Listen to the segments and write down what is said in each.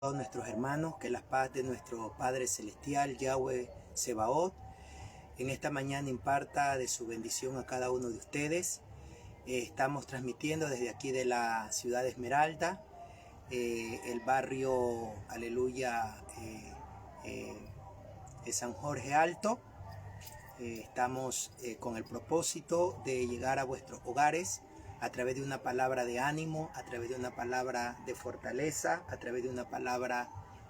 Todos nuestros hermanos, que la paz de nuestro Padre Celestial, Yahweh Sebaot, en esta mañana imparta de su bendición a cada uno de ustedes. Estamos transmitiendo desde aquí de la ciudad de Esmeralda, el barrio, aleluya, de San Jorge Alto. Estamos con el propósito de llegar a vuestros hogares a través de una palabra de ánimo, a través de una palabra de fortaleza, a través de una palabra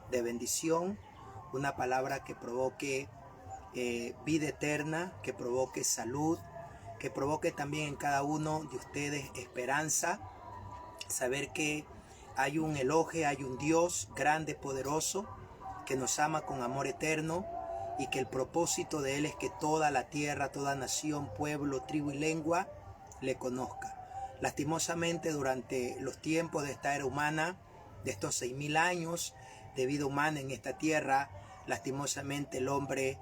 de bendición, una palabra que provoque vida eterna, que provoque salud, que provoque también en cada uno de ustedes esperanza, saber que hay un Elohe, hay un Dios grande, poderoso, que nos ama con amor eterno y que el propósito de Él es que toda la tierra, toda nación, pueblo, tribu y lengua le conozca. Lastimosamente, durante los tiempos de esta era humana, de estos 6000 años de vida humana en esta tierra, lastimosamente el hombre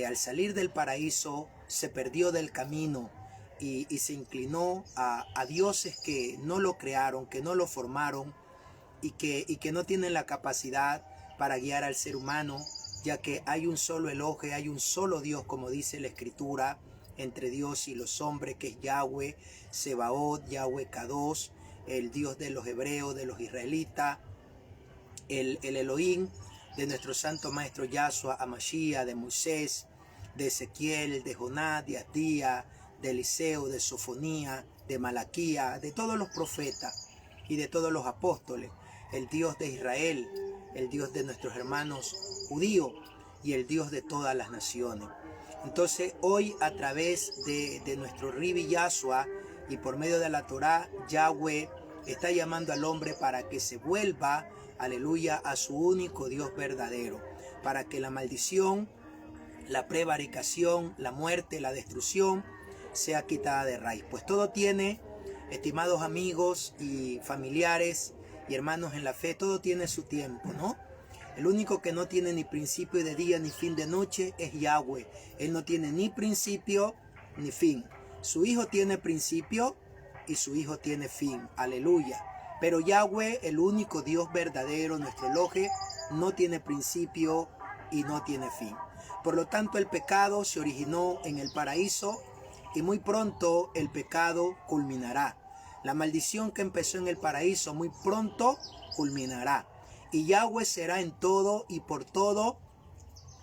al salir del paraíso se perdió del camino y se inclinó a dioses que no lo crearon, que no lo formaron y que no tienen la capacidad para guiar al ser humano, ya que hay un solo Elohe, hay un solo Dios, como dice la Escritura, entre Dios y los hombres, que es Yahweh Sebaot, Yahweh Kadosh, el Dios de los hebreos, de los israelitas, el Elohim de nuestro santo maestro Yahshua HaMashiach, de Moisés, de Ezequiel, de Jonás, de Abdía, de Eliseo, de Sofonía, de Malaquía, de todos los profetas y de todos los apóstoles, el Dios de Israel, el Dios de nuestros hermanos judíos y el Dios de todas las naciones. Entonces hoy, a través de nuestro Ribi Yahshua y por medio de la Torá, Yahweh está llamando al hombre para que se vuelva, aleluya, a su único Dios verdadero, para que la maldición, la prevaricación, la muerte, la destrucción sea quitada de raíz. Pues todo tiene, estimados amigos y familiares y hermanos en la fe, todo tiene su tiempo, ¿no? El único que no tiene ni principio de día ni fin de noche es Yahweh. Él no tiene ni principio ni fin. Su Hijo tiene principio y su Hijo tiene fin. Aleluya. Pero Yahweh, el único Dios verdadero, nuestro Elohe, no tiene principio y no tiene fin. Por lo tanto, el pecado se originó en el paraíso y muy pronto el pecado culminará. La maldición que empezó en el paraíso muy pronto culminará. Y Yahweh será en todo y por todo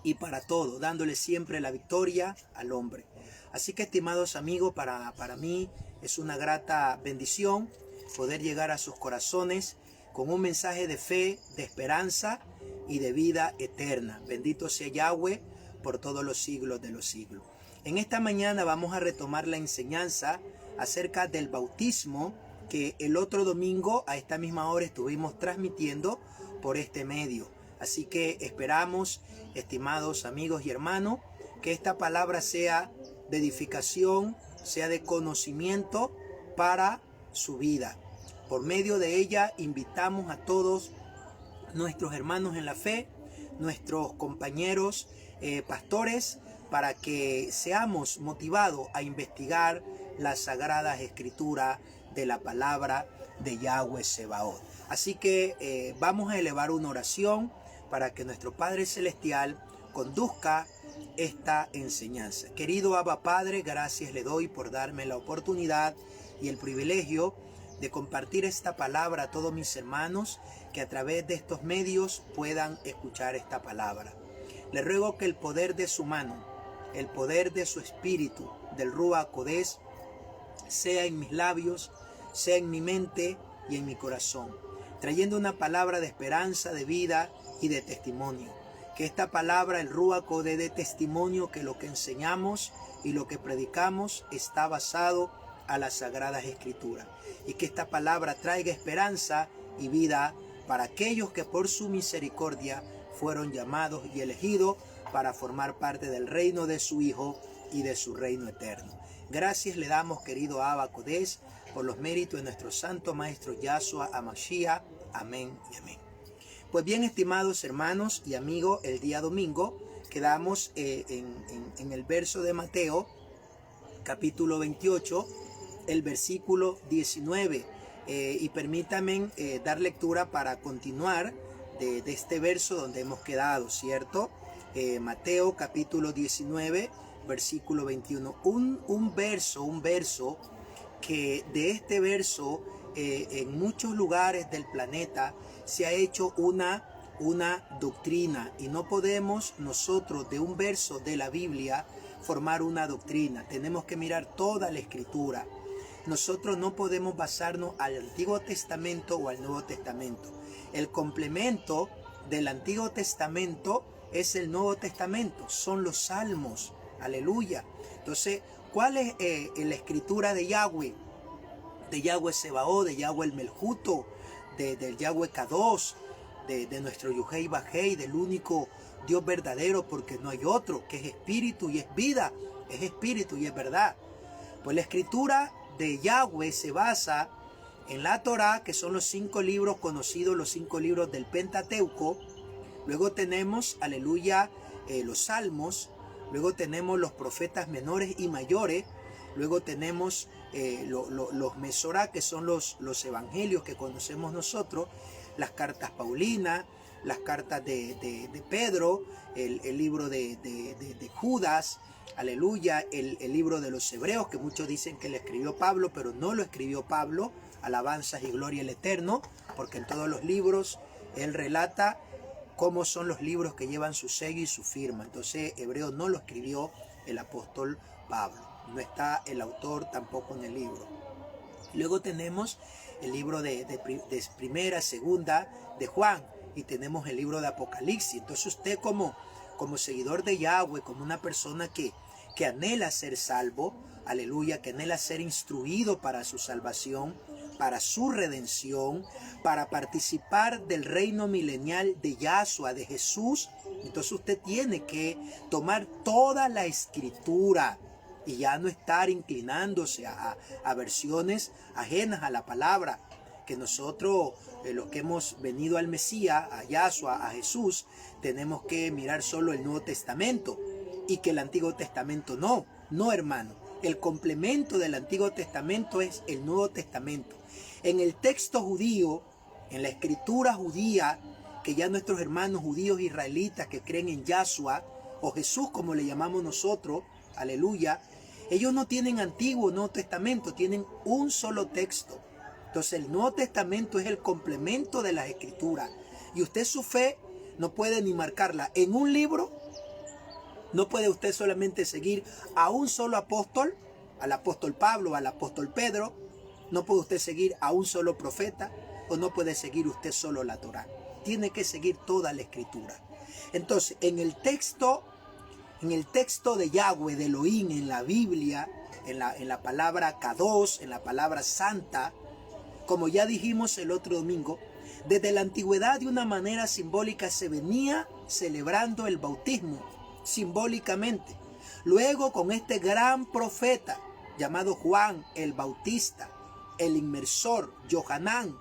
y para todo, dándole siempre la victoria al hombre. Así que, estimados amigos, para mí es una grata bendición poder llegar a sus corazones con un mensaje de fe, de esperanza y de vida eterna. Bendito sea Yahweh por todos los siglos de los siglos. En esta mañana vamos a retomar la enseñanza acerca del bautismo que el otro domingo a esta misma hora estuvimos transmitiendo por este medio. Así que esperamos, estimados amigos y hermanos, que esta palabra sea de edificación, sea de conocimiento para su vida. Por medio de ella invitamos a todos nuestros hermanos en la fe, nuestros compañeros pastores, para que seamos motivados a investigar las sagradas escrituras de la palabra de Yahweh Sebaot. Así que vamos a elevar una oración para que nuestro Padre Celestial conduzca esta enseñanza. Querido Abba Padre, gracias le doy por darme la oportunidad y el privilegio de compartir esta palabra a todos mis hermanos que a través de estos medios puedan escuchar esta palabra. Le ruego que el poder de su mano, el poder de su espíritu, del Ruach HaKodesh, sea en mis labios, sea en mi mente y en mi corazón, trayendo una palabra de esperanza, de vida y de testimonio. Que esta palabra, el Ruach HaKodesh, dé testimonio que lo que enseñamos y lo que predicamos está basado a las sagradas escrituras. Y que esta palabra traiga esperanza y vida para aquellos que por su misericordia fueron llamados y elegidos para formar parte del reino de su Hijo y de su reino eterno. Gracias le damos, querido Abba Kodesh, por los méritos de nuestro santo maestro Yahshua HaMashiach. Amén y amén. Pues bien, estimados hermanos y amigos, el día domingo quedamos en el verso de Mateo, capítulo 28, el versículo 19. Y permítanme dar lectura para continuar de este verso donde hemos quedado, ¿cierto? Mateo capítulo 19, versículo 21. Un verso que de este verso en muchos lugares del planeta se ha hecho una doctrina, y no podemos nosotros de un verso de la Biblia formar una doctrina. Tenemos que mirar toda la Escritura. Nosotros no podemos basarnos al Antiguo Testamento o al Nuevo Testamento. El complemento del Antiguo Testamento es el Nuevo Testamento, son los Salmos. Aleluya. Entonces, ¿cuál es la escritura de Yahweh? De Yahweh Sebaot, de Yahweh el Meljuto, del Yahweh Kadosh, de nuestro Yuhei Bajei, del único Dios verdadero, porque no hay otro, que es espíritu y es vida, es espíritu y es verdad. Pues la escritura de Yahweh se basa en la Torá, que son los 5 libros conocidos, los 5 libros del Pentateuco. Luego tenemos, aleluya, los Salmos. Luego tenemos los profetas menores y mayores. Luego tenemos los Mesorá, que son los evangelios que conocemos nosotros. Las cartas Paulinas, las cartas de Pedro, el libro de Judas, aleluya, el libro de los Hebreos, que muchos dicen que le escribió Pablo, pero no lo escribió Pablo. Alabanzas y gloria al Eterno, porque en todos los libros él relata cómo son los libros que llevan su sello y su firma. Entonces, Hebreo no lo escribió el apóstol Pablo. No está el autor tampoco en el libro. Luego tenemos el libro de primera, segunda de Juan, y tenemos el libro de Apocalipsis. Entonces usted como seguidor de Yahweh, como una persona que anhela ser salvo, aleluya, que anhela ser instruido para su salvación, para su redención, para participar del reino milenial de Yahshua, de Jesús, entonces usted tiene que tomar toda la escritura y ya no estar inclinándose a versiones ajenas a la palabra. Que nosotros, los que hemos venido al Mesías, a Yahshua, a Jesús, tenemos que mirar solo el Nuevo Testamento, y que el Antiguo Testamento no, hermano. El complemento del Antiguo Testamento es el Nuevo Testamento. En el texto judío, en la escritura judía, que ya nuestros hermanos judíos israelitas que creen en Yahshua, o Jesús como le llamamos nosotros, aleluya, ellos no tienen Antiguo o Nuevo Testamento, tienen un solo texto. Entonces el Nuevo Testamento es el complemento de las escrituras. Y usted su fe no puede ni marcarla en un libro. No puede usted solamente seguir a un solo apóstol, al apóstol Pablo, al apóstol Pedro. No puede usted seguir a un solo profeta, o no puede seguir usted solo la Torá. Tiene que seguir toda la escritura. Entonces, en el texto de Yahweh, de Elohim, en la Biblia, en la palabra Kadosh, en la palabra santa, como ya dijimos el otro domingo, desde la antigüedad de una manera simbólica se venía celebrando el bautismo, simbólicamente. Luego con este gran profeta llamado Juan el Bautista, el inmersor, Yohanan,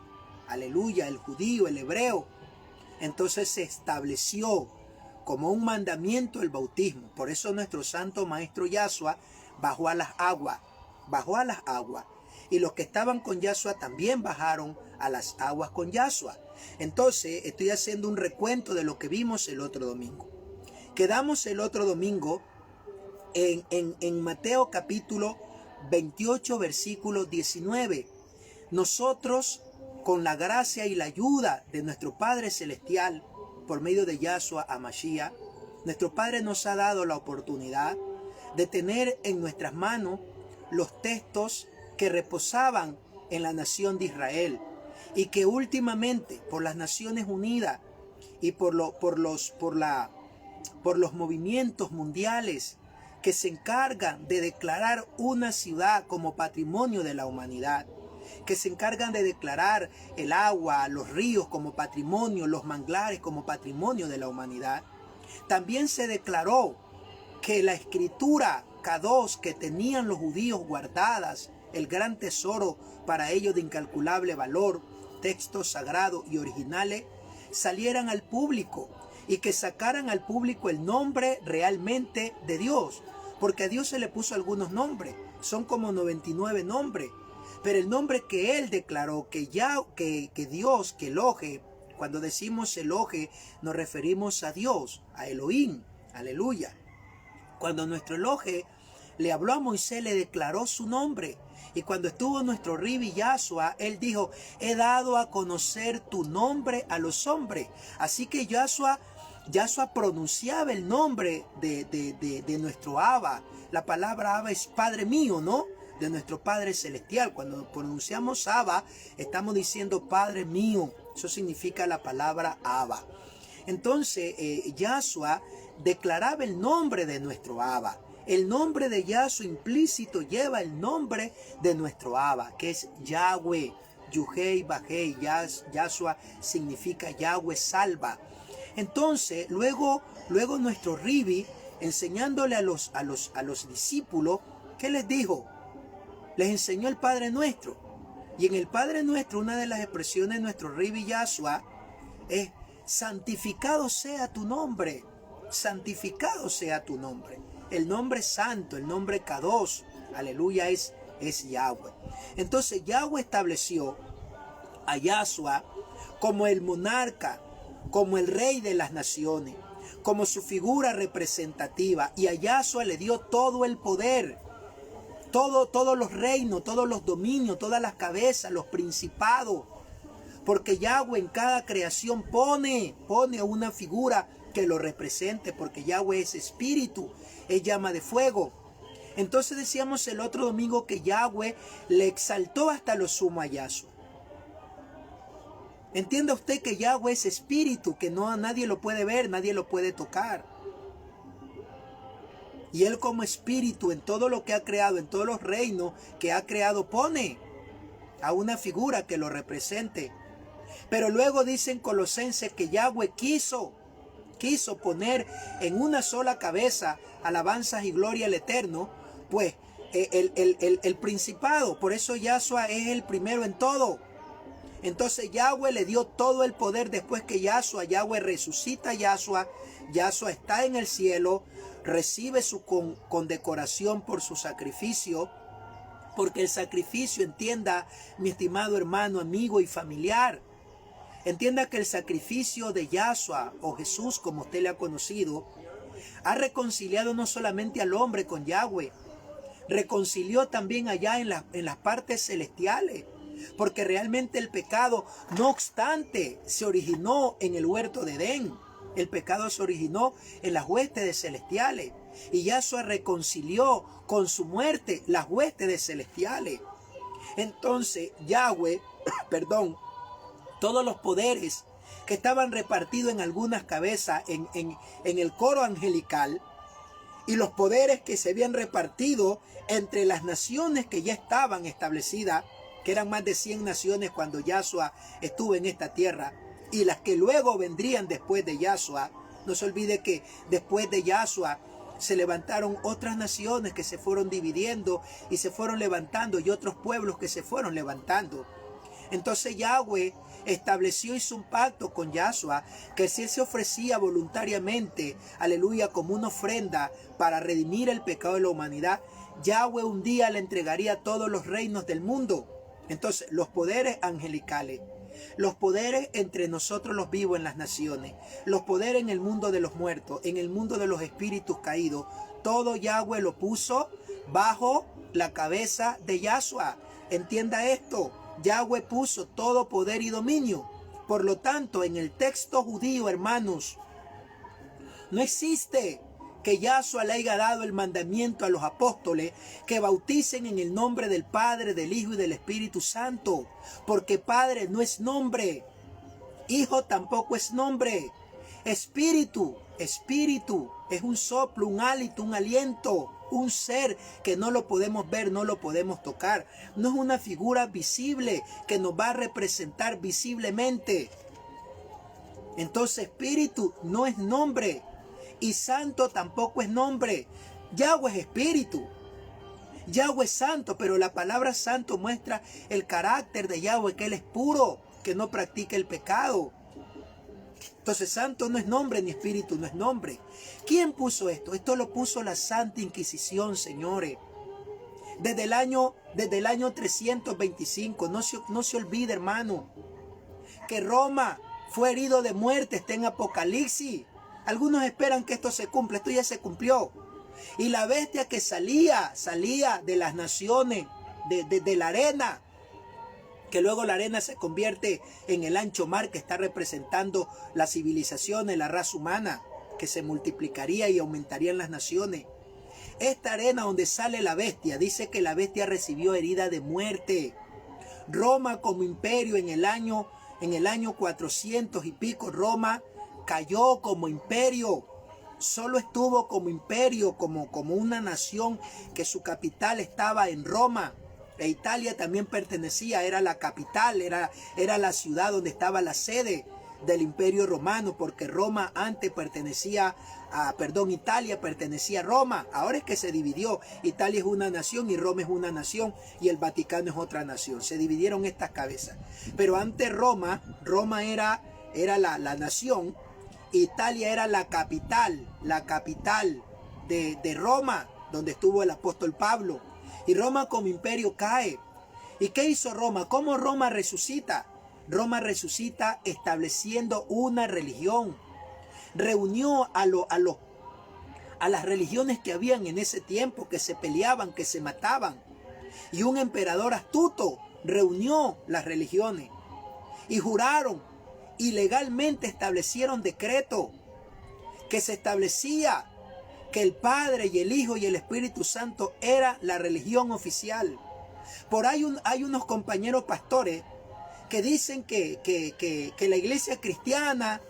aleluya, el judío, el hebreo, entonces se estableció como un mandamiento el bautismo. Por eso nuestro santo maestro Yahshua bajó a las aguas, y los que estaban con Yahshua también bajaron a las aguas con Yahshua. Entonces estoy haciendo un recuento de lo que vimos el otro domingo. Quedamos el otro domingo en Mateo capítulo 28, versículo 19. Nosotros, con la gracia y la ayuda de nuestro Padre Celestial, por medio de Yahshua HaMashiach, nuestro Padre nos ha dado la oportunidad de tener en nuestras manos los textos que reposaban en la nación de Israel, y que últimamente por las Naciones Unidas y por los movimientos mundiales que se encargan de declarar una ciudad como patrimonio de la humanidad, que se encargan de declarar el agua, los ríos como patrimonio, los manglares como patrimonio de la humanidad, también se declaró que la escritura Kadosh que tenían los judíos guardadas, el gran tesoro para ellos de incalculable valor, textos sagrados y originales, salieran al público, y que sacaran al público el nombre realmente de Dios, porque a Dios se le puso algunos nombres, son como 99 nombres, pero el nombre que él declaró, que Dios, que Elohe, Cuando decimos Elohe, nos referimos a Dios, a Elohim. Aleluya. Cuando nuestro Elohe le habló a Moisés, le declaró su nombre. Y cuando estuvo nuestro Ribi Yahshua, él dijo, he dado a conocer tu nombre a los hombres. Así que Yahshua pronunciaba el nombre de nuestro Abba. La palabra Abba es Padre mío, ¿no? De nuestro Padre Celestial. Cuando pronunciamos Abba, estamos diciendo Padre mío. Eso significa la palabra Abba. Entonces, Yahshua declaraba el nombre de nuestro Abba. El nombre de Yahshua implícito lleva el nombre de nuestro Abba, que es Yahweh, Yuhei, Bajei. Yahshua significa Yahweh salva. Entonces, luego nuestro Ribi, enseñándole a los discípulos, ¿qué les dijo? Les enseñó el Padre Nuestro. Y en el Padre Nuestro, una de las expresiones de nuestro Ribi Yahshua es, santificado sea tu nombre, santificado sea tu nombre. El nombre santo, el nombre Kadosh, aleluya, es Yahweh. Entonces Yahweh estableció a Yahshua como el monarca, como el rey de las naciones, como su figura representativa, y a Yahshua le dio todo el poder, todos los reinos, todos los dominios, todas las cabezas, los principados, porque Yahweh en cada creación pone una figura que lo represente, porque Yahweh es espíritu, es llama de fuego. Entonces decíamos el otro domingo que Yahweh le exaltó hasta lo sumo a Yahshua. Entienda usted que Yahweh es espíritu, que nadie lo puede ver, nadie lo puede tocar. Y Él como espíritu en todo lo que ha creado, en todos los reinos que ha creado, pone a una figura que lo represente. Pero luego dicen Colosenses que Yahweh quiso poner en una sola cabeza alabanzas y gloria al Eterno, pues el principado. Por eso Yahshua es el primero en todo. Entonces Yahweh le dio todo el poder después que Yahweh resucita a Yahshua está en el cielo, recibe su condecoración por su sacrificio, porque el sacrificio, entienda, mi estimado hermano, amigo y familiar, entienda que el sacrificio de Yahshua o Jesús, como usted le ha conocido, ha reconciliado no solamente al hombre con Yahweh, reconcilió también allá en las partes celestiales. Porque realmente el pecado, no obstante, se originó en el huerto de Edén. El pecado se originó en las huestes celestiales. Y Yahshua reconcilió con su muerte las huestes celestiales. Entonces Yahweh, todos los poderes que estaban repartidos en algunas cabezas en el coro angelical, y los poderes que se habían repartido entre las naciones que ya estaban establecidas, que eran más de 100 naciones cuando Yahshua estuvo en esta tierra, y las que luego vendrían después de Yahshua. No se olvide que después de Yahshua se levantaron otras naciones que se fueron dividiendo y se fueron levantando, y otros pueblos que se fueron levantando. Entonces Yahweh estableció, hizo un pacto con Yahshua, que si él se ofrecía voluntariamente, aleluya, como una ofrenda para redimir el pecado de la humanidad, Yahweh un día le entregaría todos los reinos del mundo. Entonces, los poderes angelicales, los poderes entre nosotros los vivos en las naciones, los poderes en el mundo de los muertos, en el mundo de los espíritus caídos, todo Yahweh lo puso bajo la cabeza de Yahshua. Entienda esto, Yahweh puso todo poder y dominio. Por lo tanto, en el texto judío, hermanos, no existe que Yahshua le haya dado el mandamiento a los apóstoles que bauticen en el nombre del Padre, del Hijo y del Espíritu Santo. Porque Padre no es nombre, Hijo tampoco es nombre, Espíritu es un soplo, un hálito, un aliento, un ser que no lo podemos ver, no lo podemos tocar. No es una figura visible que nos va a representar visiblemente. Entonces Espíritu no es nombre. Y santo tampoco es nombre. Yahweh es espíritu. Yahweh es santo, pero la palabra santo muestra el carácter de Yahweh, que Él es puro, que no practica el pecado. Entonces santo no es nombre, ni espíritu no es nombre. ¿Quién puso esto? Esto lo puso la Santa Inquisición, señores. Desde el año 325, no se olvide, hermano, que Roma fue herido de muerte, está en Apocalipsis. Algunos esperan que esto se cumpla, esto ya se cumplió. Y la bestia que salía de las naciones, de la arena, que luego la arena se convierte en el ancho mar que está representando la civilización, la raza humana, que se multiplicaría y aumentaría en las naciones. Esta arena donde sale la bestia, dice que la bestia recibió herida de muerte. Roma como imperio en el año 400 y pico, Roma cayó como imperio. Solo estuvo como imperio, como una nación que su capital estaba en Roma. E Italia también pertenecía, era la capital, era la ciudad donde estaba la sede del imperio romano, porque Roma antes pertenecía Italia pertenecía a Roma. Ahora es que se dividió. Italia es una nación y Roma es una nación y el Vaticano es otra nación. Se dividieron estas cabezas. Pero antes Roma era la nación. Italia era la capital de Roma, donde estuvo el apóstol Pablo. Y Roma como imperio cae. ¿Y qué hizo Roma? ¿Cómo Roma resucita? Roma resucita estableciendo una religión. Reunió a las religiones que habían en ese tiempo, que se peleaban, que se mataban. Y un emperador astuto reunió las religiones. Y juraron, y legalmente establecieron decreto, que se establecía que el Padre y el Hijo y el Espíritu Santo era la religión oficial. Por ahí hay unos compañeros pastores que dicen que la iglesia cristiana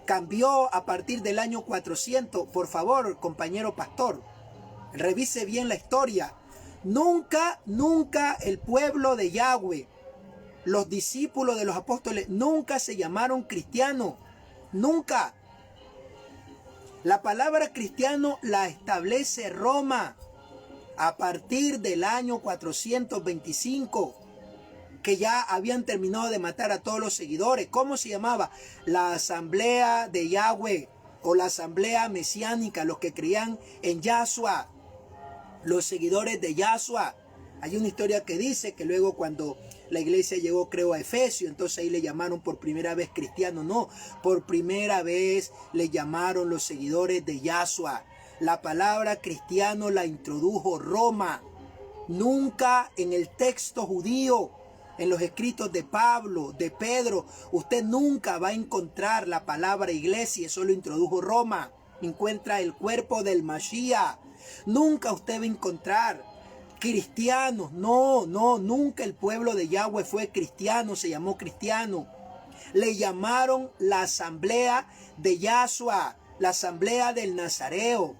cambió a partir del año 400. Por favor, compañero pastor, revise bien la historia. Nunca el pueblo de Yahweh, los discípulos de los apóstoles, nunca se llamaron cristianos. Nunca. La palabra cristiano la establece Roma a partir del año 425, que ya habían terminado de matar a todos los seguidores. ¿Cómo se llamaba? La asamblea de Yahweh o la asamblea mesiánica, los que creían en Yahshua, los seguidores de Yahshua. Hay una historia que dice que luego cuando la iglesia llegó, creo, a Efesio, entonces ahí le llamaron por primera vez cristiano. No, por primera vez le llamaron los seguidores de Yahshua. La palabra cristiano la introdujo Roma. Nunca en el texto judío, en los escritos de Pablo, de Pedro, usted nunca va a encontrar la palabra iglesia. Eso lo introdujo Roma. Encuentra el cuerpo del Mashiach. Nunca usted va a encontrar cristianos. No, nunca el pueblo de Yahweh fue cristiano, se llamó cristiano. Le llamaron la asamblea de Yahshua, la asamblea del Nazareo.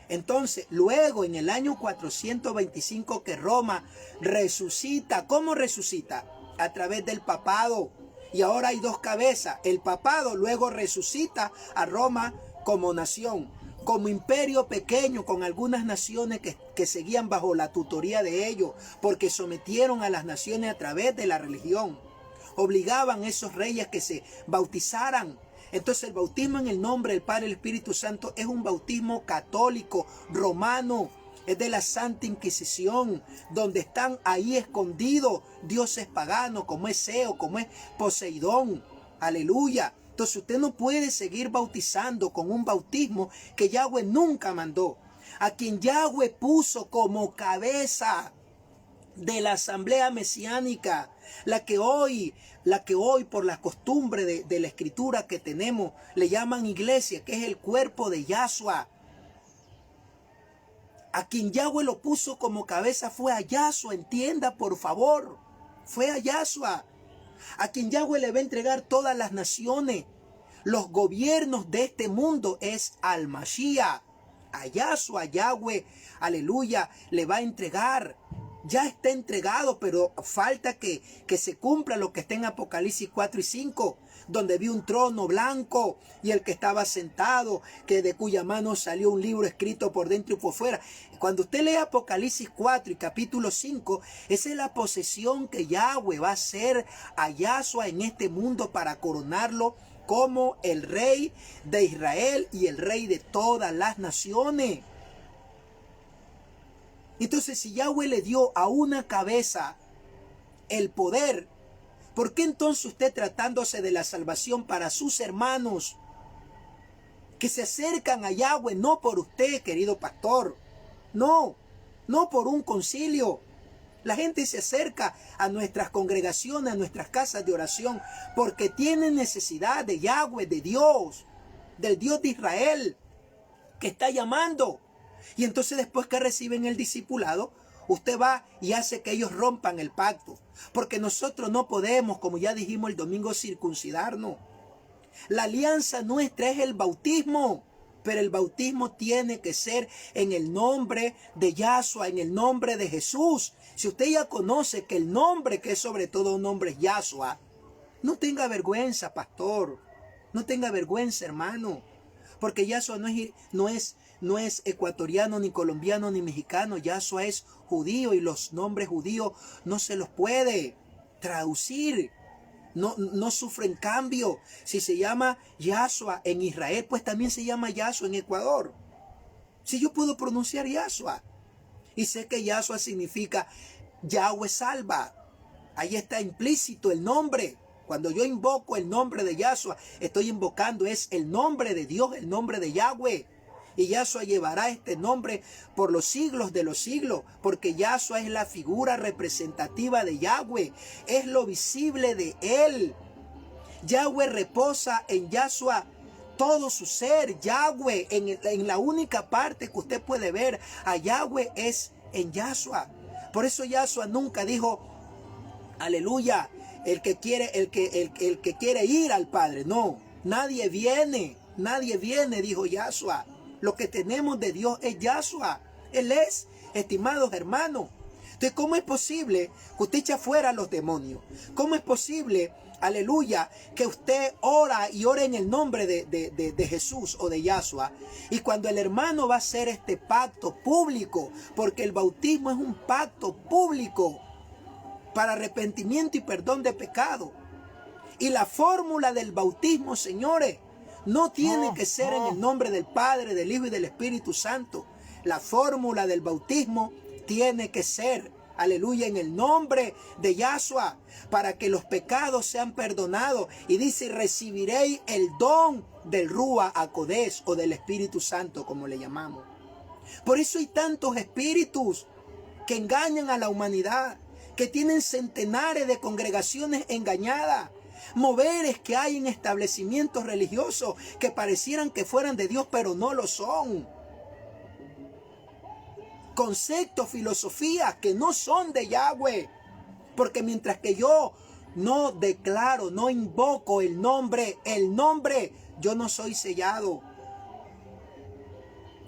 Entonces, luego en el año 425 que Roma resucita. ¿Cómo resucita? A través del papado. Y ahora hay dos cabezas. El papado luego resucita a Roma como nación, como imperio pequeño, con algunas naciones que seguían bajo la tutoría de ellos, porque sometieron a las naciones a través de la religión. Obligaban a esos reyes que se bautizaran. Entonces el bautismo en el nombre del Padre y el Espíritu Santo es un bautismo católico, romano, es de la Santa Inquisición, donde están ahí escondidos dioses paganos, como es Zeo, como es Poseidón. Aleluya. Entonces usted no puede seguir bautizando con un bautismo que Yahweh nunca mandó. A quien Yahweh puso como cabeza de la asamblea mesiánica, la que hoy por la costumbre de la escritura que tenemos le llaman iglesia, que es el cuerpo de Yahshua. A quien Yahweh lo puso como cabeza fue a Yahshua, entienda por favor, fue a Yahshua. A quien Yahweh le va a entregar todas las naciones, los gobiernos de este mundo, es al Mashiach. A Yahshua, Yahweh, aleluya, le va a entregar. Ya está entregado, pero falta que se cumpla lo que está en Apocalipsis 4 y 5, donde vi un trono blanco y el que estaba sentado, que de cuya mano salió un libro escrito por dentro y por fuera. Cuando usted lee Apocalipsis 4 y capítulo 5, esa es la posesión que Yahweh va a hacer a Yahshua en este mundo para coronarlo como el rey de Israel y el rey de todas las naciones. Entonces, si Yahweh le dio a una cabeza el poder, ¿Por qué entonces usted, tratándose de la salvación para sus hermanos que se acercan a Yahweh, no por usted, querido pastor, no por un concilio? La gente se acerca a nuestras congregaciones, a nuestras casas de oración, porque tienen necesidad de Yahweh, de Dios, del Dios de Israel, que está llamando. Y entonces, después que reciben el discipulado, usted va y hace que ellos rompan el pacto. Porque nosotros no podemos, como ya dijimos el domingo, circuncidarnos. La alianza nuestra es el bautismo. Pero el bautismo tiene que ser en el nombre de Yahshua, en el nombre de Jesús. Si usted ya conoce que el nombre que es sobre todo un nombre es Yahshua, no tenga vergüenza, pastor. No tenga vergüenza, hermano. Porque Yahshua no es ecuatoriano, ni colombiano, ni mexicano. Yahshua es judío y los nombres judíos no se los puede traducir. No sufren cambio. Si se llama Yahshua en Israel, pues también se llama Yahshua en Ecuador. Si yo puedo pronunciar Yahshua y sé que Yahshua significa Yahweh salva, ahí está implícito el nombre. Cuando yo invoco el nombre de Yahshua, estoy invocando es el nombre de Dios, el nombre de Yahweh. Y Yahshua llevará este nombre por los siglos de los siglos, porque Yahshua es la figura representativa de Yahweh, es lo visible de Él. Yahweh reposa en Yahshua todo su ser. Yahweh, en la única parte que usted puede ver a Yahweh es en Yahshua. Por eso Yahshua nunca dijo, aleluya, el que quiere ir al Padre. No, nadie viene, dijo Yahshua. Lo que tenemos de Dios es Yahshua. Él es, estimados hermanos. Entonces, ¿cómo es posible que usted eche fuera a los demonios? ¿Cómo es posible, aleluya, que usted ora y ore en el nombre de Jesús o de Yahshua? Y cuando el hermano va a hacer este pacto público, porque el bautismo es un pacto público para arrepentimiento y perdón de pecado. Y la fórmula del bautismo, señores, no tiene que ser en el nombre del Padre, del Hijo y del Espíritu Santo. La fórmula del bautismo tiene que ser, aleluya, en el nombre de Yahshua, para que los pecados sean perdonados. Y dice, recibiréis el don del Rúa HaKodesh o del Espíritu Santo, como le llamamos. Por eso hay tantos espíritus que engañan a la humanidad, que tienen centenares de congregaciones engañadas. Moveres que hay en establecimientos religiosos que parecieran que fueran de Dios, pero no lo son. Conceptos, filosofías que no son de Yahweh. Porque mientras que yo no declaro, no invoco el nombre, yo no soy sellado.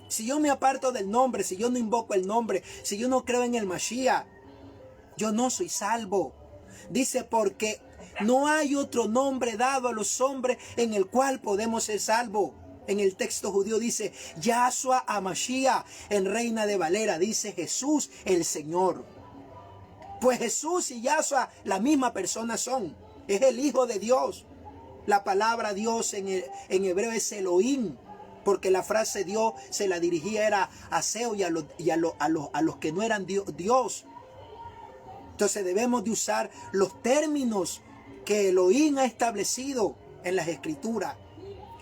Si yo me aparto del nombre, si yo no invoco el nombre, si yo no creo en el Mashiach, yo no soy salvo. Dice, porque no hay otro nombre dado a los hombres en el cual podemos ser salvos. En el texto judío dice, Yahshua HaMashiach. En Reina de Valera dice, Jesús el Señor. Pues Jesús y Yahshua la misma persona son. Es el Hijo de Dios. La palabra Dios en hebreo es Elohim, porque la frase Dios se la dirigía era a Seo y a los que no eran Dios. Entonces debemos de usar los términos que Elohim ha establecido en las Escrituras.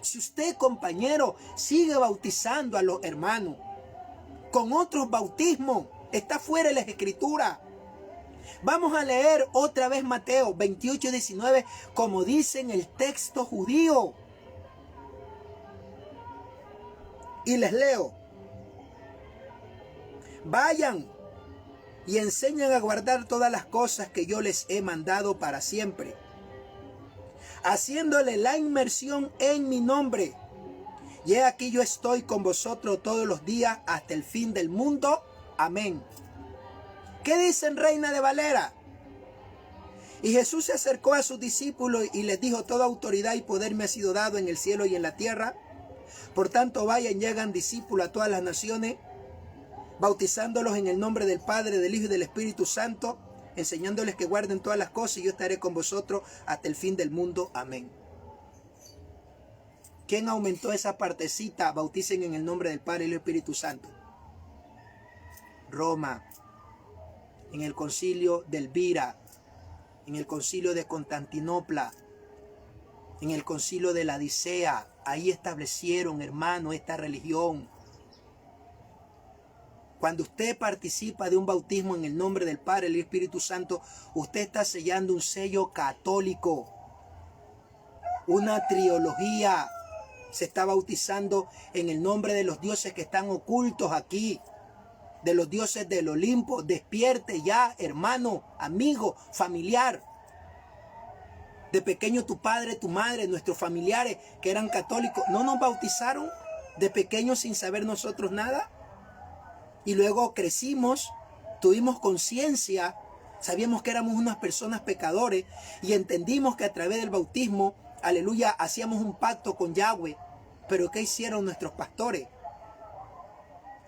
Si usted, compañero, sigue bautizando a los hermanos con otros bautismos, está fuera de las Escrituras. Vamos a leer otra vez Mateo 28:19, como dice en el texto judío. Y les leo. Vayan y enseñan a guardar todas las cosas que yo les he mandado para siempre, haciéndole la inmersión en mi nombre. Y he aquí yo estoy con vosotros todos los días hasta el fin del mundo. Amén. ¿Qué dicen, Reina de Valera? Y Jesús se acercó a sus discípulos y les dijo, toda autoridad y poder me ha sido dado en el cielo y en la tierra. Por tanto, vayan y hagan discípulos a todas las naciones, bautizándolos en el nombre del Padre, del Hijo y del Espíritu Santo, enseñándoles que guarden todas las cosas, y yo estaré con vosotros hasta el fin del mundo. Amén. ¿Quién aumentó esa partecita? Bauticen en el nombre del Padre y del Espíritu Santo. Roma, en el concilio de Elvira. en el concilio de Constantinopla, en el concilio de la Odisea. Ahí establecieron, hermano, esta religión. Cuando usted participa de un bautismo en el nombre del Padre y del Espíritu Santo, usted está sellando un sello católico, una trilogía. Se está bautizando en el nombre de los dioses que están ocultos aquí, de los dioses del Olimpo. Despierte ya, hermano, amigo, familiar. De pequeño tu padre, tu madre, nuestros familiares que eran católicos, ¿no nos bautizaron de pequeños sin saber nosotros nada? Y luego crecimos, tuvimos conciencia, sabíamos que éramos unas personas pecadores y entendimos que a través del bautismo, aleluya, hacíamos un pacto con Yahweh. Pero ¿qué hicieron nuestros pastores?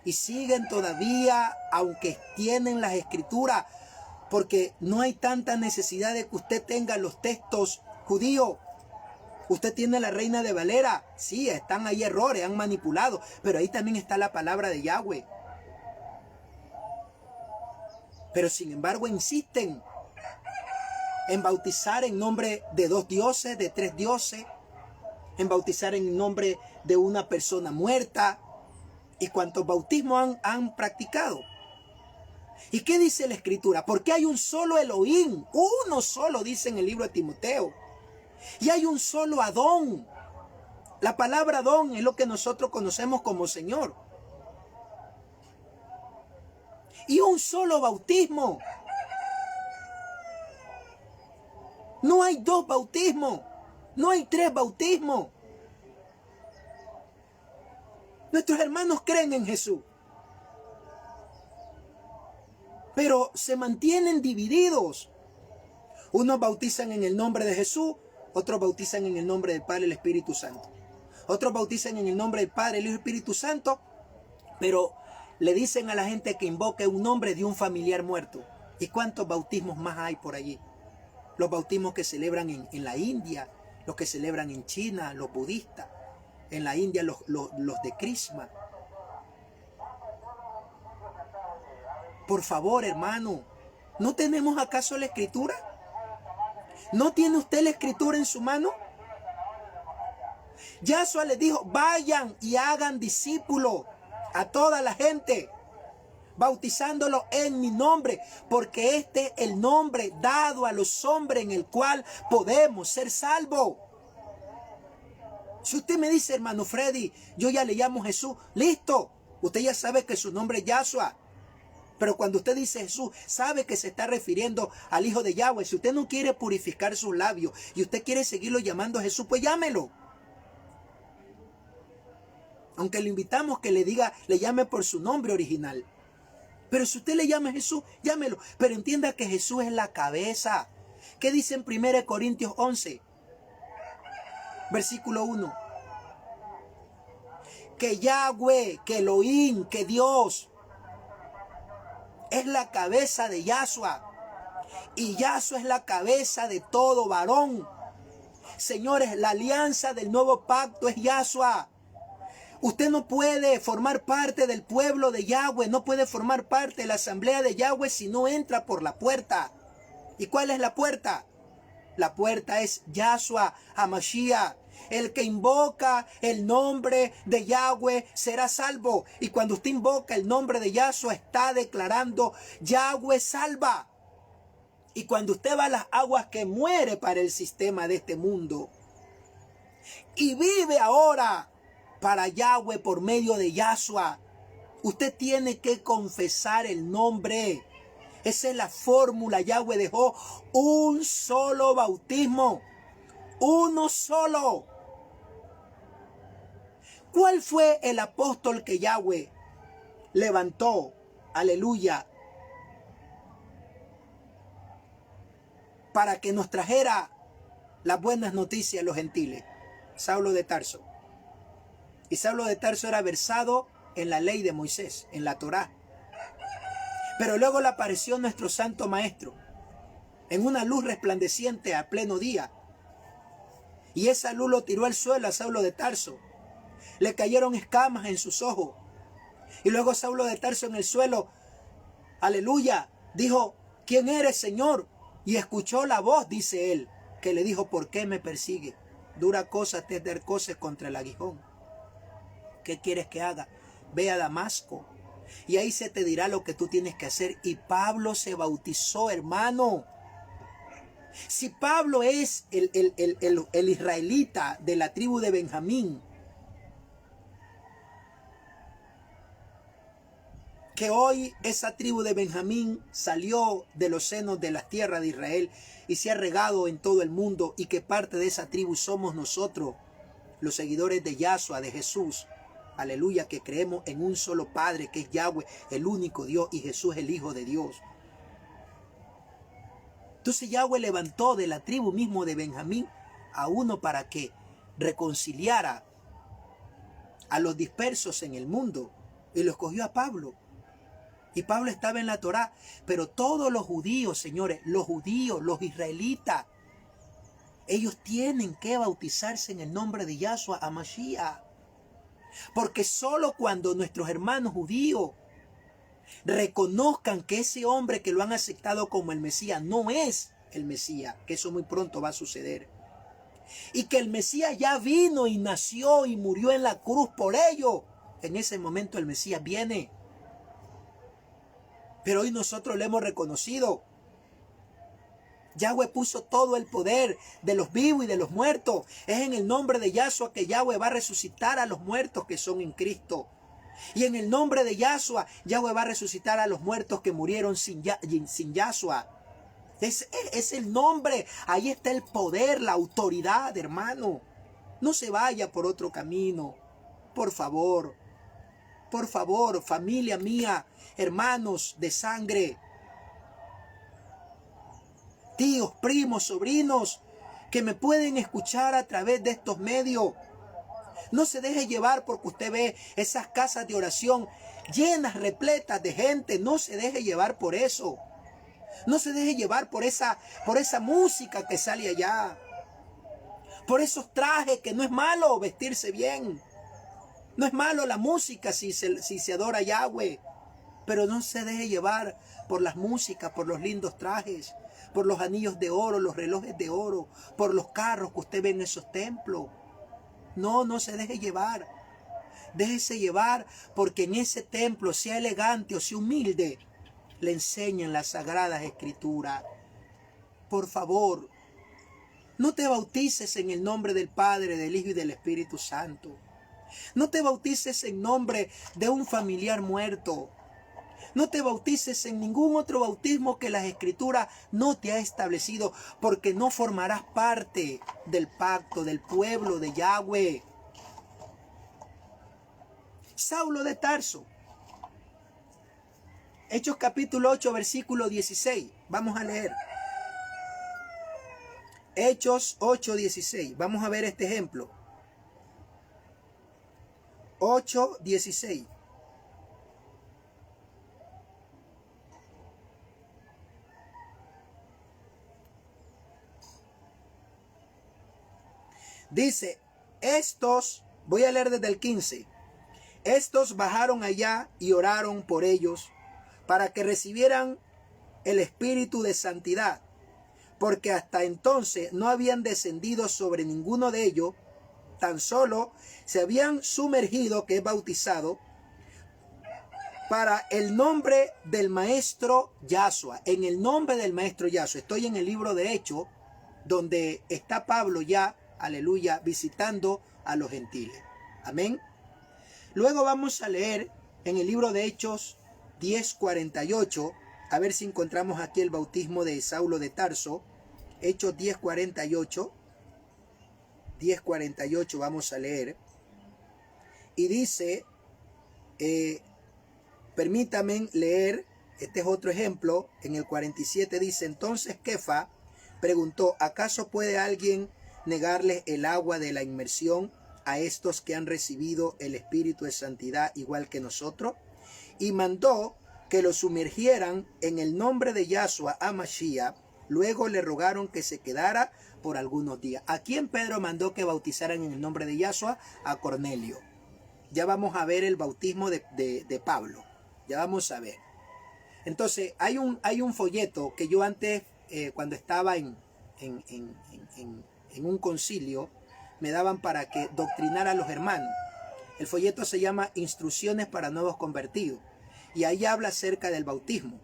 Y siguen todavía, aunque tienen las escrituras, porque no hay tanta necesidad de que usted tenga los textos judíos. Usted tiene la Reina de Valera, sí, están ahí errores, han manipulado, pero ahí también está la palabra de Yahweh. Pero sin embargo insisten en bautizar en nombre de 2 dioses, de 3 dioses, en bautizar en nombre de una persona muerta. ¿Y cuántos bautismos han practicado? ¿Y qué dice la Escritura? Porque hay un solo Elohim, uno solo, dice en el libro de Timoteo. Y hay un solo Adón. La palabra Adón es lo que nosotros conocemos como Señor. Y un solo bautismo. No hay 2 bautismos. No hay 3 bautismos. Nuestros hermanos creen en Jesús, pero se mantienen divididos. Unos bautizan en el nombre de Jesús, otros bautizan en el nombre del Padre y el Espíritu Santo. Otros bautizan en el nombre del Padre y el Espíritu Santo, pero le dicen a la gente que invoque un nombre de un familiar muerto. ¿Y cuántos bautismos más hay por allí? Los bautismos que celebran en la India, los que celebran en China, los budistas. En la India los de Krishna. Por favor, hermano, ¿no tenemos acaso la Escritura? ¿No tiene usted la Escritura en su mano? Yahshua les dijo, vayan y hagan discípulos a toda la gente, bautizándolo en mi nombre, porque este es el nombre dado a los hombres en el cual podemos ser salvos. Si usted me dice, hermano Freddy, yo ya le llamo Jesús, listo, usted ya sabe que su nombre es Yahshua. Pero cuando usted dice Jesús, sabe que se está refiriendo al Hijo de Yahweh. Si usted no quiere purificar sus labios y usted quiere seguirlo llamando a Jesús, pues llámelo. Aunque le invitamos que le llame por su nombre original. Pero si usted le llama a Jesús, llámelo. Pero entienda que Jesús es la cabeza. ¿Qué dice en 1 Corintios 11? Versículo 1. Que Yahweh, que Elohim, que Dios es la cabeza de Yahshua. Y Yahshua es la cabeza de todo varón. Señores, la alianza del nuevo pacto es Yahshua. Usted no puede formar parte del pueblo de Yahweh, no puede formar parte de la asamblea de Yahweh si no entra por la puerta. ¿Y cuál es la puerta? La puerta es Yahshua HaMashiach. El que invoca el nombre de Yahweh será salvo. Y cuando usted invoca el nombre de Yahshua, está declarando Yahweh salva. Y cuando usted va a las aguas que muere para el sistema de este mundo y vive ahora para Yahweh por medio de Yahshua, usted tiene que confesar el nombre. Esa es la fórmula. Yahweh dejó un solo bautismo. Uno solo. ¿Cuál fue el apóstol que Yahweh levantó? Aleluya. Para que nos trajera las buenas noticias a los gentiles. Saulo de Tarso. Y Saulo de Tarso era versado en la ley de Moisés, en la Torá. Pero luego le apareció nuestro santo maestro en una luz resplandeciente a pleno día. Y esa luz lo tiró al suelo a Saulo de Tarso. Le cayeron escamas en sus ojos. Y luego Saulo de Tarso en el suelo, aleluya, dijo, ¿quién eres, Señor? Y escuchó la voz, dice él, que le dijo, ¿por qué me persigue? Dura cosa te es dar cosas contra el aguijón. ¿Qué quieres que haga? Ve a Damasco y ahí se te dirá lo que tú tienes que hacer. Y Pablo se bautizó, hermano. Si Pablo es el israelita de la tribu de Benjamín, que hoy esa tribu de Benjamín salió de los senos de la tierra de Israel y se ha regado en todo el mundo, y que parte de esa tribu somos nosotros, los seguidores de Yahshua, de Jesús, aleluya, que creemos en un solo Padre, que es Yahweh, el único Dios, y Jesús, el Hijo de Dios. Entonces Yahweh levantó de la tribu mismo de Benjamín a uno para que reconciliara a los dispersos en el mundo, y lo escogió a Pablo. Y Pablo estaba en la Torá, pero todos los judíos, señores, los judíos, los israelitas, ellos tienen que bautizarse en el nombre de Yahshua HaMashiach. Porque solo cuando nuestros hermanos judíos reconozcan que ese hombre que lo han aceptado como el Mesías no es el Mesías, que eso muy pronto va a suceder, y que el Mesías ya vino y nació y murió en la cruz por ellos, en ese momento el Mesías viene. Pero hoy nosotros lo hemos reconocido. Yahweh puso todo el poder de los vivos y de los muertos. Es en el nombre de Yahshua que Yahweh va a resucitar a los muertos que son en Cristo. Y en el nombre de Yahshua, Yahweh va a resucitar a los muertos que murieron sin Yahshua. Es el nombre. Ahí está el poder, la autoridad, hermano. No se vaya por otro camino. Por favor, familia mía, hermanos de sangre, tíos, primos, sobrinos, que me pueden escuchar a través de estos medios. No se deje llevar porque usted ve esas casas de oración llenas, repletas de gente. No se deje llevar por eso. No se deje llevar por esa música que sale allá. Por esos trajes, que no es malo vestirse bien. No es malo la música si se adora a Yahweh. Pero no se deje llevar por las músicas, por los lindos trajes, por los anillos de oro, los relojes de oro, por los carros que usted ve en esos templos. No se deje llevar. Déjese llevar porque en ese templo, sea elegante o sea humilde, le enseñan las sagradas escrituras. Por favor, no te bautices en el nombre del Padre, del Hijo y del Espíritu Santo. No te bautices en nombre de un familiar muerto. No te bautices en ningún otro bautismo que las Escrituras no te ha establecido, porque no formarás parte del pacto, del pueblo de Yahweh. Saulo de Tarso. Hechos capítulo 8, versículo 16. Vamos a leer. Hechos 8, 16. Vamos a ver este ejemplo. 8, 16. Dice, voy a leer desde el 15. Estos bajaron allá y oraron por ellos para que recibieran el espíritu de santidad, porque hasta entonces no habían descendido sobre ninguno de ellos, tan solo se habían sumergido, que es bautizado, para el nombre del maestro Yahshua. En el nombre del maestro Yahshua. Estoy en el libro de Hechos, donde está Pablo ya, aleluya, visitando a los gentiles. Amén. Luego vamos a leer en el libro de Hechos 10:48, a ver si encontramos aquí el bautismo de Saulo de Tarso. Hechos 10:48. 10:48 vamos a leer. Y dice, permítame leer, este es otro ejemplo. En el 47 dice, entonces Kefa preguntó, ¿acaso puede alguien negarle el agua de la inmersión a estos que han recibido el espíritu de santidad igual que nosotros? Y mandó que lo sumergieran en el nombre de Yahshua HaMashiach. Luego le rogaron que se quedara por algunos días. ¿A quién Pedro mandó que bautizaran en el nombre de Yahshua? A Cornelio. Ya vamos a ver el bautismo de Pablo. Ya vamos a ver. Entonces, hay un folleto que yo antes cuando estaba en un concilio, me daban para que doctrinara a los hermanos. El folleto se llama Instrucciones para Nuevos Convertidos y ahí habla acerca del bautismo.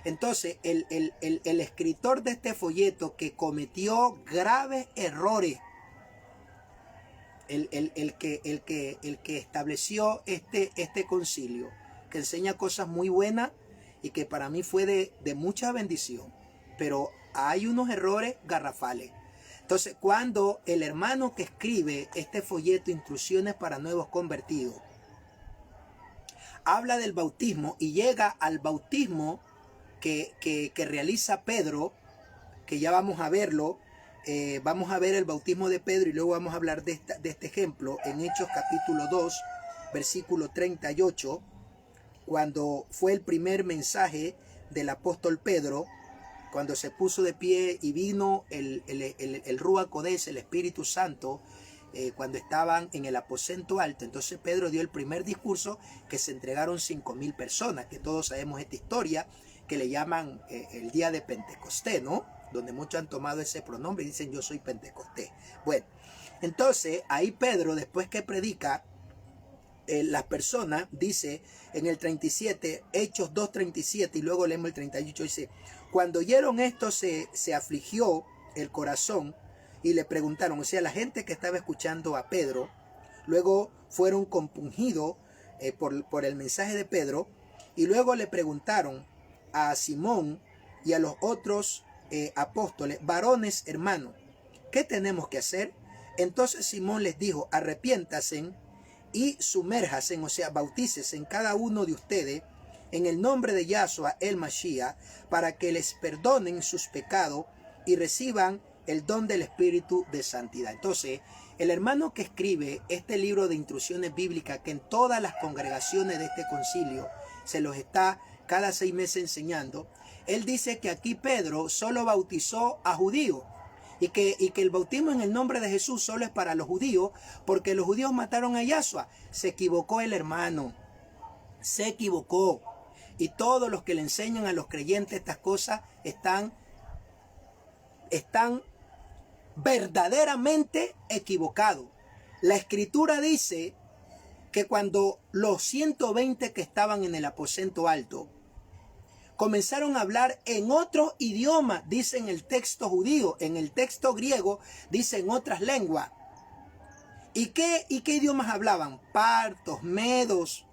Entonces, el escritor de este folleto, que cometió graves errores, el que estableció este concilio, que enseña cosas muy buenas y que para mí fue de mucha bendición, pero hay unos errores garrafales. Entonces, cuando el hermano que escribe este folleto, Instrucciones para Nuevos Convertidos, habla del bautismo y llega al bautismo que realiza Pedro, que ya vamos a verlo, vamos a ver el bautismo de Pedro y luego vamos a hablar de este ejemplo en Hechos capítulo 2, versículo 38, cuando fue el primer mensaje del apóstol Pedro, cuando se puso de pie y vino el Ruach Codés, el Espíritu Santo, cuando estaban en el aposento alto. Entonces Pedro dio el primer discurso, que se entregaron 5,000 personas, que todos sabemos esta historia, que le llaman el día de Pentecostés, ¿no? Donde muchos han tomado ese pronombre y dicen yo soy Pentecostés. Bueno, entonces ahí Pedro, después que predica, las personas, dice en el 37, Hechos 2:37, y luego leemos el 38, dice: cuando oyeron esto se afligió el corazón y le preguntaron, o sea, la gente que estaba escuchando a Pedro, luego fueron compungidos por el mensaje de Pedro, y luego le preguntaron a Simón y a los otros apóstoles: varones hermanos, ¿qué tenemos que hacer? Entonces Simón les dijo: arrepiéntanse y sumérjanse, o sea, bautícese en cada uno de ustedes en el nombre de Yahshua el Mashiach, para que les perdonen sus pecados y reciban el don del Espíritu de Santidad. Entonces, el hermano que escribe este libro de instrucciones bíblicas, que en todas las congregaciones de este concilio se los está cada 6 meses enseñando, él dice que aquí Pedro solo bautizó a judíos, y que el bautismo en el nombre de Jesús solo es para los judíos, porque los judíos mataron a Yahshua. Se equivocó el hermano, se equivocó. Y todos los que le enseñan a los creyentes estas cosas están verdaderamente equivocados. La Escritura dice que cuando los 120 que estaban en el aposento alto comenzaron a hablar en otro idioma, dice en el texto judío, en el texto griego dice en otras lenguas. ¿Y qué idiomas hablaban? Partos, medos,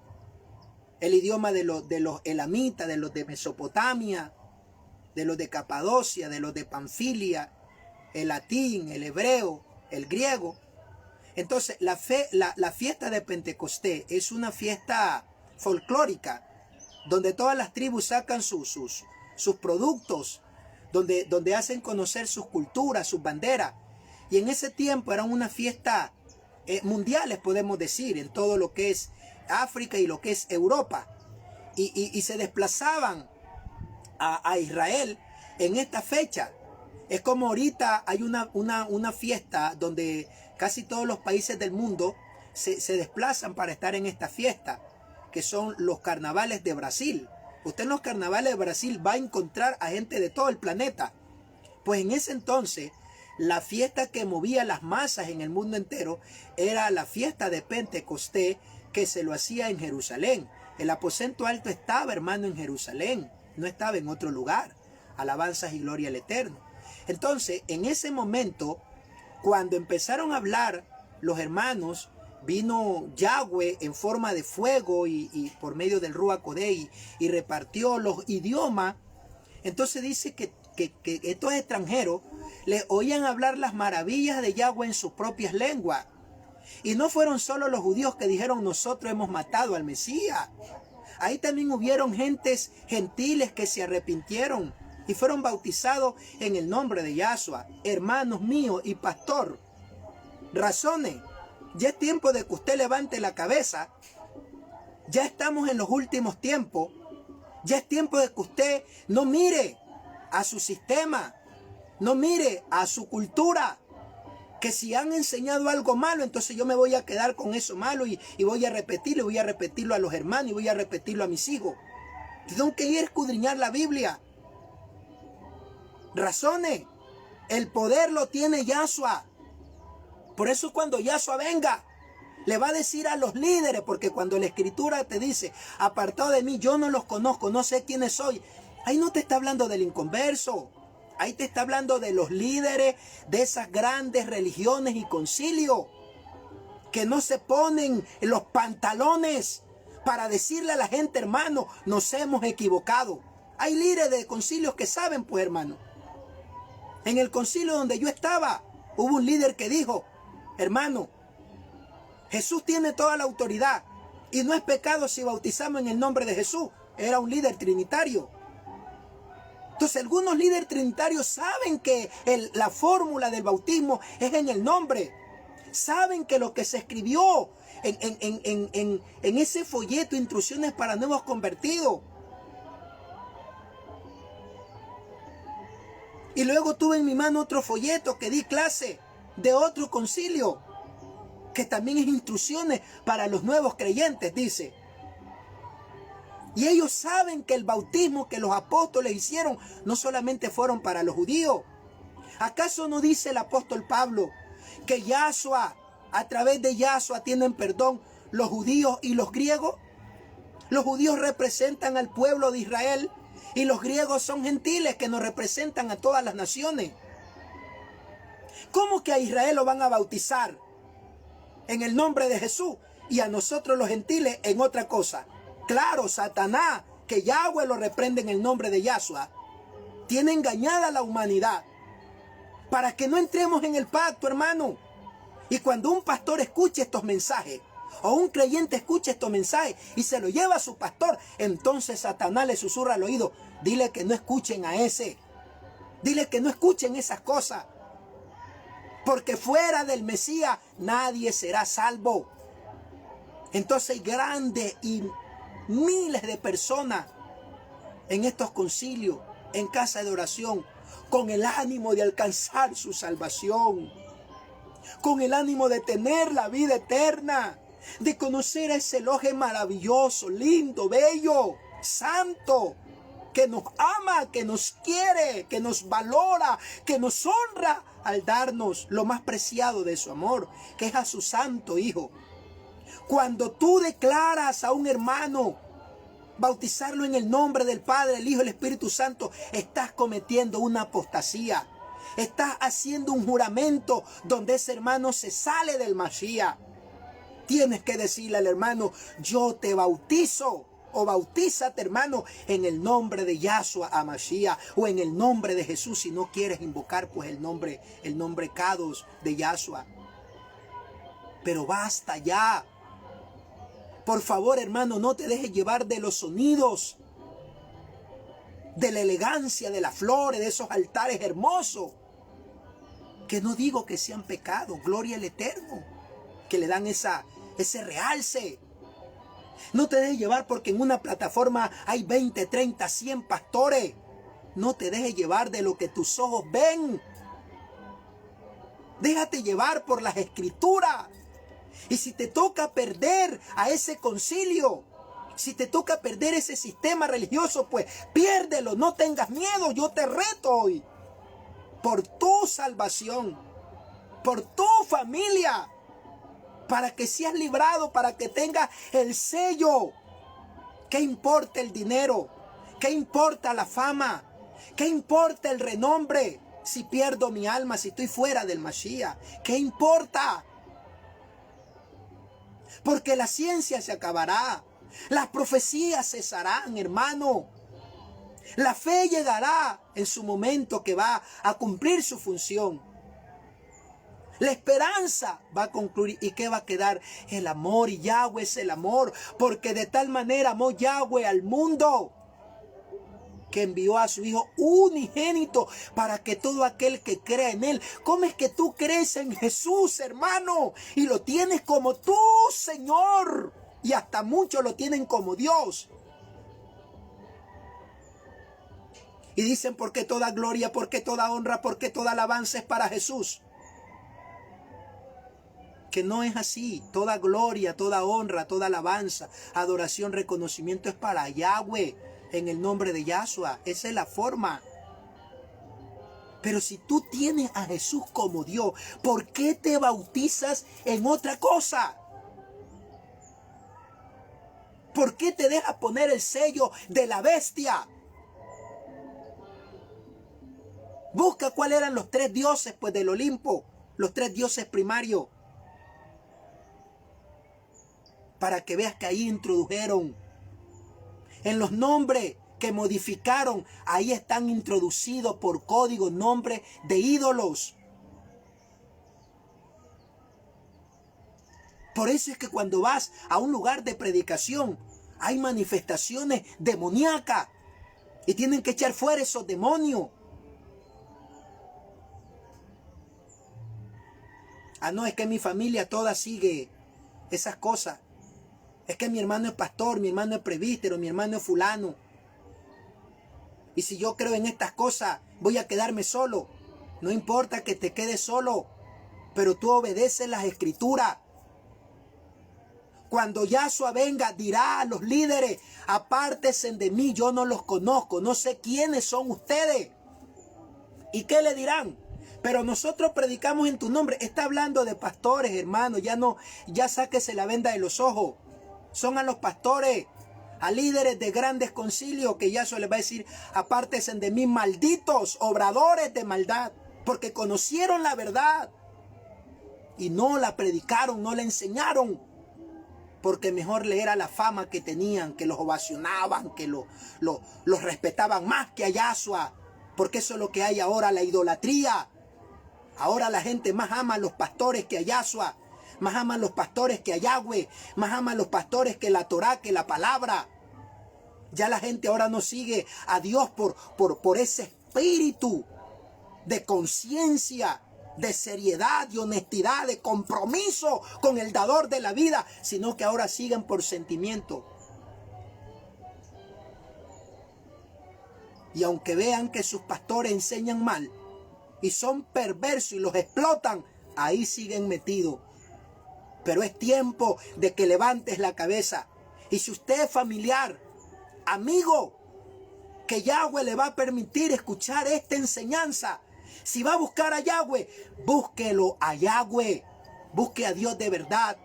el idioma de los elamitas, de los de Mesopotamia, de los de Capadocia, de los de Panfilia, el latín, el hebreo, el griego. Entonces la fiesta de Pentecostés es una fiesta folclórica, donde todas las tribus sacan sus productos, donde hacen conocer sus culturas, sus banderas. Y en ese tiempo eran una fiesta mundiales, podemos decir, en todo lo que es África y lo que es Europa. Y se desplazaban a Israel en esta fecha. Es como ahorita hay una fiesta donde casi todos los países del mundo se desplazan para estar en esta fiesta, que son los carnavales de Brasil. Usted en los carnavales de Brasil va a encontrar a gente de todo el planeta. Pues en ese entonces, la fiesta que movía las masas en el mundo entero era la fiesta de Pentecostés, que se lo hacía en Jerusalén. El aposento alto estaba, hermano, en Jerusalén, no estaba en otro lugar. Alabanzas y gloria al Eterno. Entonces, en ese momento, cuando empezaron a hablar los hermanos, vino Yahweh en forma de fuego y por medio del Ruach Codés y repartió los idiomas. Entonces dice que estos extranjeros le oían hablar las maravillas de Yahweh en sus propias lenguas. Y no fueron solo los judíos que dijeron: nosotros hemos matado al Mesías. Ahí también hubieron gentes gentiles que se arrepintieron y fueron bautizados en el nombre de Yahshua. Hermanos míos y pastor, razones. Ya es tiempo de que usted levante la cabeza. Ya estamos en los últimos tiempos. Ya es tiempo de que usted no mire a su sistema, no mire a su cultura. Que si han enseñado algo malo, entonces yo me voy a quedar con eso malo y voy a repetirlo a los hermanos y voy a repetirlo a mis hijos. Tengo que ir a escudriñar la Biblia. Razone. El poder lo tiene Yahshua. Por eso cuando Yahshua venga, le va a decir a los líderes, porque cuando la Escritura te dice, apartado de mí, yo no los conozco, no sé quiénes soy. Ahí no te está hablando del inconverso. Ahí te está hablando de los líderes de esas grandes religiones y concilios que no se ponen en los pantalones para decirle a la gente, hermano, nos hemos equivocado. Hay líderes de concilios que saben, pues, hermano. En el concilio donde yo estaba, hubo un líder que dijo, hermano, Jesús tiene toda la autoridad y no es pecado si bautizamos en el nombre de Jesús. Era un líder trinitario. Entonces algunos líderes trinitarios saben que la fórmula del bautismo es en el nombre. Saben que lo que se escribió en ese folleto, instrucciones para nuevos convertidos. Y luego tuve en mi mano otro folleto que di clase de otro concilio, que también es instrucciones para los nuevos creyentes, dice. Y ellos saben que el bautismo que los apóstoles hicieron no solamente fueron para los judíos. ¿Acaso no dice el apóstol Pablo que Yahshua, a través de Yahshua tienen perdón los judíos y los griegos? Los judíos representan al pueblo de Israel y los griegos son gentiles que nos representan a todas las naciones. ¿Cómo que a Israel lo van a bautizar en el nombre de Jesús y a nosotros los gentiles en otra cosa? Claro, Satanás, que Yahweh lo reprende en el nombre de Yahshua, tiene engañada a la humanidad para que no entremos en el pacto, hermano. Y cuando un pastor escuche estos mensajes, o un creyente escuche estos mensajes y se lo lleva a su pastor, entonces Satanás le susurra al oído, dile que no escuchen a ese, dile que no escuchen esas cosas, porque fuera del Mesías nadie será salvo. Entonces hay grandes y miles de personas en estos concilios, en casa de oración, con el ánimo de alcanzar su salvación, con el ánimo de tener la vida eterna, de conocer a ese Elohim maravilloso, lindo, bello, santo, que nos ama, que nos quiere, que nos valora, que nos honra al darnos lo más preciado de su amor, que es a su santo Hijo. Cuando tú declaras a un hermano bautizarlo en el nombre del Padre, el Hijo y el Espíritu Santo, estás cometiendo una apostasía. Estás haciendo un juramento donde ese hermano se sale del Mashiach. Tienes que decirle al hermano, yo te bautizo, o bautízate, hermano, en el nombre de Yahshua HaMashiach, o en el nombre de Jesús, si no quieres invocar pues el nombre Kadosh de Yahshua. Pero basta ya. Por favor, hermano, no te dejes llevar de los sonidos, de la elegancia, de las flores, de esos altares hermosos, que no digo que sean pecados, gloria al Eterno, que le dan ese realce. No te dejes llevar porque en una plataforma hay 20, 30, 100 pastores. No te dejes llevar de lo que tus ojos ven. Déjate llevar por las Escrituras. Y si te toca perder a ese concilio, si te toca perder ese sistema religioso, pues piérdelo, no tengas miedo, yo te reto hoy. Por tu salvación, por tu familia, para que seas librado, para que tengas el sello. ¿Qué importa el dinero? ¿Qué importa la fama? ¿Qué importa el renombre? Si pierdo mi alma, si estoy fuera del Mashiach, ¿qué importa? Porque la ciencia se acabará, las profecías cesarán, hermano. La fe llegará en su momento que va a cumplir su función. La esperanza va a concluir. ¿Y qué va a quedar? El amor. Y Yahweh es el amor. Porque de tal manera amó Yahweh al mundo, que envió a su Hijo unigénito para que todo aquel que crea en Él. ¿Cómo es que tú crees en Jesús, hermano? Y lo tienes como tu Señor. Y hasta muchos lo tienen como Dios. Y dicen, ¿por qué toda gloria, por qué toda honra, por qué toda alabanza es para Jesús? Que no es así. Toda gloria, toda honra, toda alabanza, adoración, reconocimiento es para Yahweh, en el nombre de Yahshua. Esa es la forma. Pero si tú tienes a Jesús como Dios, ¿por qué te bautizas en otra cosa? ¿Por qué te dejas poner el sello de la bestia? Busca cuáles eran los 3 dioses pues del Olimpo, los 3 dioses primarios, para que veas que ahí introdujeron en los nombres que modificaron, ahí están introducidos por código nombres de ídolos. Por eso es que cuando vas a un lugar de predicación, hay manifestaciones demoníacas y tienen que echar fuera esos demonios. Ah, no, es que mi familia toda sigue esas cosas. Es que mi hermano es pastor, mi hermano es presbítero, mi hermano es fulano. Y si yo creo en estas cosas, voy a quedarme solo. No importa que te quedes solo, pero tú obedeces las escrituras. Cuando Yahshua venga, dirá a los líderes, apártense de mí, yo no los conozco, no sé quiénes son ustedes. ¿Y qué le dirán? Pero nosotros predicamos en tu nombre. Está hablando de pastores, hermanos, ya sáquese la venda de los ojos. Son a los pastores, a líderes de grandes concilios, que Yahshua les va a decir, apártense de mí, malditos, obradores de maldad, porque conocieron la verdad y no la predicaron, no la enseñaron, porque mejor le era la fama que tenían, que los ovacionaban, que los respetaban más que a Yahshua, porque eso es lo que hay ahora, la idolatría. Ahora la gente más ama a los pastores que a Yahshua, más ama a los pastores que a Yahweh, más ama a los pastores que la Torá, que la palabra. Ya la gente ahora no sigue a Dios por ese espíritu de conciencia, de seriedad, de honestidad, de compromiso con el dador de la vida, sino que ahora siguen por sentimiento. Y aunque vean que sus pastores enseñan mal y son perversos y los explotan, ahí siguen metidos. Pero es tiempo de que levantes la cabeza. Y si usted es familiar, amigo, que Yahweh le va a permitir escuchar esta enseñanza, si va a buscar a Yahweh, búsquelo a Yahweh. Busque a Dios de verdad.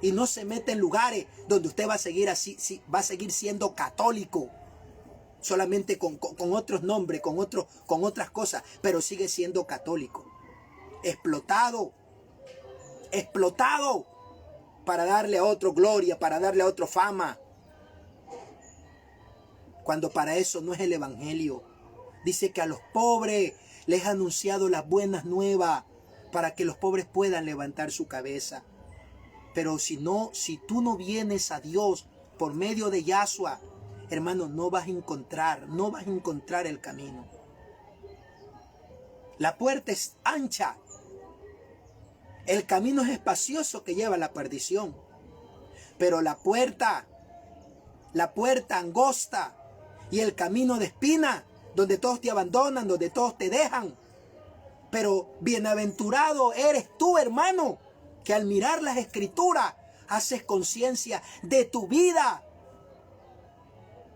Y no se mete en lugares donde usted va a seguir así, va a seguir siendo católico. Solamente con otros nombres, con otras cosas, pero sigue siendo católico. Explotado para darle a otro gloria, para darle a otro fama, cuando para eso no es el evangelio. Dice que a los pobres les ha anunciado las buenas nuevas para que los pobres puedan levantar su cabeza. Pero si tú no vienes a Dios por medio de Yahshua, hermano, no vas a encontrar el camino. La puerta es ancha, el camino es espacioso que lleva a la perdición, pero la puerta angosta y el camino de espina, donde todos te abandonan, donde todos te dejan. Pero bienaventurado eres tú, hermano, que al mirar las escrituras haces conciencia de tu vida.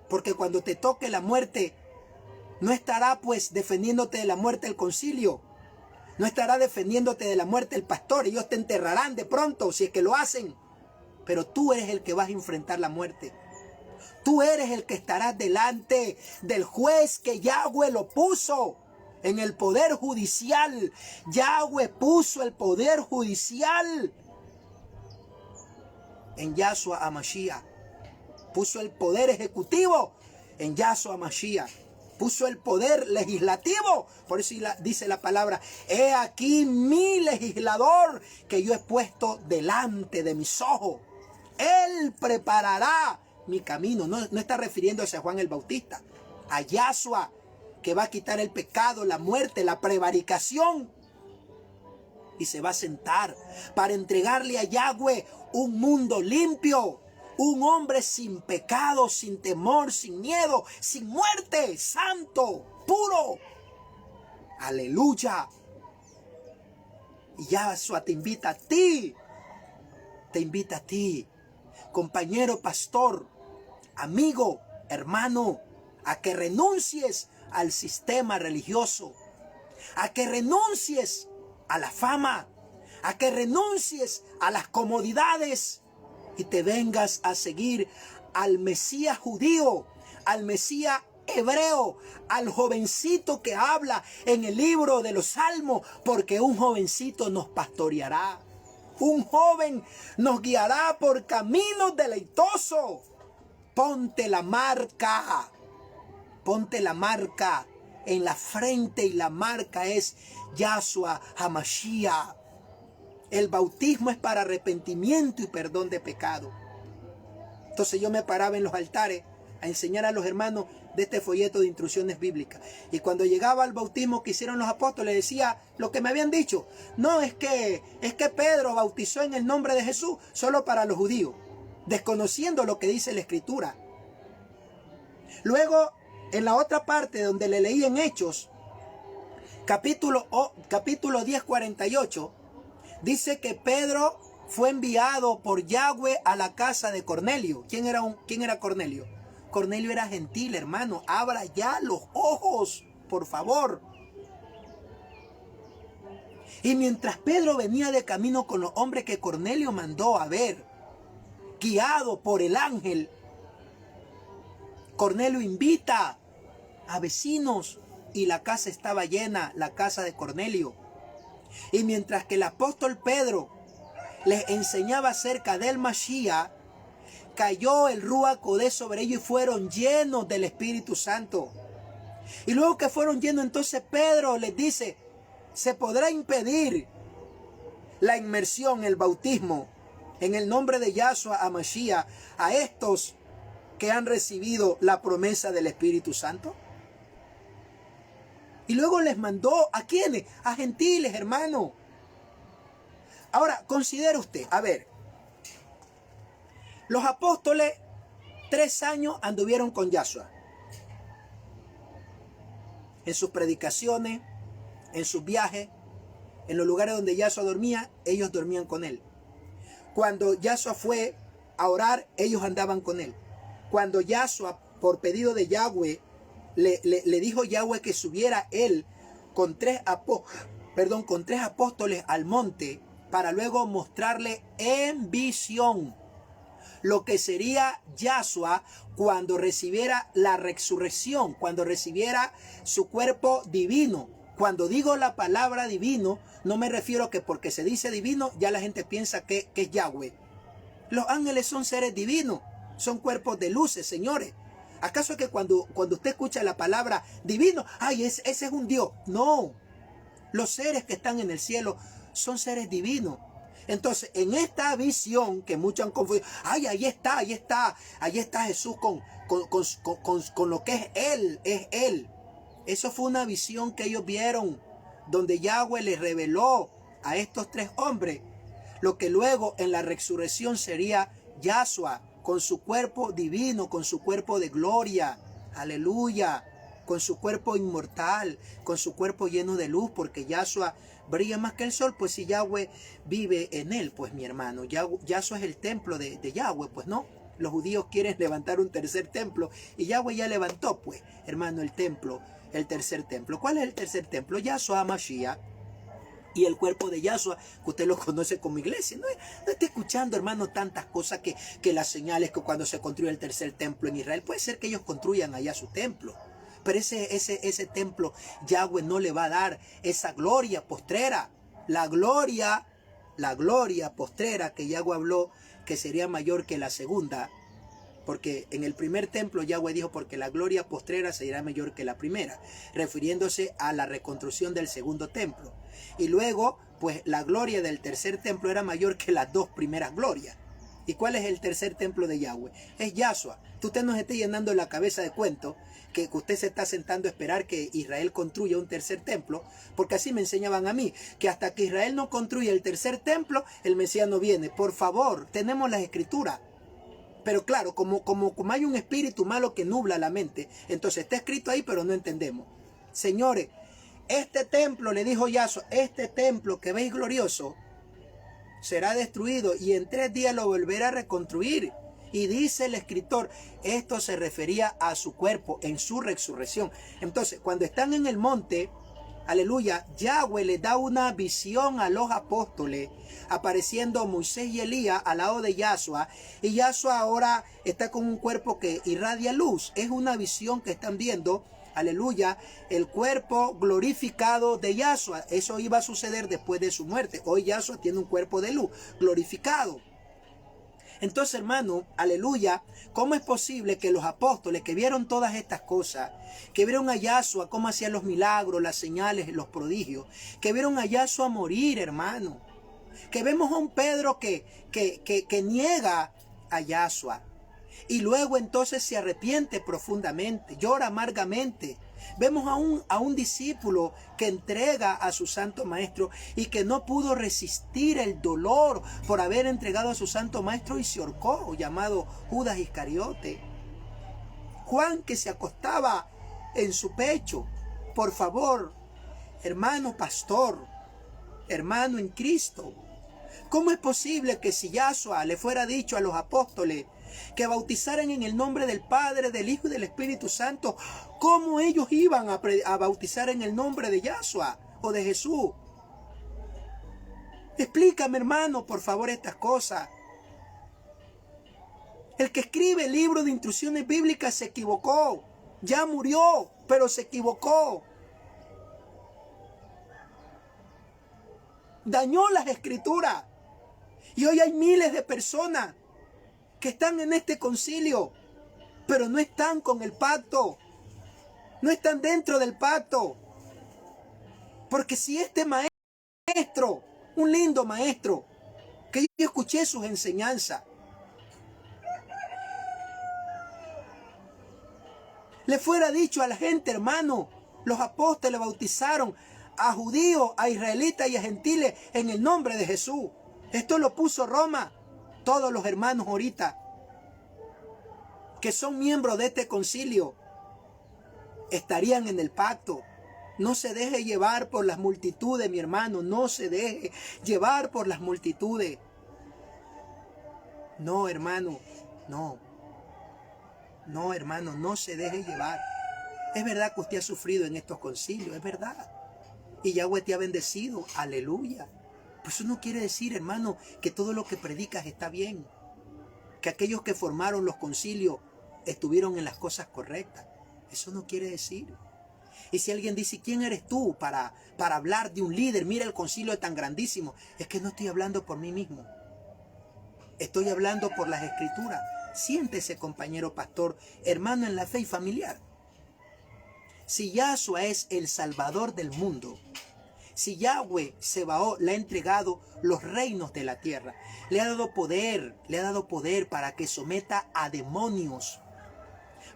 Porque cuando te toque la muerte, no estará pues defendiéndote de la muerte el concilio. No estará defendiéndote de la muerte el pastor. Ellos te enterrarán de pronto si es que lo hacen. Pero tú eres el que vas a enfrentar la muerte. Tú eres el que estarás delante del juez que Yahweh lo puso en el poder judicial. Yahweh puso el poder judicial en Yahshua HaMashiach. Puso el poder ejecutivo en Yahshua HaMashiach. Puso el poder legislativo. Por eso dice la palabra, he aquí mi legislador que yo he puesto delante de mis ojos. Él preparará mi camino. No está refiriéndose a Juan el Bautista, a Yahshua, que va a quitar el pecado, la muerte, la prevaricación. Y se va a sentar para entregarle a Yahweh un mundo limpio. Un hombre sin pecado, sin temor, sin miedo, sin muerte, santo, puro. Aleluya. Y Yahshua te invita a ti. Te invita a ti, compañero pastor, amigo, hermano, a que renuncies al sistema religioso, a que renuncies a la fama, a que renuncies a las comodidades y te vengas a seguir al Mesías judío, al Mesías hebreo, al jovencito que habla en el libro de los Salmos, porque un jovencito nos pastoreará, un joven nos guiará por caminos deleitosos. Ponte la marca en la frente, y la marca es Yahshua HaMashiach. El bautismo es para arrepentimiento y perdón de pecado. Entonces yo me paraba en los altares a enseñar a los hermanos de este folleto de instrucciones bíblicas. Y cuando llegaba al bautismo que hicieron los apóstoles, decía lo que me habían dicho. No, es que Pedro bautizó en el nombre de Jesús solo para los judíos, desconociendo lo que dice la Escritura. Luego, en la otra parte donde le leí en Hechos, capítulo 10, 48, dice que Pedro fue enviado por Yahweh a la casa de Cornelio. ¿Quién era Cornelio? Cornelio era gentil, hermano. Abra ya los ojos, por favor. Y mientras Pedro venía de camino con los hombres que Cornelio mandó a ver, guiado por el ángel, Cornelio invita a vecinos y la casa estaba llena, la casa de Cornelio. Y mientras que el apóstol Pedro les enseñaba acerca del Mashiach, cayó el Ruach Kodeh sobre ellos y fueron llenos del Espíritu Santo. Y luego que fueron llenos, entonces Pedro les dice, se podrá impedir la inmersión, el bautismo, en el nombre de Yahshua HaMashiach a estos que han recibido la promesa del Espíritu Santo. Y luego les mandó, ¿a quiénes? A gentiles, hermano. Ahora, considere usted, a ver, los apóstoles 3 años anduvieron con Yahshua. En sus predicaciones, en sus viajes, en los lugares donde Yahshua dormía, ellos dormían con él. Cuando Yahshua fue a orar, ellos andaban con él. Cuando Yahshua, por pedido de Yahweh, le dijo Yahweh que subiera él con tres apóstoles al monte para luego mostrarle en visión lo que sería Yahshua cuando recibiera la resurrección, cuando recibiera su cuerpo divino. Cuando digo la palabra divino, no me refiero a que porque se dice divino, ya la gente piensa que es Yahweh. Los ángeles son seres divinos, son cuerpos de luces, señores. ¿Acaso es que cuando usted escucha la palabra divino, ay, ese es un Dios? No, los seres que están en el cielo son seres divinos. Entonces, en esta visión que muchos han confundido, ay, ahí está Jesús con lo que es Él. Eso fue una visión que ellos vieron, donde Yahweh les reveló a estos 3 hombres lo que luego en la resurrección sería Yahshua, con su cuerpo divino, con su cuerpo de gloria, aleluya, con su cuerpo inmortal, con su cuerpo lleno de luz, porque Yahshua brilla más que el sol. Pues si Yahweh vive en él, pues mi hermano, Yahshua es el templo de Yahweh, pues no. Los judíos quieren levantar un tercer templo y Yahweh ya levantó, pues, hermano, el templo, el tercer templo. ¿Cuál es el tercer templo? Yahshua HaMashiach. Y el cuerpo de Yahshua, que usted lo conoce como iglesia. No está escuchando, hermano, tantas cosas que las señales que cuando se construye el tercer templo en Israel, puede ser que ellos construyan allá su templo. Pero ese templo, Yahweh no le va a dar esa gloria postrera. La gloria postrera que Yahweh habló, que sería mayor que la segunda. Porque en el primer templo Yahweh dijo, porque la gloria postrera será mayor que la primera, refiriéndose a la reconstrucción del segundo templo. Y luego, pues la gloria del tercer templo era mayor que las 2 primeras glorias. ¿Y cuál es el tercer templo de Yahweh? Es Yahshua. Usted nos esté llenando la cabeza de cuento que usted se está sentando a esperar que Israel construya un tercer templo, porque así me enseñaban a mí, que hasta que Israel no construya el tercer templo, el Mesías no viene. Por favor, tenemos las escrituras. Pero claro, como hay un espíritu malo que nubla la mente, entonces está escrito ahí, pero no entendemos. Señores, este templo, le dijo Yahshua, este templo que veis glorioso, será destruido y en 3 días lo volverá a reconstruir. Y dice el escritor, esto se refería a su cuerpo en su resurrección. Entonces, cuando están en el monte, aleluya, Yahweh le da una visión a los apóstoles, apareciendo Moisés y Elías al lado de Yahshua, y Yahshua ahora está con un cuerpo que irradia luz. Es una visión que están viendo, aleluya, el cuerpo glorificado de Yahshua. Eso iba a suceder después de su muerte. Hoy Yahshua tiene un cuerpo de luz glorificado. Entonces, hermano, aleluya, ¿cómo es posible que los apóstoles que vieron todas estas cosas, que vieron a Yahshua cómo hacía los milagros, las señales, los prodigios, que vieron a Yahshua morir, hermano, que vemos a un Pedro que niega a Yahshua y luego entonces se arrepiente profundamente, llora amargamente? Vemos a un discípulo que entrega a su santo maestro y que no pudo resistir el dolor por haber entregado a su santo maestro y se ahorcó, llamado Judas Iscariote. Juan, que se acostaba en su pecho. Por favor, hermano pastor, hermano en Cristo, ¿cómo es posible que si Yahshua le fuera dicho a los apóstoles que bautizaran en el nombre del Padre, del Hijo y del Espíritu Santo, cómo ellos iban a bautizar en el nombre de Yahshua o de Jesús? Explícame, hermano, por favor, estas cosas. El que escribe el libro de instrucciones bíblicas se equivocó. Ya murió, pero se equivocó. Dañó las escrituras. Y hoy hay miles de personas que están en este concilio, pero no están con el pacto. No están dentro del pacto. Porque si este maestro, un lindo maestro, que yo escuché sus enseñanzas, le fuera dicho a la gente, hermano, los apóstoles bautizaron a judíos, a israelitas y a gentiles en el nombre de Jesús. Esto lo puso Roma. Todos los hermanos ahorita que son miembros de este concilio estarían en el pacto. No se deje llevar por las multitudes, mi hermano. No se deje llevar por las multitudes. No, hermano. No. No, hermano. No se deje llevar. Es verdad que usted ha sufrido en estos concilios. Es verdad. Y Yahweh te ha bendecido. Aleluya. Pues eso no quiere decir, hermano, que todo lo que predicas está bien. Que aquellos que formaron los concilios estuvieron en las cosas correctas. Eso no quiere decir. Y si alguien dice, ¿quién eres tú para hablar de un líder? Mira, el concilio es tan grandísimo. Es que no estoy hablando por mí mismo. Estoy hablando por las escrituras. Siéntese, compañero pastor, hermano en la fe y familiar. Si Yahshua es el Salvador del mundo, si Yahweh Sebaot le ha entregado los reinos de la tierra, le ha dado poder para que someta a demonios,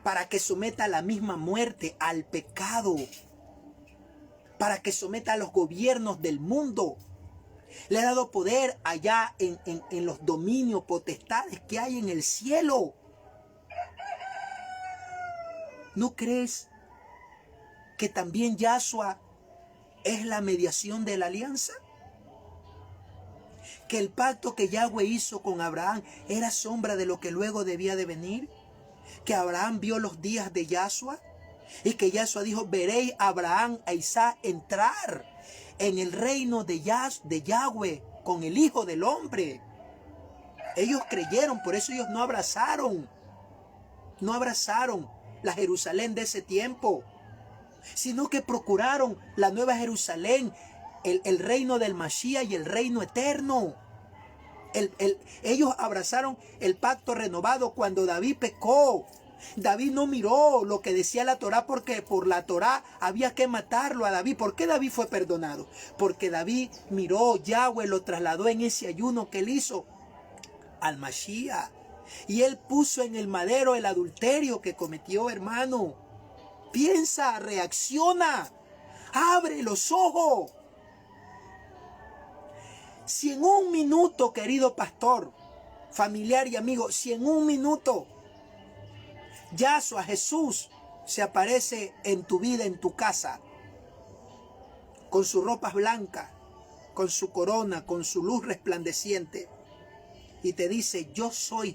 para que someta a la misma muerte, al pecado, para que someta a los gobiernos del mundo. Le ha dado poder allá en los dominios, potestades que hay en el cielo. ¿No crees que también Yahshua es la mediación de la alianza? Que el pacto que Yahweh hizo con Abraham era sombra de lo que luego debía de venir. Que Abraham vio los días de Yahshua y que Yahshua dijo, veréis a Abraham, a Isaac entrar en el reino de Yahweh con el Hijo del Hombre. Ellos creyeron, por eso ellos no abrazaron la Jerusalén de ese tiempo, sino que procuraron la nueva Jerusalén, el reino del Mashiach y el reino eterno. Ellos abrazaron el pacto renovado cuando David pecó. David no miró lo que decía la Torá, porque por la Torá había que matarlo a David. ¿Por qué David fue perdonado? Porque David miró, Yahweh lo trasladó en ese ayuno que él hizo al Mashiach. Y él puso en el madero el adulterio que cometió, hermano. Piensa, reacciona, abre los ojos. Si en un minuto, querido pastor, familiar y amigo, si en un minuto Yahshua, Jesús, se aparece en tu vida, en tu casa, con sus ropas blancas, con su corona, con su luz resplandeciente, y te dice, yo soy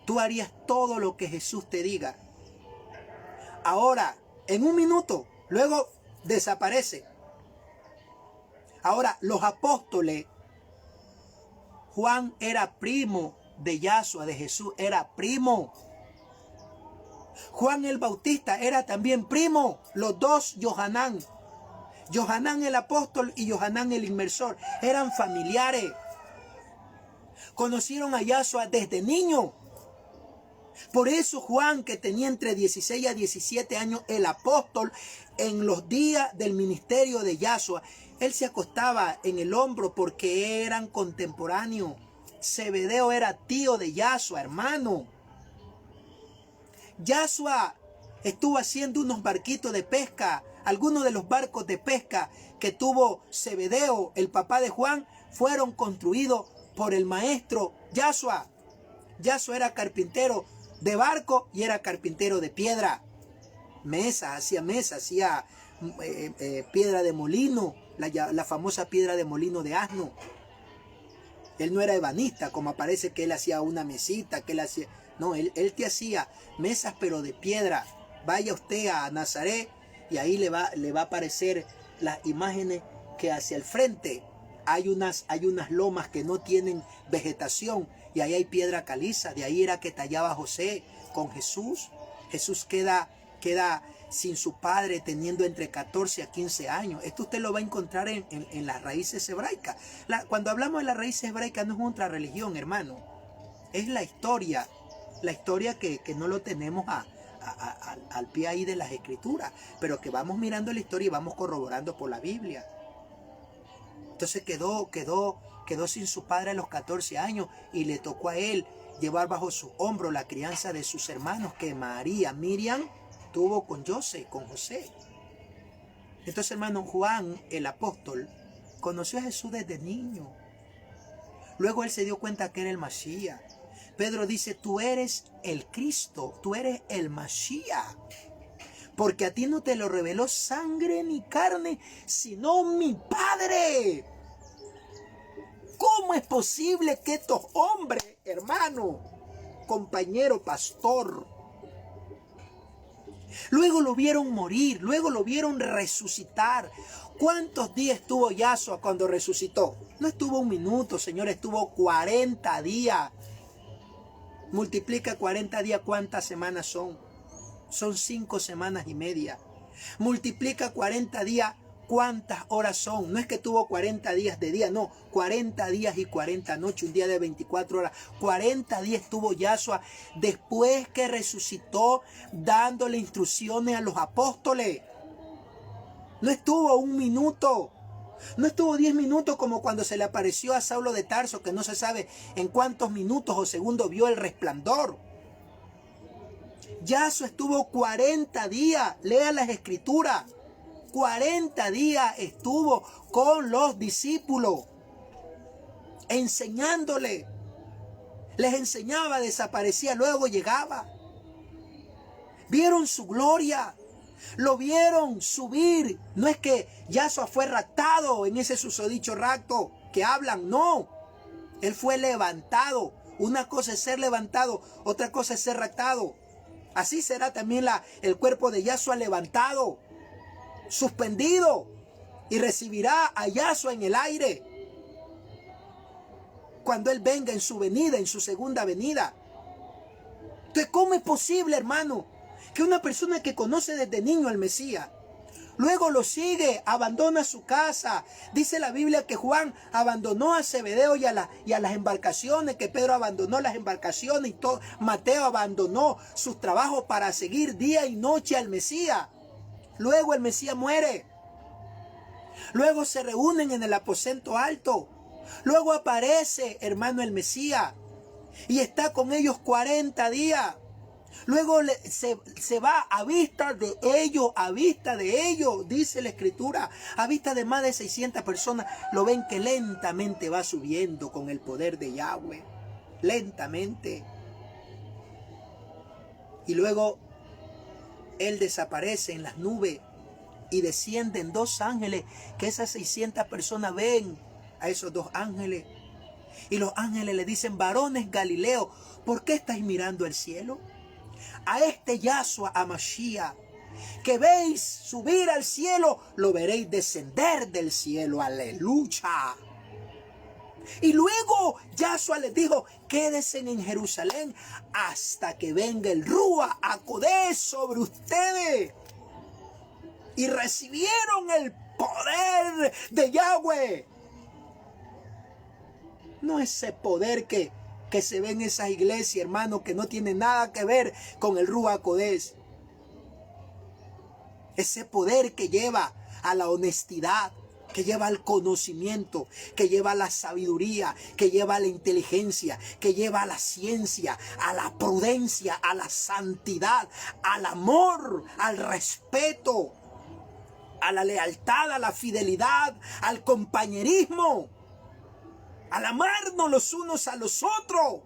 Tú harías todo lo que Jesús te diga. Ahora, en un minuto, luego desaparece. Ahora, los apóstoles, Juan era primo de Yahshua, de Jesús, era primo. Juan el Bautista era también primo. Los dos, Johanán. Johanán el apóstol y Johanán el inmersor eran familiares. Conocieron a Yahshua desde niño. Por eso Juan, que tenía entre 16 a 17 años, el apóstol, en los días del ministerio de Yahshua, él se acostaba en el hombro porque eran contemporáneos. Zebedeo era tío de Yahshua, hermano. Yahshua estuvo haciendo unos barquitos de pesca. Algunos de los barcos de pesca que tuvo Zebedeo, el papá de Juan, fueron construidos por el maestro Yahshua. Yahshua era carpintero de barco y era carpintero de piedra. Hacía piedra de molino, la famosa piedra de molino de asno. Él no era ebanista, como aparece que él hacía una mesita, que él hacía... No, él te hacía mesas pero de piedra. Vaya usted a Nazaret y ahí le va a aparecer las imágenes que hacia el frente hay unas lomas que no tienen vegetación y ahí hay piedra caliza. De ahí era que tallaba José con Jesús. Jesús queda sin su padre teniendo entre 14 a 15 años. Esto usted lo va a encontrar en las raíces hebraicas. Cuando hablamos de las raíces hebraicas no es otra religión, hermano. Es la historia que no lo tenemos al pie ahí de las escrituras, pero que vamos mirando la historia y vamos corroborando por la Biblia. Entonces quedó sin su padre a los 14 años y le tocó a él llevar bajo su hombro la crianza de sus hermanos que Miriam tuvo con José. Entonces, hermano, Juan, el apóstol, conoció a Jesús desde niño. Luego él se dio cuenta que era el Mashiach. Pedro dice, tú eres el Cristo, tú eres el Mashiach. Porque a ti no te lo reveló sangre ni carne, sino mi Padre. ¿Cómo es posible que estos hombres, hermano, compañero, pastor, luego lo vieron morir, luego lo vieron resucitar? ¿Cuántos días estuvo Yahshua cuando resucitó? No estuvo un minuto, Señor, estuvo 40 días. Multiplica 40 días, ¿cuántas semanas son? Son 5 semanas y media. Multiplica 40 días, ¿cuántas horas son? No es que tuvo 40 días de día, no, 40 días y 40 noches, un día de 24 horas. 40 días estuvo Yahshua después que resucitó, dándole instrucciones a los apóstoles. No estuvo un minuto. No estuvo 10 minutos como cuando se le apareció a Saulo de Tarso, que no se sabe en cuántos minutos o segundos vio el resplandor. Yahshua estuvo 40 días, lea las escrituras. 40 días estuvo con los discípulos, enseñándole. Les enseñaba, desaparecía, luego llegaba. Vieron su gloria. Lo vieron subir. No es que Yahshua fue raptado en ese susodicho rapto que hablan, no. Él fue levantado. Una cosa es ser levantado, otra cosa es ser raptado. Así será también el cuerpo de Yahshua levantado, suspendido, y recibirá a Yahshua en el aire cuando Él venga en su venida, en su segunda venida. Entonces, ¿cómo es posible, hermano, que una persona que conoce desde niño al Mesías, luego lo sigue, abandona su casa? Dice la Biblia que Juan abandonó a Zebedeo y a las embarcaciones, que Pedro abandonó las embarcaciones y todo. Mateo abandonó sus trabajos para seguir día y noche al Mesías. Luego el Mesías muere. Luego se reúnen en el aposento alto. Luego aparece, hermano, el Mesías y está con ellos 40 días. Luego se va a vista de ellos, dice la escritura, a vista de más de 600 personas. Lo ven que lentamente va subiendo con el poder de Yahweh, lentamente. Y luego Él desaparece en las nubes y descienden 2 ángeles, que esas 600 personas ven a esos 2 ángeles. Y los ángeles le dicen: varones Galileo, ¿por qué estáis mirando al cielo? A este Yahshua HaMashiach que veis subir al cielo, lo veréis descender del cielo. Aleluya. Y luego Yahshua les dijo: quédense en Jerusalén hasta que venga el Ruach HaKodesh sobre ustedes. Y recibieron el poder de Yahweh. No ese poder que se ve en esas iglesias, hermano, que no tiene nada que ver con el Ruach HaKodesh. Ese poder que lleva a la honestidad, que lleva al conocimiento, que lleva a la sabiduría, que lleva a la inteligencia, que lleva a la ciencia, a la prudencia, a la santidad, al amor, al respeto, a la lealtad, a la fidelidad, al compañerismo, al amarnos los unos a los otros.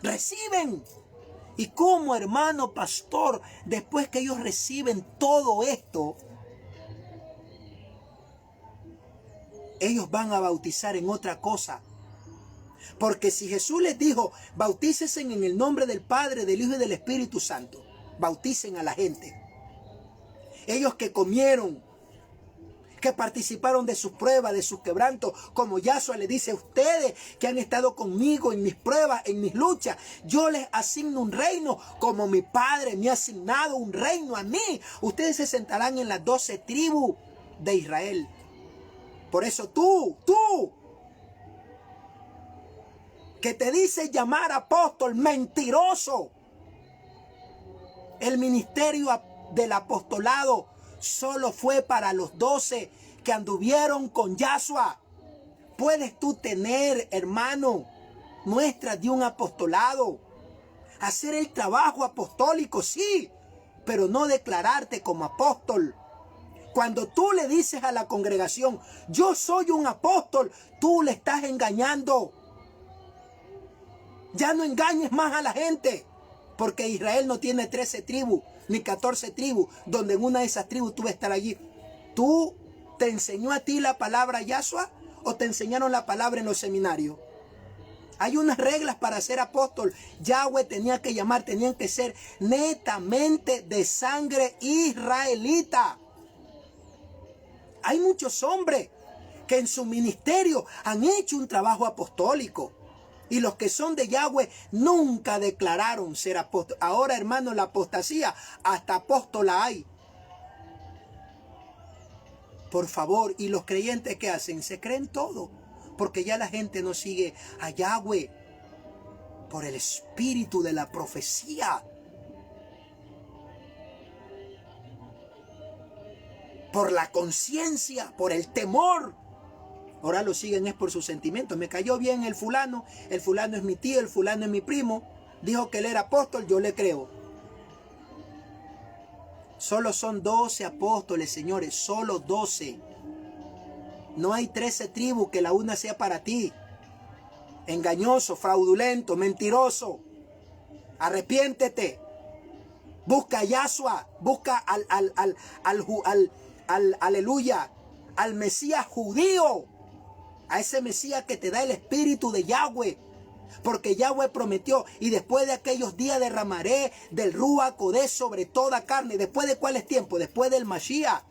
Reciben. Y como, hermano pastor, después que ellos reciben todo esto, ellos van a bautizar en otra cosa. Porque si Jesús les dijo: bautícense en el nombre del Padre, del Hijo y del Espíritu Santo, bauticen a la gente. Ellos que comieron, que participaron de sus pruebas, de sus quebrantos, como Yahshua le dice: a ustedes que han estado conmigo en mis pruebas, en mis luchas, yo les asigno un reino, como mi Padre me ha asignado un reino a mí. Ustedes se sentarán en las 12 tribus de Israel. Por eso tú, que te dice llamar apóstol, mentiroso. El ministerio del apostolado solo fue para los 12 que anduvieron con Yahshua. Puedes tú tener, hermano, muestras de un apostolado, hacer el trabajo apostólico, sí, pero no declararte como apóstol. Cuando tú le dices a la congregación: yo soy un apóstol, tú le estás engañando. Ya no engañes más a la gente, porque Israel no tiene 13 tribus, ni 14 tribus, donde en una de esas tribus tú vas a estar allí. ¿Tú te enseñó a ti la palabra Yahshua o te enseñaron la palabra en los seminarios? Hay unas reglas para ser apóstol. Yahweh tenía que llamar, tenían que ser netamente de sangre israelita. Hay muchos hombres que en su ministerio han hecho un trabajo apostólico. Y los que son de Yahweh nunca declararon ser apóstol. Ahora, hermano, la apostasía, hasta apóstola hay. Por favor, ¿y los creyentes qué hacen? Se creen todo. Porque ya la gente no sigue a Yahweh por el espíritu de la profecía. Por la conciencia, por el temor. Ahora lo siguen es por sus sentimientos. Me cayó bien el fulano es mi tío, el fulano es mi primo. Dijo que él era apóstol, yo le creo. Solo son 12 apóstoles, señores, solo 12. No hay 13 tribus que la una sea para ti. Engañoso, fraudulento, mentiroso. Arrepiéntete. Busca a Yahshua, busca aleluya, al Mesías judío. A ese Mesías que te da el espíritu de Yahweh. Porque Yahweh prometió: y después de aquellos días derramaré del Ruach HaKodesh sobre toda carne. ¿Después de cuáles tiempos? Después del Mashiach.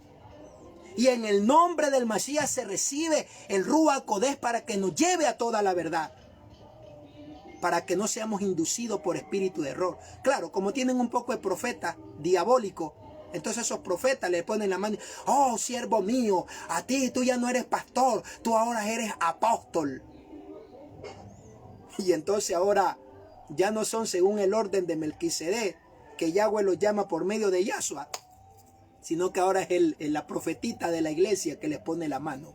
Y en el nombre del Mashiach se recibe el Ruach HaKodesh para que nos lleve a toda la verdad. Para que no seamos inducidos por espíritu de error. Claro, como tienen un poco de profeta diabólico, entonces esos profetas le ponen la mano: oh, siervo mío, a ti tú ya no eres pastor, tú ahora eres apóstol. Y entonces ahora ya no son según el orden de Melquisedec, que Yahweh los llama por medio de Yahshua, sino que ahora es la profetita de la iglesia que les pone la mano.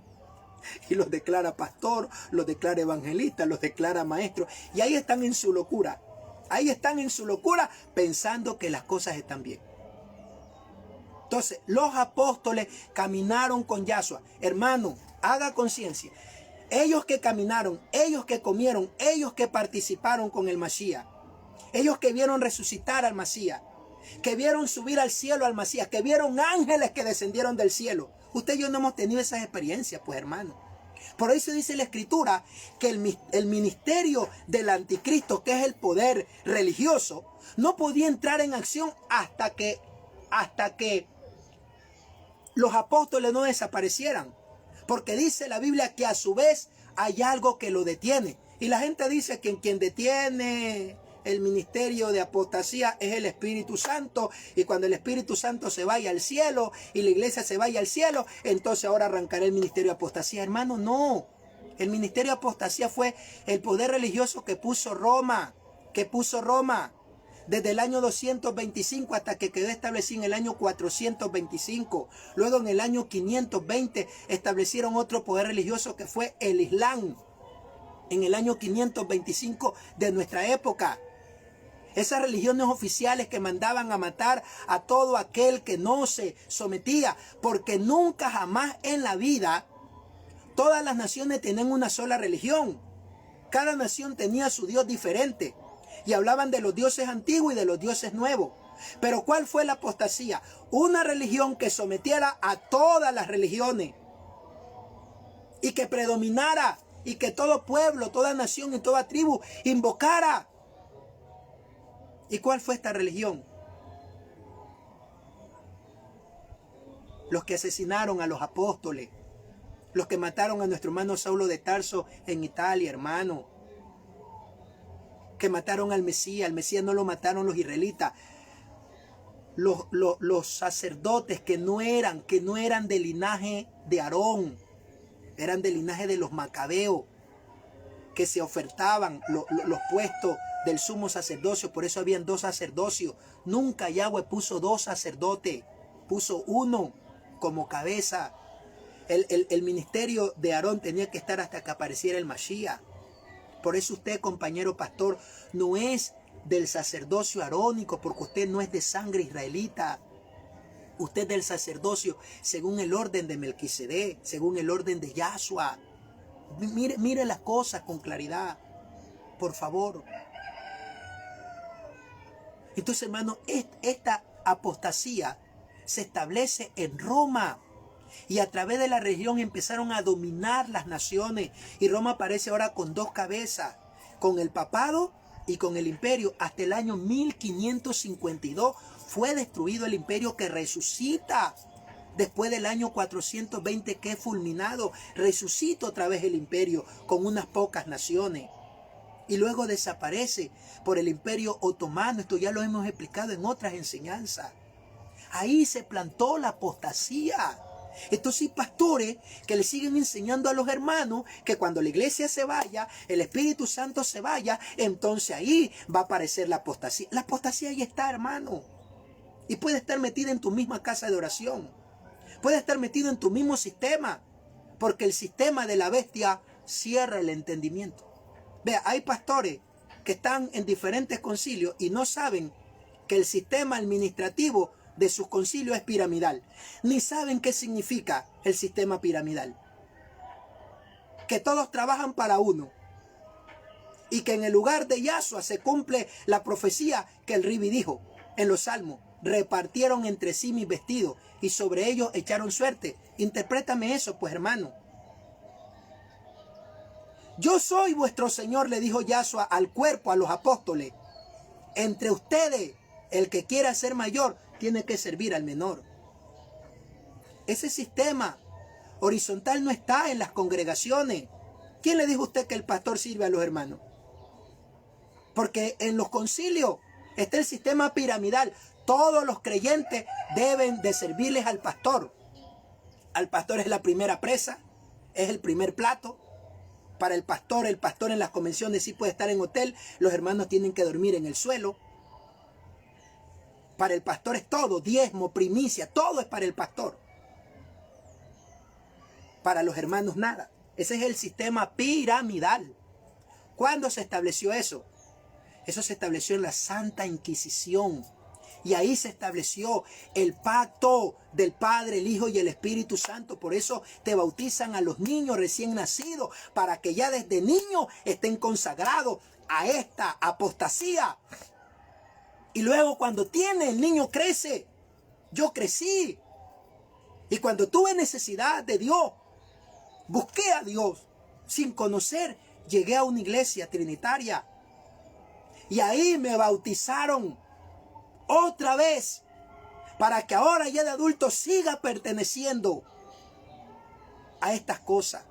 Y los declara pastor, los declara evangelista, los declara maestro. Y ahí están en su locura. Ahí están en su locura pensando que las cosas están bien. Entonces, los apóstoles caminaron con Yahshua. Hermano, haga conciencia. Ellos que caminaron, ellos que comieron, ellos que participaron con el Mashiach, ellos que vieron resucitar al Mashiach, que vieron subir al cielo al Mesías, que vieron ángeles que descendieron del cielo. Usted y yo no hemos tenido esas experiencias, pues hermano. Por eso dice la Escritura que el ministerio del anticristo, que es el poder religioso, no podía entrar en acción hasta que los apóstoles no desaparecieran. Porque dice la Biblia que a su vez hay algo que lo detiene. Y la gente dice que quien detiene el ministerio de apostasía es el Espíritu Santo. Y cuando el Espíritu Santo se vaya al cielo y la iglesia se vaya al cielo, entonces ahora arrancará el ministerio de apostasía. Hermano, no. El ministerio de apostasía fue el poder religioso que puso Roma. Desde el año 225 hasta que quedó establecido en el año 425. Luego en el año 520 establecieron otro poder religioso que fue el Islam. En el año 525 de nuestra época. Esas religiones oficiales que mandaban a matar a todo aquel que no se sometía. Porque nunca jamás en la vida todas las naciones tenían una sola religión. Cada nación tenía su Dios diferente. Y hablaban de los dioses antiguos y de los dioses nuevos. Pero ¿cuál fue la apostasía? Una religión que sometiera a todas las religiones. Y que predominara. Y que todo pueblo, toda nación y toda tribu invocara. ¿Y cuál fue esta religión? Los que asesinaron a los apóstoles. Los que mataron a nuestro hermano Saulo de Tarso en Italia, hermano. Que mataron al Mesías. Al Mesías no lo mataron los israelitas. Los sacerdotes que no eran del linaje de Aarón. Eran del linaje de los macabeos. Que se ofertaban los puestos del sumo sacerdocio. Por eso habían dos sacerdocios. Nunca Yahweh puso dos sacerdotes. Puso uno como cabeza. El ministerio de Aarón tenía que estar hasta que apareciera el Mashiach. Por eso usted, compañero pastor, no es del sacerdocio arónico, porque usted no es de sangre israelita. Usted es del sacerdocio según el orden de Melquisedec, según el orden de Yahshua. Mire las cosas con claridad, por favor. Entonces, hermano, esta apostasía se establece en Roma. Y a través de la región empezaron a dominar las naciones. Y Roma aparece ahora con dos cabezas. Con el papado y con el imperio. Hasta el año 1552 fue destruido el imperio, que resucita. Después del año 420 que es fulminado. Resucita otra vez el imperio con unas pocas naciones. Y luego desaparece por el imperio otomano. Esto ya lo hemos explicado en otras enseñanzas. Ahí se plantó la apostasía. Estos sí pastores que le siguen enseñando a los hermanos que cuando la iglesia se vaya, el Espíritu Santo se vaya, entonces ahí va a aparecer la apostasía. La apostasía ahí está, hermano. Y puede estar metida en tu misma casa de oración. Puede estar metido en tu mismo sistema. Porque el sistema de la bestia cierra el entendimiento. Vea, hay pastores que están en diferentes concilios y no saben que el sistema administrativo de sus concilios es piramidal. Ni saben qué significa el sistema piramidal. Que todos trabajan para uno. Y que en el lugar de Yahshua se cumple la profecía que el Ribi dijo en los Salmos. Repartieron entre sí mis vestidos y sobre ellos echaron suerte. Interprétame eso, pues, hermano. Yo soy vuestro Señor, le dijo Yahshua al cuerpo, a los apóstoles. Entre ustedes, el que quiera ser mayor, tiene que servir al menor. Ese sistema horizontal no está en las congregaciones. ¿Quién le dijo a usted que el pastor sirve a los hermanos? Porque en los concilios está el sistema piramidal. Todos los creyentes deben de servirles al pastor. Al pastor es la primera presa, es el primer plato. Para el pastor en las convenciones sí puede estar en hotel. Los hermanos tienen que dormir en el suelo. Para el pastor es todo, diezmo, primicia, todo es para el pastor. Para los hermanos nada. Ese es el sistema piramidal. ¿Cuándo se estableció eso? Eso se estableció en la Santa Inquisición. Y ahí se estableció el pacto del Padre, el Hijo y el Espíritu Santo. Por eso te bautizan a los niños recién nacidos, para que ya desde niños estén consagrados a esta apostasía. Y luego cuando el niño crece. Yo crecí. Y cuando tuve necesidad de Dios, busqué a Dios sin conocer. Llegué a una iglesia trinitaria. Y ahí me bautizaron otra vez. Para que ahora ya de adulto siga perteneciendo a estas cosas.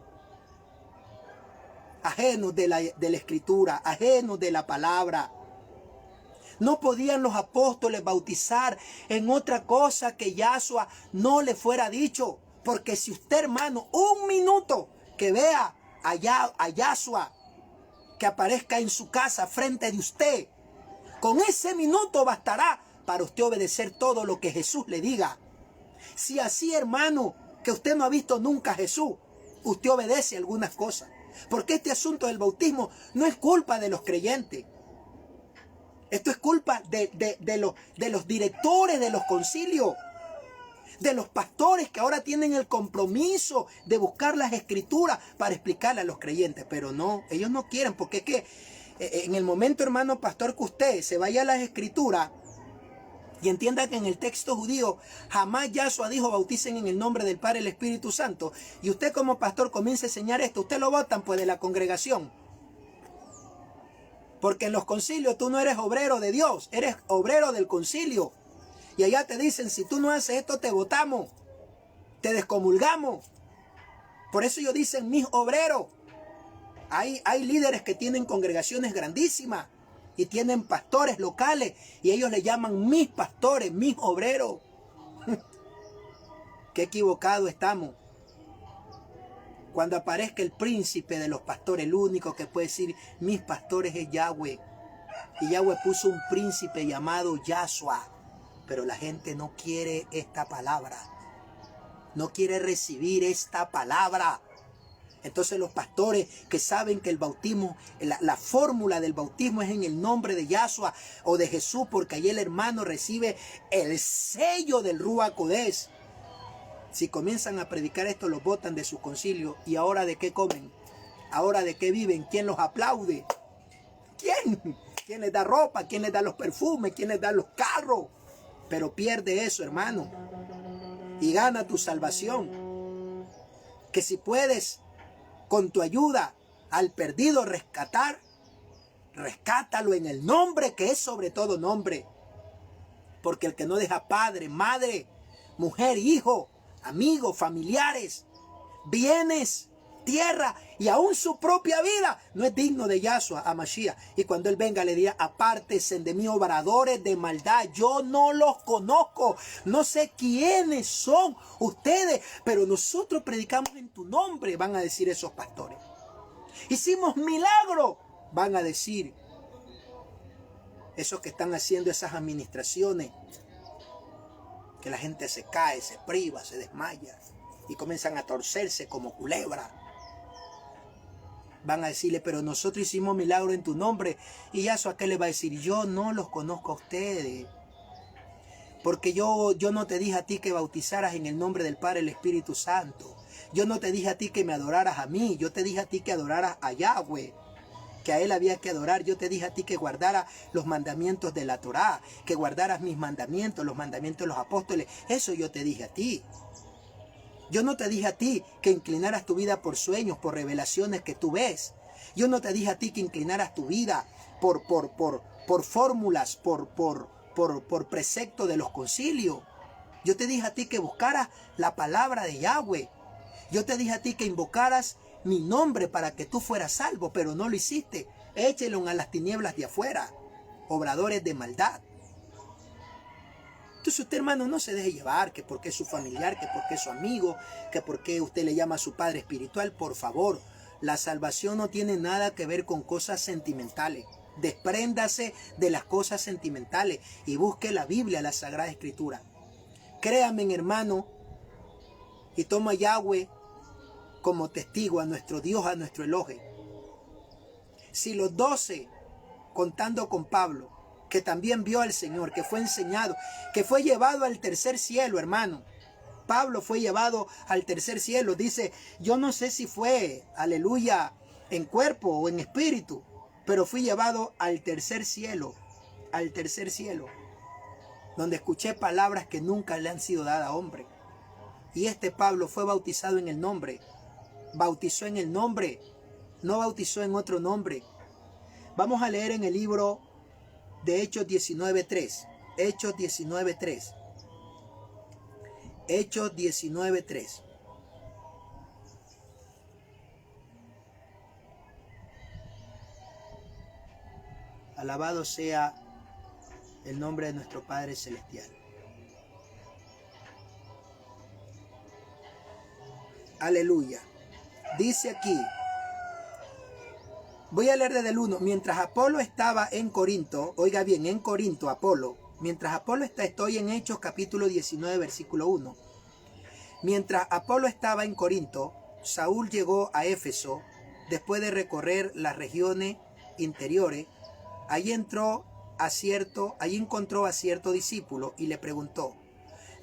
Ajenos de la escritura, ajenos de la palabra. No podían los apóstoles bautizar en otra cosa que Yahshua no le fuera dicho. Porque si usted, hermano, un minuto que vea a Yahshua que aparezca en su casa frente de usted, con ese minuto bastará para usted obedecer todo lo que Jesús le diga. Si así, hermano, que usted no ha visto nunca a Jesús, usted obedece algunas cosas. Porque este asunto del bautismo no es culpa de los creyentes. Esto es culpa de los directores de los concilios, de los pastores que ahora tienen el compromiso de buscar las escrituras para explicarle a los creyentes. Pero no, ellos no quieren, porque es que en el momento, hermano pastor, que usted se vaya a las escrituras y entienda que en el texto judío jamás Yahshua dijo bauticen en el nombre del Padre y el Espíritu Santo, y usted como pastor comienza a enseñar esto, usted lo botan pues de la congregación. Porque en los concilios tú no eres obrero de Dios, eres obrero del concilio. Y allá te dicen, si tú no haces esto, te botamos, te descomulgamos. Por eso ellos dicen, mis obreros. Hay líderes que tienen congregaciones grandísimas y tienen pastores locales. Y ellos le llaman mis pastores, mis obreros. Qué equivocado estamos. Cuando aparezca el príncipe de los pastores, el único que puede decir mis pastores es Yahweh. Y Yahweh puso un príncipe llamado Yahshua. Pero la gente no quiere esta palabra. No quiere recibir esta palabra. Entonces los pastores que saben que el bautismo, la fórmula del bautismo es en el nombre de Yahshua o de Jesús, porque ahí el hermano recibe el sello del Ruach Kodesh. Si comienzan a predicar esto, los botan de su concilio. ¿Y ahora de qué comen? ¿Ahora de qué viven? ¿Quién los aplaude? ¿Quién? ¿Quién les da ropa? ¿Quién les da los perfumes? ¿Quién les da los carros? Pero pierde eso, hermano. Y gana tu salvación. Que si puedes, con tu ayuda, al perdido rescatar, rescátalo en el nombre que es sobre todo nombre. Porque el que no deja padre, madre, mujer, hijo, amigos, familiares, bienes, tierra y aún su propia vida, no es digno de Yahshua, a Mashiach. Y cuando él venga le dirá, apártense de mí, obradores de maldad, yo no los conozco, no sé quiénes son ustedes, pero nosotros predicamos en tu nombre, van a decir esos pastores. Hicimos milagro, van a decir esos que están haciendo esas administraciones, que la gente se cae, se priva, se desmaya y comienzan a torcerse como culebra. Van a decirle, pero nosotros hicimos milagro en tu nombre. Y Yahshua, ¿qué le va a decir? Yo no los conozco a ustedes. Porque yo no te dije a ti que bautizaras en el nombre del Padre y el Espíritu Santo. Yo no te dije a ti que me adoraras a mí. Yo te dije a ti que adoraras a Yahweh, que a él había que adorar. Yo te dije a ti que guardaras los mandamientos de la Torá, que guardaras mis mandamientos, los mandamientos de los apóstoles. Eso yo te dije a ti. Yo no te dije a ti que inclinaras tu vida por sueños, por revelaciones que tú ves. Yo no te dije a ti que inclinaras tu vida por fórmulas, por precepto de los concilios. Yo te dije a ti que buscaras la palabra de Yahweh. Yo te dije a ti que invocaras mi nombre para que tú fueras salvo, pero no lo hiciste. Échelo a las tinieblas de afuera, obradores de maldad. Entonces usted, hermano, no se deje llevar, que porque es su familiar, que porque es su amigo, que porque usted le llama a su padre espiritual. Por favor, la salvación no tiene nada que ver con cosas sentimentales. Despréndase de las cosas sentimentales y busque la Biblia, la Sagrada Escritura. Créame, hermano, y toma a Yahweh como testigo, a nuestro Dios, a nuestro Elohim. Si los 12, contando con Pablo, que también vio al Señor, que fue enseñado, que fue llevado al tercer cielo, hermano. Pablo fue llevado al tercer cielo. Dice, yo no sé si fue, aleluya, en cuerpo o en espíritu, pero fui llevado al tercer cielo, al tercer cielo, donde escuché palabras que nunca le han sido dadas a hombre. Y este Pablo fue bautizado en el nombre, bautizó en el nombre, no bautizó en otro nombre. Vamos a leer en el libro de Hechos 19:3. Hechos 19:3. Hechos 19:3. Alabado sea el nombre de nuestro Padre Celestial. Aleluya. Dice aquí, voy a leer desde el 1. Mientras Apolo estaba en Corinto, oiga bien, en Corinto, Apolo. Mientras Apolo estoy en Hechos capítulo 19, versículo 1. Mientras Apolo estaba en Corinto, Saúl llegó a Éfeso después de recorrer las regiones interiores. Allí encontró a cierto discípulo y le preguntó: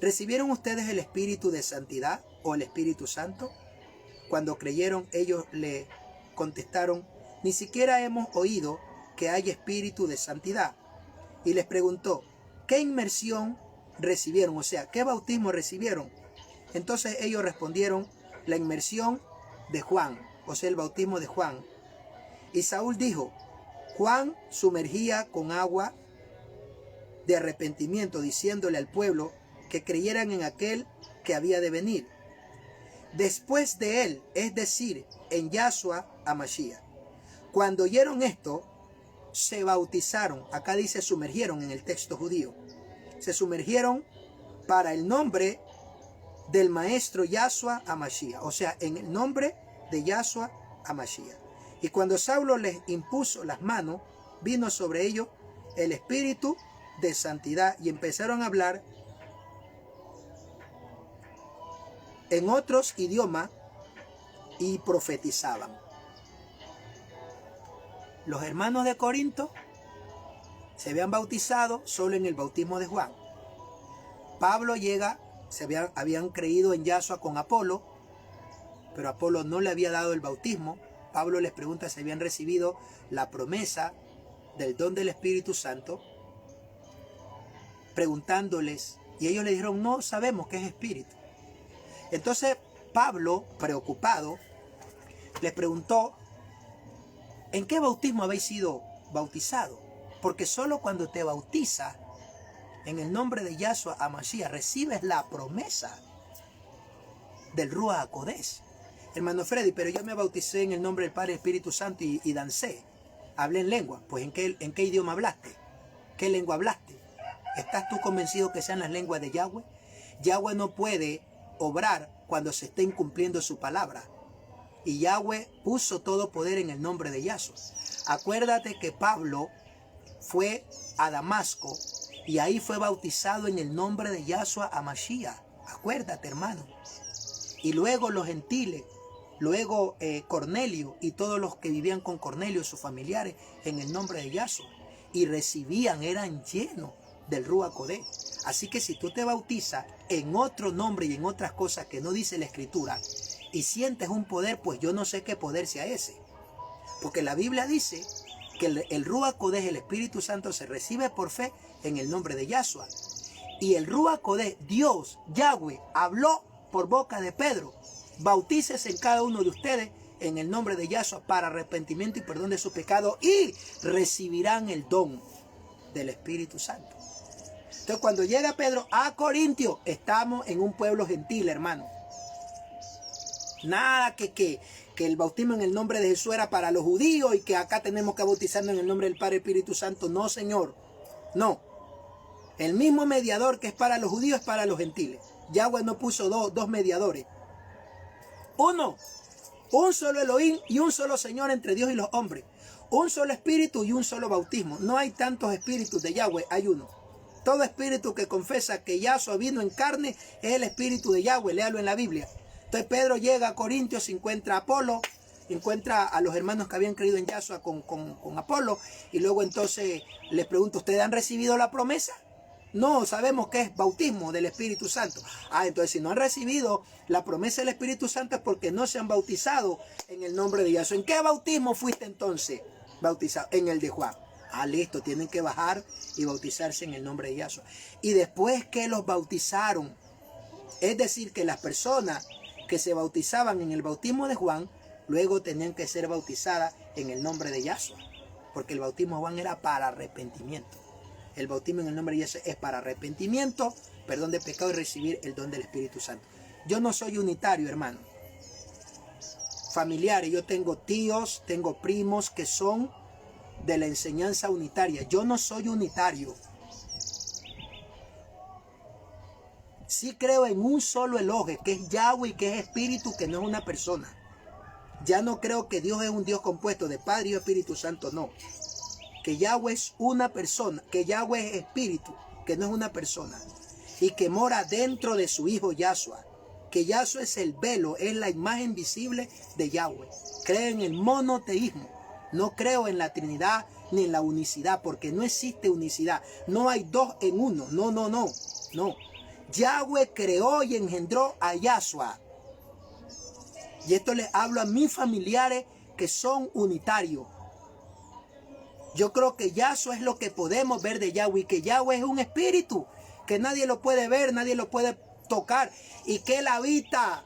¿recibieron ustedes el Espíritu de Santidad o el Espíritu Santo? Cuando creyeron, ellos le contestaron: ni siquiera hemos oído que hay Espíritu de Santidad. Y les preguntó: ¿qué inmersión recibieron? O sea, ¿qué bautismo recibieron? Entonces ellos respondieron: la inmersión de Juan, o sea, el bautismo de Juan. Y Saúl dijo: Juan sumergía con agua de arrepentimiento, diciéndole al pueblo que creyeran en aquel que había de venir después de él, es decir, en Yahshua HaMashiach. Cuando oyeron esto, se bautizaron. Acá dice sumergieron en el texto judío. Se sumergieron para el nombre del maestro Yahshua HaMashiach, o sea, en el nombre de Yahshua HaMashiach. Y cuando Saulo les impuso las manos, vino sobre ellos el Espíritu de Santidad y empezaron a hablar en otros idiomas y profetizaban. Los hermanos de Corinto se habían bautizado solo en el bautismo de Juan. Pablo llega, habían creído en Yahshua con Apolo, pero Apolo no le había dado el bautismo. Pablo les pregunta si habían recibido la promesa del don del Espíritu Santo, preguntándoles, y ellos le dijeron: no sabemos qué es Espíritu. Entonces Pablo, preocupado, les preguntó: ¿en qué bautismo habéis sido bautizados? Porque solo cuando te bautizas en el nombre de Yahshua HaMashiach recibes la promesa del Ruach HaKodesh. Hermano Freddy, pero yo me bauticé en el nombre del Padre, Espíritu Santo y dancé. Hablé en lengua. Pues ¿en qué idioma hablaste? ¿Qué lengua hablaste? ¿Estás tú convencido que sean las lenguas de Yahweh? Yahweh no puede obrar cuando se esté incumpliendo su palabra. Y Yahweh puso todo poder en el nombre de Yahshua. Acuérdate que Pablo fue a Damasco y ahí fue bautizado en el nombre de Yahshua HaMashiach. Acuérdate, hermano. Y luego los gentiles, luego Cornelio y todos los que vivían con Cornelio, sus familiares, en el nombre de Yahshua. Y recibían, eran llenos del Ruach HaKodesh. Así que si tú te bautizas en otro nombre y en otras cosas que no dice la Escritura y sientes un poder, pues yo no sé qué poder sea ese. Porque la Biblia dice que el Ruach HaKodesh, el Espíritu Santo, se recibe por fe en el nombre de Yahshua. Y el Ruach HaKodesh, Dios, Yahweh, habló por boca de Pedro: bautícese en cada uno de ustedes en el nombre de Yahshua para arrepentimiento y perdón de su pecado y recibirán el don del Espíritu Santo. Entonces cuando llega Pedro a Corintio, estamos en un pueblo gentil, hermano. Nada que el bautismo en el nombre de Jesús era para los judíos y que acá tenemos que bautizarnos en el nombre del Padre y Espíritu Santo. No, Señor. No. El mismo mediador que es para los judíos es para los gentiles. Yahweh no puso dos mediadores. Uno. Un solo Elohim y un solo Señor entre Dios y los hombres. Un solo espíritu y un solo bautismo. No hay tantos espíritus de Yahweh, hay uno. Todo espíritu que confesa que Yahshua vino en carne es el espíritu de Yahweh. Léalo en la Biblia. Entonces Pedro llega a Corintios, encuentra a Apolo, encuentra a los hermanos que habían creído en Yahshua con Apolo, y luego entonces les pregunta: ¿ustedes han recibido la promesa? No, sabemos que es bautismo del Espíritu Santo. Entonces si no han recibido la promesa del Espíritu Santo es porque no se han bautizado en el nombre de Yahshua. ¿En qué bautismo fuiste entonces bautizado? En el de Juan. Ah, listo, tienen que bajar y bautizarse en el nombre de Yahshua. Y después que los bautizaron, es decir, que las personas que se bautizaban en el bautismo de Juan, luego tenían que ser bautizadas en el nombre de Yahshua. Porque el bautismo de Juan era para arrepentimiento. El bautismo en el nombre de Yahshua es para arrepentimiento, perdón de pecado y recibir el don del Espíritu Santo. Yo no soy unitario, hermano. Familiares, yo tengo tíos, tengo primos que son de la enseñanza unitaria. Yo no soy unitario. Sí creo en un solo Elohim, que es Yahweh y que es espíritu, que no es una persona. Ya no creo que Dios es un Dios compuesto de Padre y Espíritu Santo, no. Que Yahweh es una persona, que Yahweh es espíritu, que no es una persona. Y que mora dentro de su Hijo Yahshua. Que Yahshua es el velo, es la imagen visible de Yahweh. Creo en el monoteísmo. No creo en la Trinidad ni en la unicidad, porque no existe unicidad. No hay dos en uno. No. Yahweh creó y engendró a Yahshua. Y esto les hablo a mis familiares que son unitarios. Yo creo que Yahshua es lo que podemos ver de Yahweh, que Yahweh es un espíritu, que nadie lo puede ver, nadie lo puede tocar, y que Él habita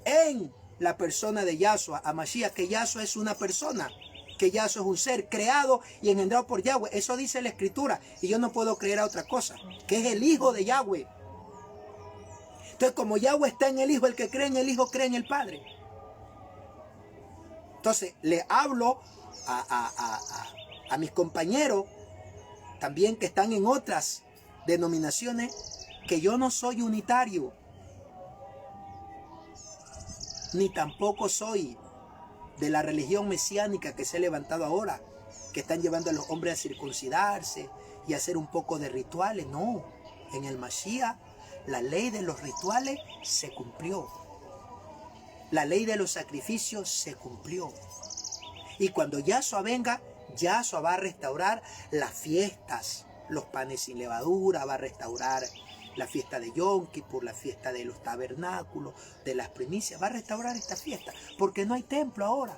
en la persona de Yahshua, Hamashiach, que Yahshua es una persona, que Yahshua es un ser creado y engendrado por Yahweh. Eso dice la Escritura, y yo no puedo creer a otra cosa, que es el Hijo de Yahweh. Entonces, como Yahweh está en el Hijo, el que cree en el Hijo cree en el Padre. Entonces, le hablo a mis compañeros también que están en otras denominaciones, que yo no soy unitario, ni tampoco soy de la religión mesiánica que se ha levantado ahora, que están llevando a los hombres a circuncidarse y a hacer un poco de rituales. No, en el Mashiach la ley de los rituales se cumplió. La ley de los sacrificios se cumplió. Y cuando Yahshua venga, Yahshua va a restaurar las fiestas, los panes sin levadura, va a restaurar la fiesta de Yom Kippur, la fiesta de los tabernáculos, de las primicias, va a restaurar esta fiesta, porque no hay templo ahora.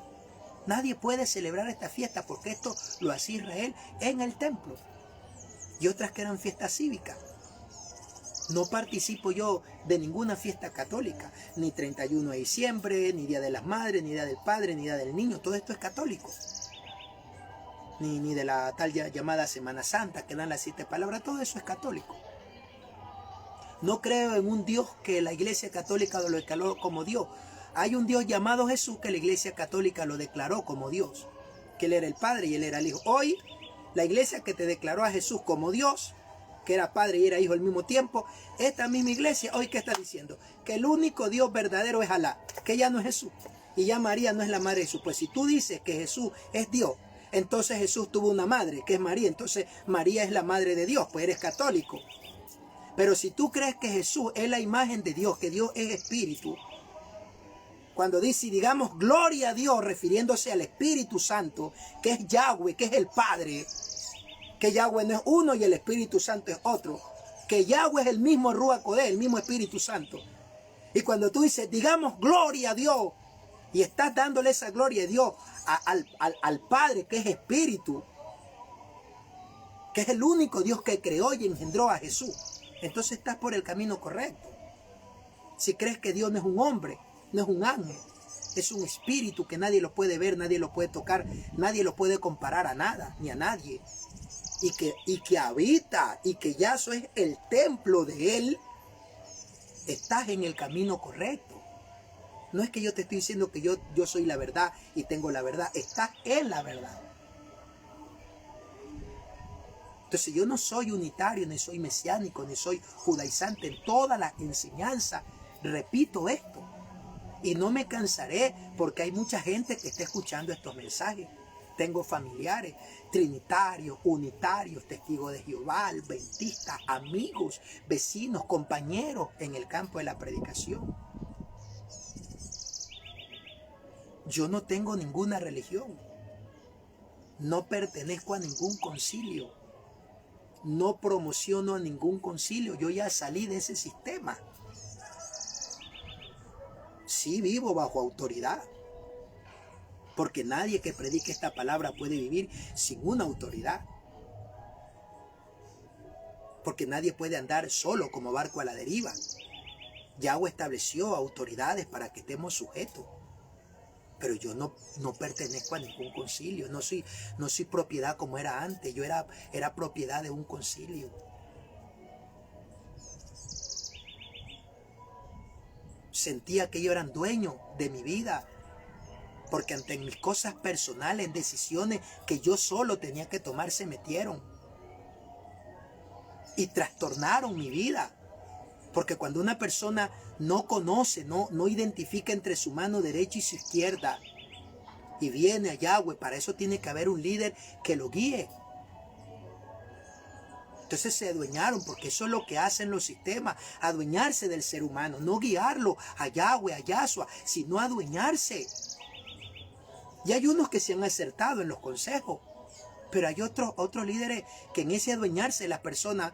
Nadie puede celebrar esta fiesta, porque esto lo hacía Israel en el templo. Y otras que eran fiestas cívicas. No participo yo de ninguna fiesta católica, ni 31 de diciembre, ni Día de las Madres, ni Día del Padre, ni Día del Niño, todo esto es católico. Ni de la tal llamada Semana Santa, que dan las 7 palabras, todo eso es católico. No creo en un Dios que la Iglesia Católica lo declaró como Dios. Hay un Dios llamado Jesús que la Iglesia Católica lo declaró como Dios, que Él era el Padre y Él era el Hijo. Hoy, la Iglesia que te declaró a Jesús como Dios, que era Padre y era Hijo al mismo tiempo, esta misma iglesia hoy ¿qué está diciendo? Que el único Dios verdadero es Alá, que ya no es Jesús, y ya María no es la madre de Jesús. Pues si tú dices que Jesús es Dios, entonces Jesús tuvo una madre, que es María, entonces María es la madre de Dios, pues eres católico. Pero si tú crees que Jesús es la imagen de Dios, que Dios es espíritu, cuando dice, digamos, gloria a Dios, refiriéndose al Espíritu Santo, que es Yahweh, que es el Padre, que Yahweh no es uno y el Espíritu Santo es otro, que Yahweh es el mismo Ruach Kodeh, el mismo Espíritu Santo. Y cuando tú dices, digamos, gloria a Dios, y estás dándole esa gloria a Dios al Padre, que es Espíritu, que es el único Dios que creó y engendró a Jesús, entonces estás por el camino correcto. Si crees que Dios no es un hombre, no es un ángel, es un espíritu que nadie lo puede ver, nadie lo puede tocar, nadie lo puede comparar a nada, ni a nadie. Y que habita, y que Yahshua es el templo de Él, estás en el camino correcto. No es que yo te estoy diciendo que yo soy la verdad y tengo la verdad, estás en la verdad. Entonces yo no soy unitario, ni soy mesiánico, ni soy judaizante en toda la enseñanza. Repito esto. Y no me cansaré porque hay mucha gente que está escuchando estos mensajes. Tengo familiares, trinitarios, unitarios, testigos de Jehová, adventistas, amigos, vecinos, compañeros en el campo de la predicación. Yo no tengo ninguna religión. No pertenezco a ningún concilio. No promociono a ningún concilio. Yo ya salí de ese sistema. Sí vivo bajo autoridad. Porque nadie que predique esta palabra puede vivir sin una autoridad. Porque nadie puede andar solo como barco a la deriva. Yahweh estableció autoridades para que estemos sujetos. Pero yo no pertenezco a ningún concilio. No soy propiedad como era antes. Yo era propiedad de un concilio. Sentía que ellos eran dueños de mi vida. Porque ante mis cosas personales, decisiones que yo solo tenía que tomar, se metieron. Y trastornaron mi vida. Porque cuando una persona no conoce, no identifica entre su mano derecha y su izquierda, y viene a Yahweh, para eso tiene que haber un líder que lo guíe. Entonces se adueñaron, porque eso es lo que hacen los sistemas, adueñarse del ser humano, no guiarlo a Yahweh, a Yahshua, sino adueñarse. Y hay unos que se han acertado en los consejos, pero hay otros líderes que en ese adueñarse las personas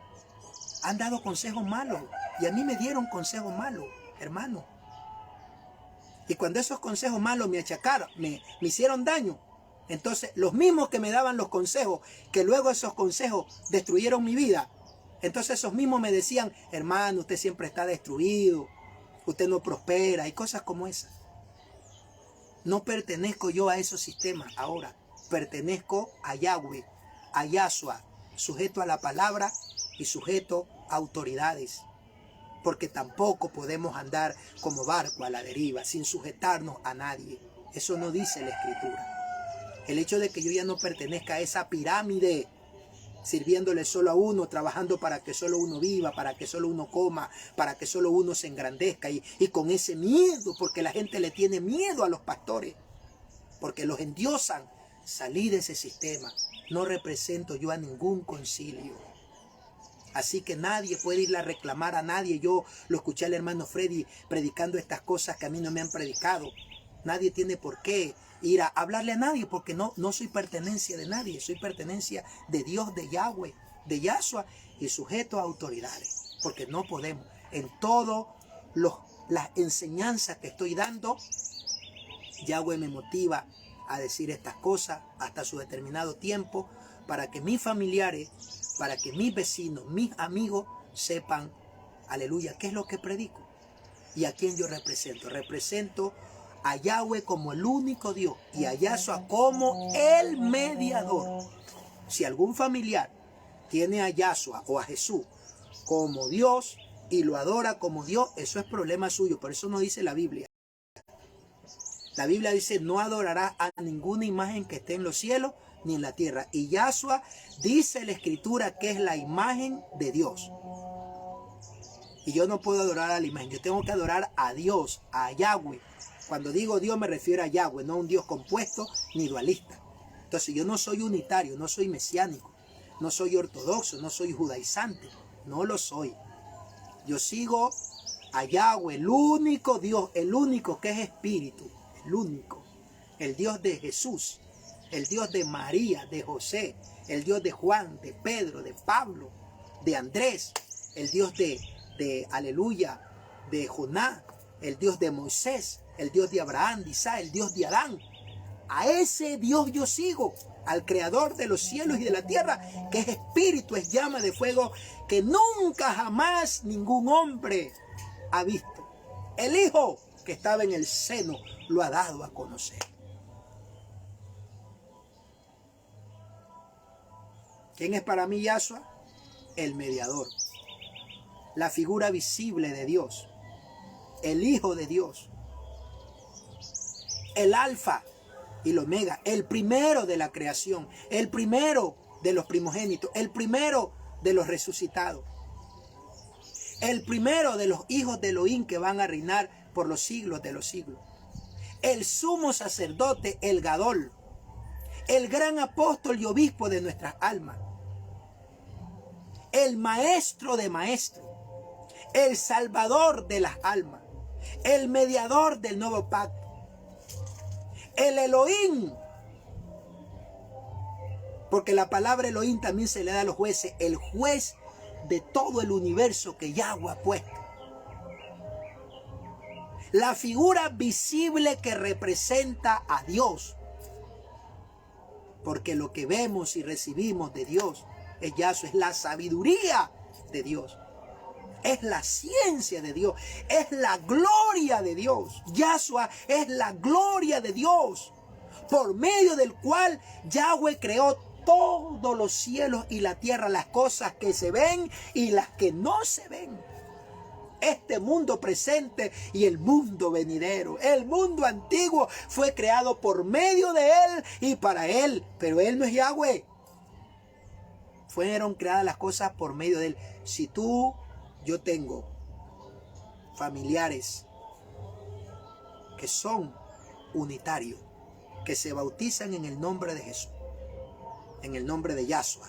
han dado consejos malos. Y a mí me dieron consejos malos, hermano. Y cuando esos consejos malos me achacaron, me hicieron daño, entonces los mismos que me daban los consejos, que luego esos consejos destruyeron mi vida, entonces esos mismos me decían, hermano, usted siempre está destruido, usted no prospera, y cosas como esas. No pertenezco yo a esos sistemas ahora. Pertenezco a Yahweh, a Yahshua, sujeto a la palabra y sujeto a autoridades. Porque tampoco podemos andar como barco a la deriva, sin sujetarnos a nadie. Eso no dice la Escritura. El hecho de que yo ya no pertenezca a esa pirámide, sirviéndole solo a uno, trabajando para que solo uno viva, para que solo uno coma, para que solo uno se engrandezca, y con ese miedo, porque la gente le tiene miedo a los pastores, porque los endiosan. Salí de ese sistema. No represento yo a ningún concilio. Así que nadie puede irle a reclamar a nadie. Yo lo escuché al hermano Freddy predicando estas cosas que a mí no me han predicado. Nadie tiene por qué ir a hablarle a nadie, porque no soy pertenencia de nadie. Soy pertenencia de Dios, de Yahweh, de Yahshua, y sujeto a autoridades. Porque no podemos. En todas las enseñanzas que estoy dando, Yahweh me motiva a decir estas cosas hasta su determinado tiempo, para que mis familiares, para que mis vecinos, mis amigos sepan, aleluya, qué es lo que predico y a quién yo represento. Represento a Yahweh como el único Dios y a Yahshua como el mediador. Si algún familiar tiene a Yahshua o a Jesús como Dios y lo adora como Dios, eso es problema suyo, pero eso no dice la Biblia. La Biblia dice, no adorarás a ninguna imagen que esté en los cielos ni en la tierra. Y Yahshua dice la Escritura que es la imagen de Dios. Y yo no puedo adorar a la imagen, yo tengo que adorar a Dios, a Yahweh. Cuando digo Dios me refiero a Yahweh, no a un Dios compuesto ni dualista. Entonces yo no soy unitario, no soy mesiánico, no soy ortodoxo, no soy judaizante, no lo soy. Yo sigo a Yahweh, el único Dios, el único que es espíritu, el único, el Dios de Jesús, el Dios de María, de José, el Dios de Juan, de Pedro, de Pablo, de Andrés, el Dios de aleluya, de Jonás, el Dios de Moisés, el Dios de Abraham, de Isaac, el Dios de Adán. A ese Dios yo sigo, al creador de los cielos y de la tierra, que es espíritu, es llama de fuego, que nunca jamás ningún hombre ha visto. El Hijo que estaba en el seno lo ha dado a conocer. ¿Quién es para mí Yahshua? El mediador, la figura visible de Dios, el Hijo de Dios, el Alfa y el Omega, el primero de la creación, el primero de los primogénitos, el primero de los resucitados, el primero de los hijos de Elohim que van a reinar por los siglos de los siglos, el sumo sacerdote, el Gadol, el gran apóstol y obispo de nuestras almas, el maestro de maestros, el salvador de las almas, el mediador del nuevo pacto, el Elohim, porque la palabra Elohim también se le da a los jueces, el juez de todo el universo que Yahweh ha puesto. La figura visible que representa a Dios, porque lo que vemos y recibimos de Dios es Yahshua, es la sabiduría de Dios. Es la ciencia de Dios, es la gloria de Dios. Yahshua es la gloria de Dios, por medio del cual Yahweh creó todos los cielos y la tierra, las cosas que se ven y las que no se ven. Este mundo presente y el mundo venidero. El mundo antiguo fue creado por medio de Él y para Él, pero Él no es Yahweh. Fueron creadas las cosas por medio de Él. Si yo tengo familiares que son unitarios, que se bautizan en el nombre de Jesús, en el nombre de Yahshua.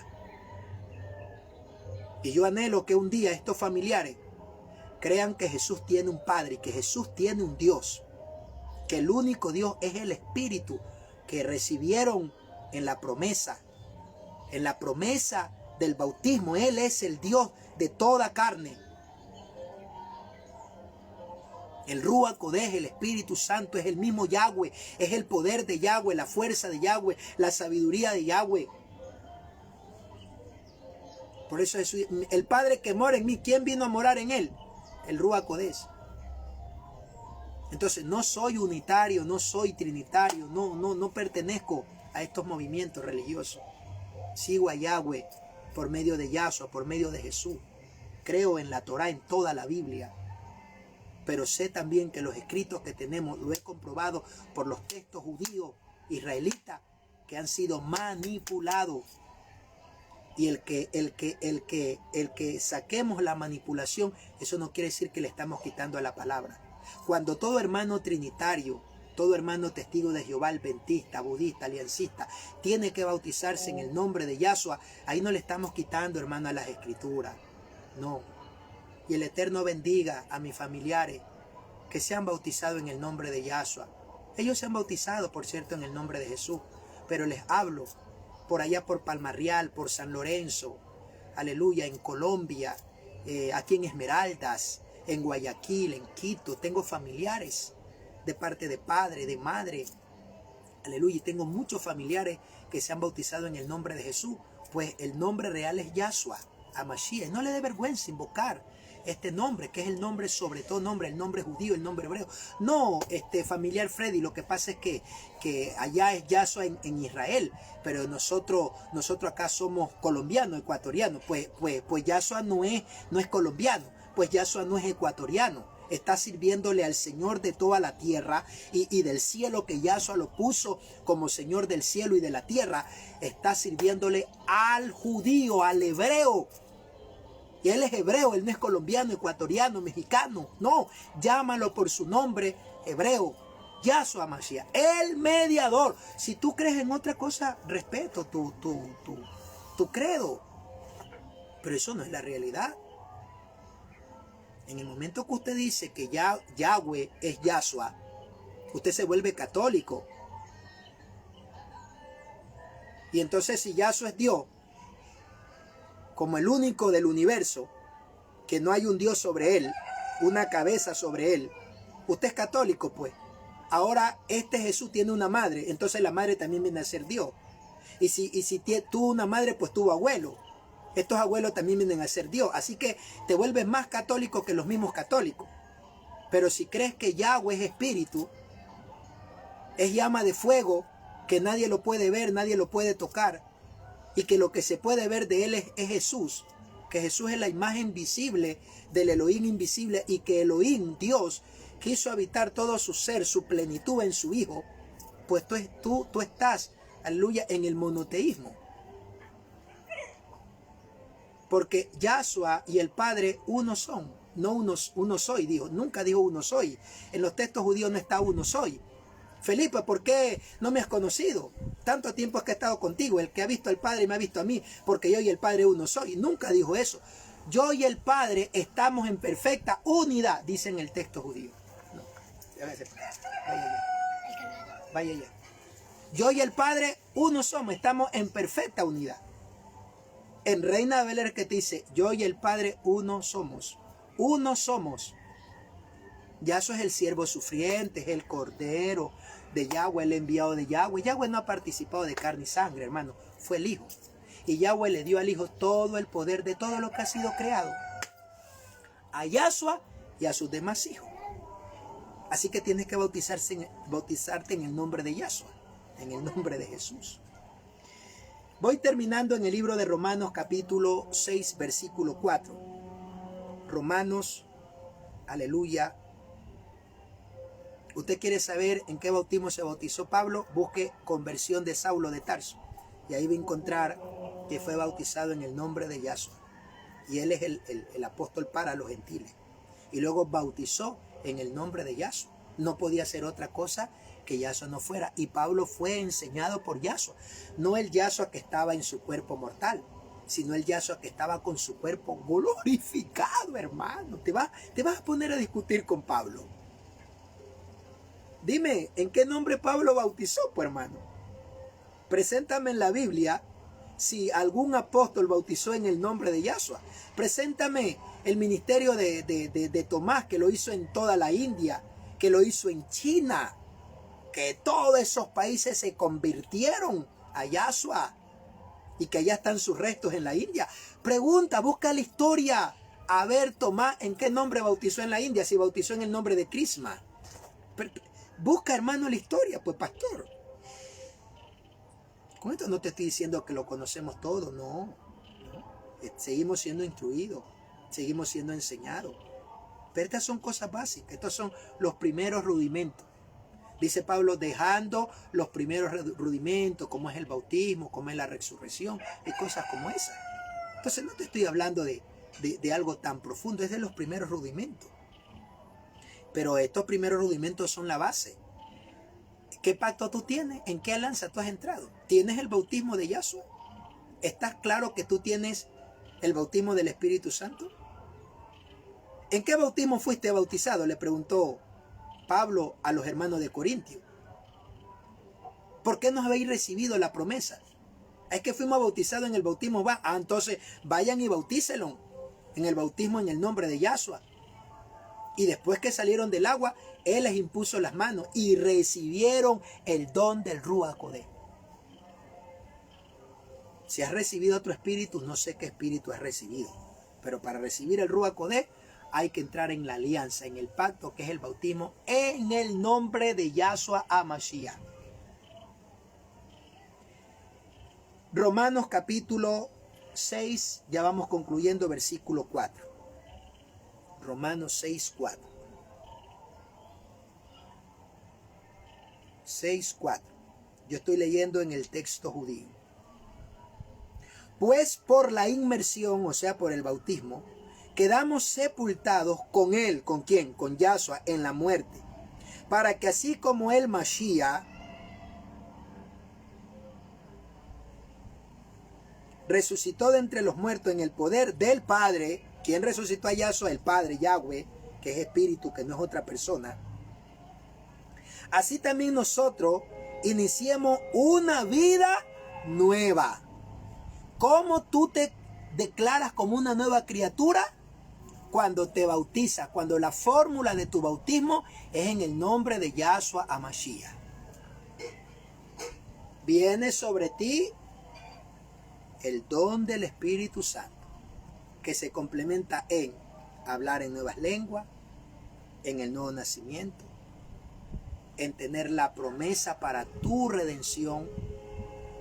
Y yo anhelo que un día estos familiares crean que Jesús tiene un Padre, que Jesús tiene un Dios, que el único Dios es el Espíritu que recibieron en la promesa del bautismo. Él es el Dios de toda carne. El Ruach Kodesh, el Espíritu Santo, es el mismo Yahweh, es el poder de Yahweh, la fuerza de Yahweh, la sabiduría de Yahweh. Por eso Jesús, el Padre que mora en mí, ¿quién vino a morar en él? El Ruach Kodesh. Entonces no soy unitario, no soy trinitario, no pertenezco a estos movimientos religiosos. Sigo a Yahweh por medio de Yahshua, por medio de Jesús. Creo en la Torah, en toda la Biblia. Pero sé también que los escritos que tenemos, lo he comprobado por los textos judíos, israelitas, que han sido manipulados. Y el que saquemos la manipulación, eso no quiere decir que le estamos quitando a la palabra. Cuando todo hermano trinitario, todo hermano testigo de Jehová, adventista, budista, aliancista, tiene que bautizarse en el nombre de Yahshua, ahí no le estamos quitando, hermano, a las escrituras. No. Y el Eterno bendiga a mis familiares que se han bautizado en el nombre de Yahshua. Ellos se han bautizado, por cierto, en el nombre de Jesús, pero les hablo por allá por Palmarreal, por San Lorenzo, aleluya, en Colombia, aquí en Esmeraldas, en Guayaquil, en Quito. Tengo familiares de parte de padre, de madre, aleluya, y tengo muchos familiares que se han bautizado en el nombre de Jesús, pues el nombre real es Yahshua, HaMashiach. No le dé vergüenza invocar este nombre, que es el nombre sobre todo nombre, el nombre judío, el nombre hebreo. No, familiar Freddy, lo que pasa es que allá es Yahshua en Israel, pero nosotros acá somos colombianos, ecuatorianos. Pues Yahshua no es colombiano, pues Yahshua no es ecuatoriano. Está sirviéndole al Señor de toda la tierra y del cielo, que Yahshua lo puso como Señor del cielo y de la tierra. Está sirviéndole al judío, al hebreo. Y él es hebreo, él no es colombiano, ecuatoriano, mexicano. No, llámalo por su nombre hebreo. Yahshua Mashiach, el mediador. Si tú crees en otra cosa, respeto tu credo. Pero eso no es la realidad. En el momento que usted dice que Yahweh es Yahshua, usted se vuelve católico. Y entonces, si Yahshua es Dios, como el único del universo, que no hay un Dios sobre él, una cabeza sobre él, usted es católico, pues. Ahora Jesús tiene una madre, entonces la madre también viene a ser Dios. Y si tuvo una madre, pues tuvo abuelo. Estos abuelos también vienen a ser Dios. Así que te vuelves más católico que los mismos católicos. Pero si crees que Yahweh es espíritu, es llama de fuego, que nadie lo puede ver, nadie lo puede tocar, y que lo que se puede ver de él es Jesús, que Jesús es la imagen visible del Elohim invisible, y que Elohim, Dios, quiso habitar todo su ser, su plenitud en su Hijo, pues tú estás, aleluya, en el monoteísmo. Porque Yahshua y el Padre uno son, no uno soy, dijo. Nunca dijo uno soy. En los textos judíos no está uno soy. Felipe, ¿por qué no me has conocido? Tanto tiempo es que he estado contigo. El que ha visto al Padre me ha visto a mí, porque yo y el Padre uno soy. Nunca dijo eso. Yo y el Padre estamos en perfecta unidad, dice en el texto judío. No, vaya allá. Yo y el Padre uno somos, estamos en perfecta unidad. En Reina Valera que te dice, yo y el Padre uno somos. Uno somos. Yahshua es el siervo sufriente, es el cordero de Yahweh, el enviado de Yahweh. Yahweh no ha participado de carne y sangre, hermano, fue el Hijo. Y Yahweh le dio al Hijo todo el poder de todo lo que ha sido creado, a Yahshua y a sus demás hijos. Así que tienes que bautizarte en el nombre de Yahshua, en el nombre de Jesús. Voy terminando en el libro de Romanos capítulo 6, versículo 4. Romanos, aleluya. Usted quiere saber en qué bautismo se bautizó Pablo, busque conversión de Saulo de Tarso. Y ahí va a encontrar que fue bautizado en el nombre de Yahshua. Y él es el apóstol para los gentiles. Y luego bautizó en el nombre de Yahshua. No podía ser otra cosa que Yahshua no fuera. Y Pablo fue enseñado por Yahshua. No el Yahshua que estaba en su cuerpo mortal, sino el Yahshua que estaba con su cuerpo glorificado, hermano. Te vas a poner a discutir con Pablo. Dime, ¿en qué nombre Pablo bautizó, pues, hermano? Preséntame en la Biblia si algún apóstol bautizó en el nombre de Yahshua. Preséntame el ministerio de Tomás, que lo hizo en toda la India, que lo hizo en China, que todos esos países se convirtieron a Yahshua y que allá están sus restos en la India. Pregunta, busca la historia. A ver, Tomás, ¿en qué nombre bautizó en la India? Si bautizó en el nombre de Krishna. Busca, hermano, la historia, pues, pastor. Con esto no te estoy diciendo que lo conocemos todo, no. Seguimos siendo instruidos, seguimos siendo enseñados. Pero estas son cosas básicas, estos son los primeros rudimentos. Dice Pablo, dejando los primeros rudimentos, como es el bautismo, como es la resurrección, y cosas como esas. Entonces no te estoy hablando de algo tan profundo, es de los primeros rudimentos. Pero estos primeros rudimentos son la base. ¿Qué pacto tú tienes? ¿En qué alianza tú has entrado? ¿Tienes el bautismo de Yahshua? ¿Estás claro que tú tienes el bautismo del Espíritu Santo? ¿En qué bautismo fuiste bautizado? Le preguntó Pablo a los hermanos de Corintio. ¿Por qué no habéis recibido la promesa? Es que fuimos bautizados en el bautismo. Entonces vayan y bautícelo en el bautismo en el nombre de Yahshua. Y después que salieron del agua, Él les impuso las manos y recibieron el don del Ruach HaKodesh. Si has recibido otro espíritu, no sé qué espíritu has recibido. Pero para recibir el Ruach HaKodesh hay que entrar en la alianza, en el pacto, que es el bautismo en el nombre de Yahshua HaMashiach. Romanos capítulo 6, ya vamos concluyendo, versículo 4. Romanos 6, 4. 6, 4. Yo estoy leyendo en el texto judío. Pues por la inmersión, o sea, por el bautismo, quedamos sepultados con Él. ¿Con quién? Con Yahshua en la muerte. Para que así como el Mashiach resucitó de entre los muertos en el poder del Padre. ¿Quién resucitó a Yahshua? El Padre, Yahweh, que es espíritu, que no es otra persona. Así también nosotros iniciemos una vida nueva. ¿Cómo tú te declaras como una nueva criatura? Cuando te bautizas, cuando la fórmula de tu bautismo es en el nombre de Yahshua HaMashiach. Viene sobre ti el don del Espíritu Santo, que se complementa en hablar en nuevas lenguas, en el nuevo nacimiento, en tener la promesa para tu redención,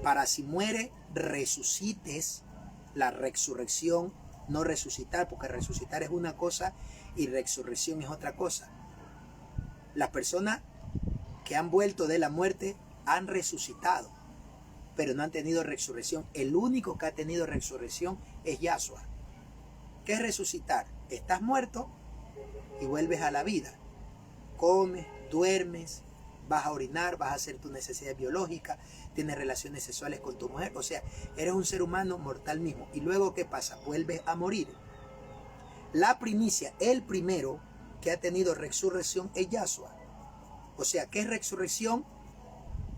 para si muere, resucites. La resurrección, no resucitar, porque resucitar es una cosa y resurrección es otra cosa. Las personas que han vuelto de la muerte han resucitado, pero no han tenido resurrección. El único que ha tenido resurrección es Yahshua. ¿Qué es resucitar? Estás muerto y vuelves a la vida. Comes, duermes, vas a orinar, vas a hacer tus necesidades biológicas, tienes relaciones sexuales con tu mujer. O sea, eres un ser humano mortal mismo. ¿Y luego qué pasa? Vuelves a morir. La primicia, el primero que ha tenido resurrección es Yahshua. O sea, ¿qué es resurrección?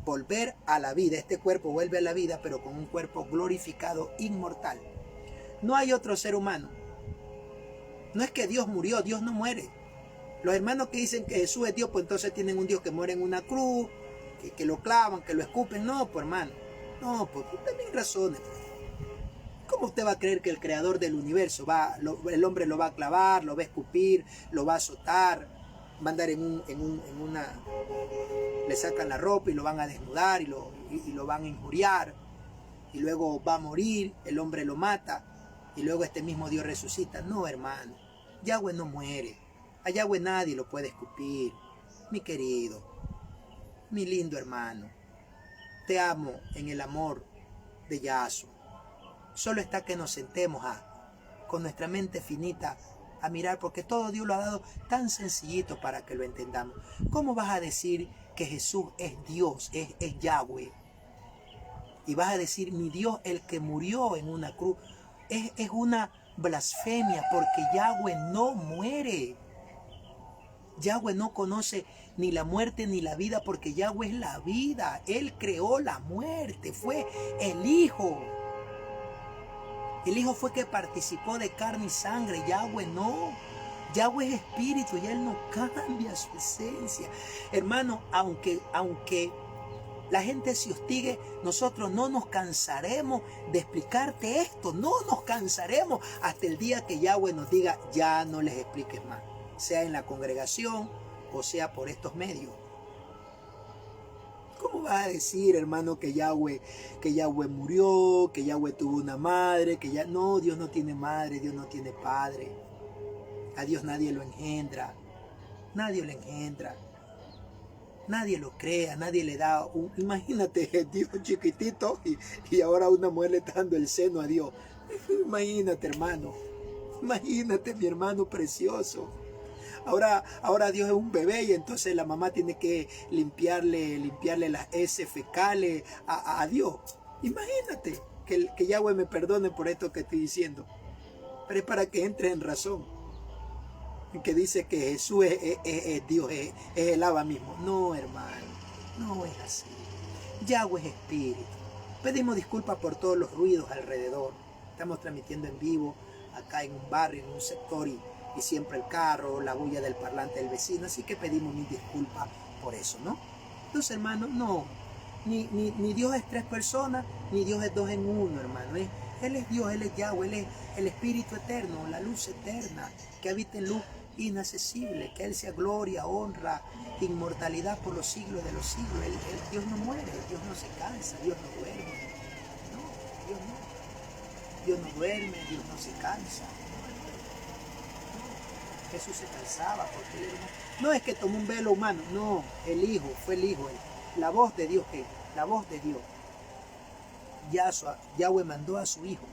Volver a la vida. Este cuerpo vuelve a la vida, pero con un cuerpo glorificado, inmortal. No hay otro ser humano. No es que Dios murió, Dios no muere. Los hermanos que dicen que Jesús es Dios, pues entonces tienen un Dios que muere en una cruz, que lo clavan, que lo escupen. No, pues hermano, no, pues también razones. ¿Cómo usted va a creer que el creador del universo, el hombre lo va a clavar, lo va a escupir, lo va a azotar, va a andar en una... Le sacan la ropa y lo van a desnudar y lo van a injuriar, y luego va a morir, el hombre lo mata, y luego este mismo Dios resucita? No, hermano, Yahweh no muere. A Yahweh nadie lo puede escupir. Mi querido, mi lindo hermano, te amo en el amor de Yahshua. Solo está que nos sentemos con nuestra mente finita a mirar, porque todo Dios lo ha dado tan sencillito para que lo entendamos. ¿Cómo vas a decir que Jesús es Dios, es Yahweh? Y vas a decir, mi Dios, el que murió en una cruz. Es una blasfemia, porque Yahweh no muere. Yahweh no conoce ni la muerte ni la vida, porque Yahweh es la vida. Él creó la muerte, fue el Hijo. El Hijo fue que participó de carne y sangre. Yahweh no. Yahweh es espíritu y Él no cambia su esencia. Hermano, aunque la gente se hostigue, nosotros no nos cansaremos de explicarte esto. No nos cansaremos hasta el día que Yahweh nos diga, ya no les expliques más. Sea en la congregación o sea por estos medios. ¿Cómo vas a decir, hermano, que Yahweh murió, que Yahweh tuvo una madre, no, Dios no tiene madre, Dios no tiene padre? A Dios nadie lo engendra, nadie lo engendra, nadie lo crea, nadie le da imagínate, Dios chiquitito y ahora una mujer le está dando el seno a Dios. Imagínate, hermano, imagínate, mi hermano precioso. Ahora Dios es un bebé y entonces la mamá tiene que limpiarle las heces fecales a Dios. Imagínate que Yahweh me perdone por esto que estoy diciendo. Pero es para que entre en razón. Que dice que Jesús es Dios, es el Abba mismo. No, hermano, no es así. Yahweh es espíritu. Pedimos disculpas por todos los ruidos alrededor. Estamos transmitiendo en vivo acá en un barrio, en un sector y siempre el carro, la bulla del parlante del vecino, así que pedimos mil disculpas por eso, ¿no? Entonces, hermano, no, ni Dios es tres personas, ni Dios es dos en uno, hermano. Él es Dios, Él es Yahweh, Él es el Espíritu eterno, la luz eterna, que habita en luz inaccesible, que Él sea gloria, honra, inmortalidad por los siglos de los siglos. Dios no muere, Dios no se cansa, Dios no duerme, no, Dios no. Dios no duerme, Dios no se cansa. Jesús se cansaba porque él no es que tomó un velo humano, no, el Hijo, fue el Hijo, la voz de Dios, la voz de Dios. Yahweh mandó a su Hijo.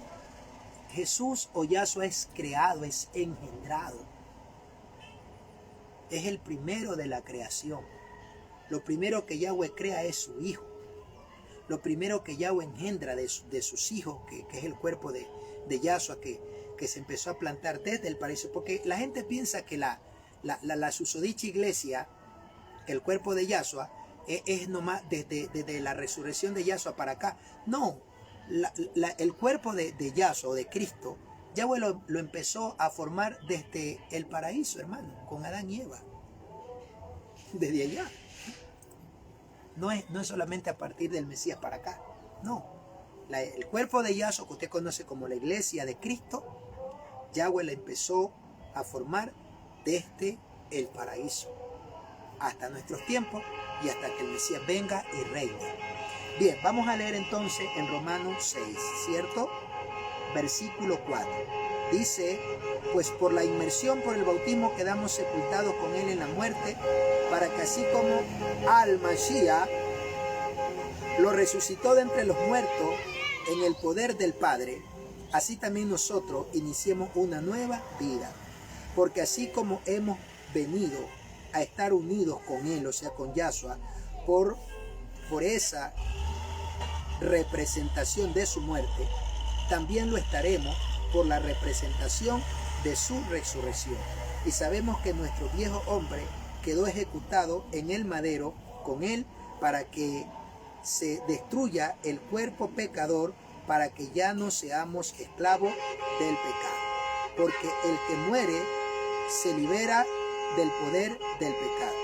Jesús o Yahshua es creado, es engendrado. Es el primero de la creación. Lo primero que Yahweh crea es su Hijo. Lo primero que Yahweh engendra de sus hijos, que es el cuerpo de Yahshua, que se empezó a plantar desde el paraíso, porque la gente piensa que la susodicha iglesia, el cuerpo de Yahshua, es nomás desde la resurrección de Yahshua para acá. No, el cuerpo de Yahshua, de Cristo, Yahweh lo empezó a formar desde el paraíso, hermano, con Adán y Eva, desde allá. No es solamente a partir del Mesías para acá, no. El cuerpo de Yahshua, que usted conoce como la iglesia de Cristo, Yahweh la empezó a formar desde el paraíso hasta nuestros tiempos y hasta que el Mesías venga y reine. Bien, vamos a leer entonces en Romanos 6, ¿cierto? Versículo 4. Dice, pues por la inmersión por el bautismo quedamos sepultados con Él en la muerte, para que así como Al-Mashiach lo resucitó de entre los muertos en el poder del Padre, así también nosotros iniciemos una nueva vida. Porque así como hemos venido a estar unidos con Él, o sea, con Yahshua, por esa representación de su muerte, también lo estaremos por la representación de su resurrección. Y sabemos que nuestro viejo hombre quedó ejecutado en el madero con Él para que se destruya el cuerpo pecador, para que ya no seamos esclavos del pecado. Porque el que muere se libera del poder del pecado.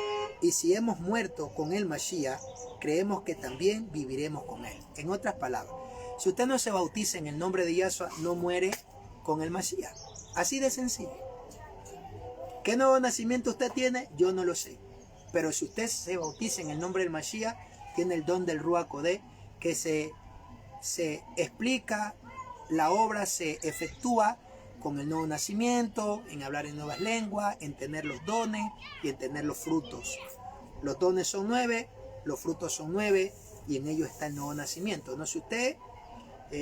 Y si hemos muerto con el Mashiach, creemos que también viviremos con él. En otras palabras, si usted no se bautiza en el nombre de Yahshua, no muere con el Mashiach. Así de sencillo. ¿Qué nuevo nacimiento usted tiene? Yo no lo sé. Pero si usted se bautiza en el nombre del Mashiach, tiene el don del Ruach Kodeh, que se explica, la obra se efectúa con el nuevo nacimiento, en hablar en nuevas lenguas, en tener los dones y en tener los frutos. Los dones son 9, los frutos son 9 y en ellos está el nuevo nacimiento. No, si usted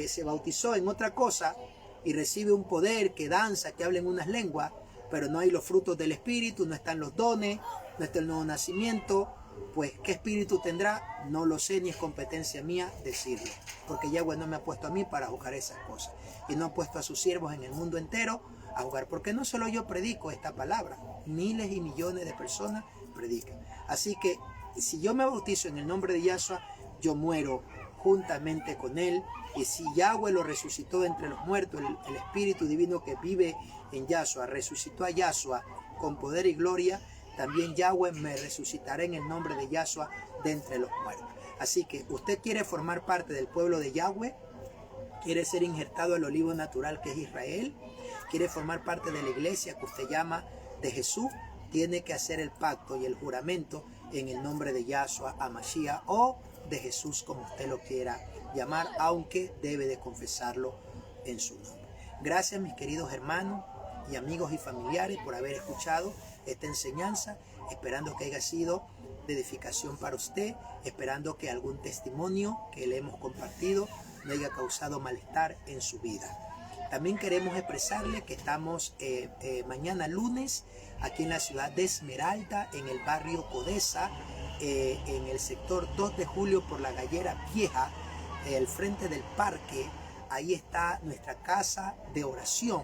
se bautizó en otra cosa y recibe un poder que danza, que habla en unas lenguas, pero no hay los frutos del Espíritu, no están los dones, no está el nuevo nacimiento, pues ¿qué espíritu tendrá? No lo sé, ni es competencia mía decirlo, porque Yahweh no me ha puesto a mí para jugar esas cosas, y no ha puesto a sus siervos en el mundo entero a jugar, porque no solo yo predico esta palabra, miles y millones de personas predican. Así que si yo me bautizo en el nombre de Yahshua, yo muero juntamente con él, y si Yahweh lo resucitó de entre los muertos, el Espíritu Divino que vive en Yahshua, resucitó a Yahshua con poder y gloria, también Yahweh me resucitará en el nombre de Yahshua de entre los muertos. Así que usted quiere formar parte del pueblo de Yahweh, quiere ser injertado al olivo natural que es Israel, quiere formar parte de la iglesia que usted llama de Jesús, tiene que hacer el pacto y el juramento en el nombre de Yahshua HaMashiach o de Jesús, como usted lo quiera llamar, aunque debe de confesarlo en su nombre. Gracias, mis queridos hermanos y amigos y familiares, por haber escuchado esta enseñanza, esperando que haya sido de edificación para usted, esperando que algún testimonio que le hemos compartido no haya causado malestar en su vida. También queremos expresarle que estamos mañana lunes aquí en la ciudad de Esmeralda, en el barrio Codesa, en el sector 2 de julio por la Gallera Vieja, al frente del parque. Ahí está nuestra casa de oración.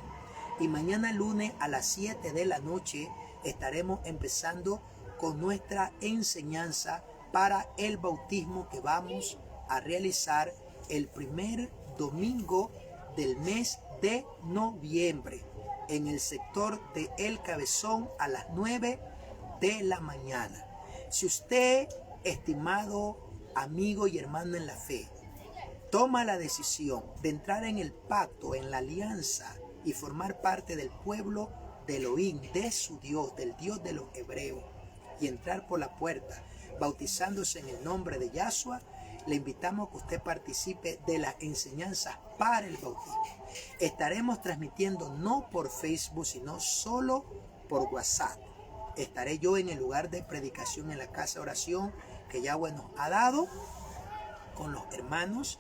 Y mañana lunes a las 7 de la noche estaremos empezando con nuestra enseñanza para el bautismo que vamos a realizar el primer domingo del mes de noviembre en el sector de El Cabezón a las 9 de la mañana. Si usted, estimado amigo y hermano en la fe, toma la decisión de entrar en el pacto, en la alianza y formar parte del pueblo de Elohim, de su Dios, del Dios de los hebreos, y entrar por la puerta bautizándose en el nombre de Yahshua, le invitamos a que usted participe de las enseñanzas para el bautismo. Estaremos transmitiendo no por Facebook, sino solo por WhatsApp. Estaré yo en el lugar de predicación en la casa de oración que Yahweh nos ha dado, con los hermanos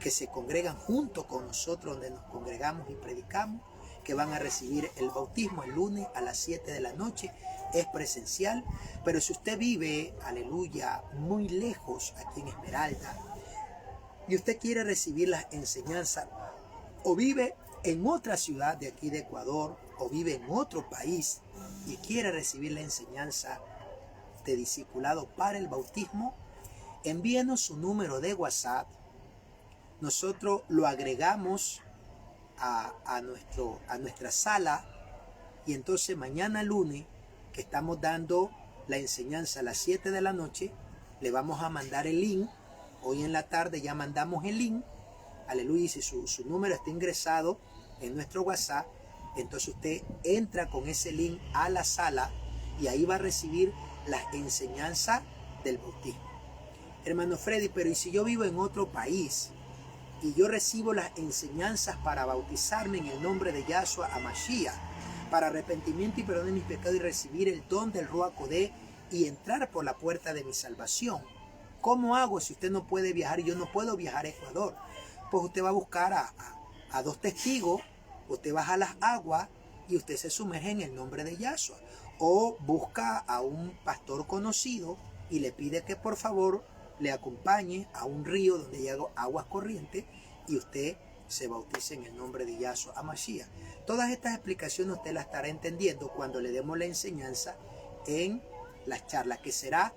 que se congregan junto con nosotros, donde nos congregamos y predicamos, que van a recibir el bautismo el lunes a las 7 de la noche. Es presencial, pero si usted vive, aleluya, muy lejos aquí en Esmeralda, y usted quiere recibir las enseñanzas, o vive en otra ciudad de aquí de Ecuador, o vive en otro país, y quiere recibir la enseñanza de discipulado para el bautismo, envíenos su número de WhatsApp. Nosotros lo agregamos a nuestra sala, y entonces mañana lunes, que estamos dando la enseñanza a las 7 de la noche, le vamos a mandar el link. Hoy en la tarde ya mandamos el link, aleluya, y si su número está ingresado en nuestro WhatsApp, entonces usted entra con ese link a la sala y ahí va a recibir las enseñanzas del bautismo. Hermano Freddy, pero ¿y si yo vivo en otro país y yo recibo las enseñanzas para bautizarme en el nombre de Yahshua HaMashiach, para arrepentimiento y perdón de mis pecados y recibir el don del Ruach Kodeh y entrar por la puerta de mi salvación? ¿Cómo hago si usted no puede viajar y yo no puedo viajar a Ecuador? Pues usted va a buscar a dos testigos, usted baja a las aguas y usted se sumerge en el nombre de Yahshua. O busca a un pastor conocido y le pide que por favor le acompañe a un río donde hay aguas corrientes y usted se bautice en el nombre de Yahshua HaMashiach. Todas estas explicaciones usted las estará entendiendo cuando le demos la enseñanza en las charlas, que será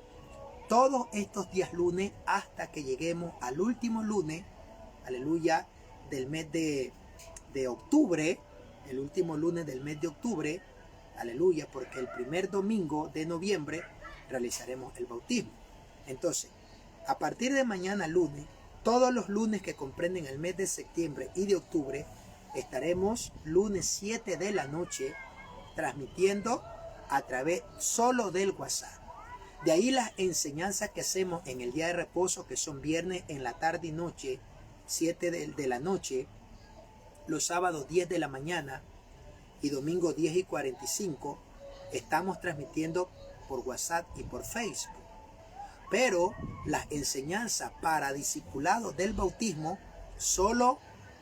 todos estos días lunes hasta que lleguemos al último lunes, aleluya, del mes de octubre, el último lunes del mes de octubre, Aleluya, porque el primer domingo de noviembre realizaremos el bautismo. Entonces, a partir de mañana lunes, todos los lunes que comprenden el mes de septiembre y de octubre, estaremos lunes 7 de la noche transmitiendo a través solo del WhatsApp. De ahí las enseñanzas que hacemos en el día de reposo, que son viernes en la tarde y noche, 7 de la noche, los sábados 10 de la mañana y domingo 10:45, estamos transmitiendo por WhatsApp y por Facebook. Pero las enseñanzas para discipulados del bautismo solo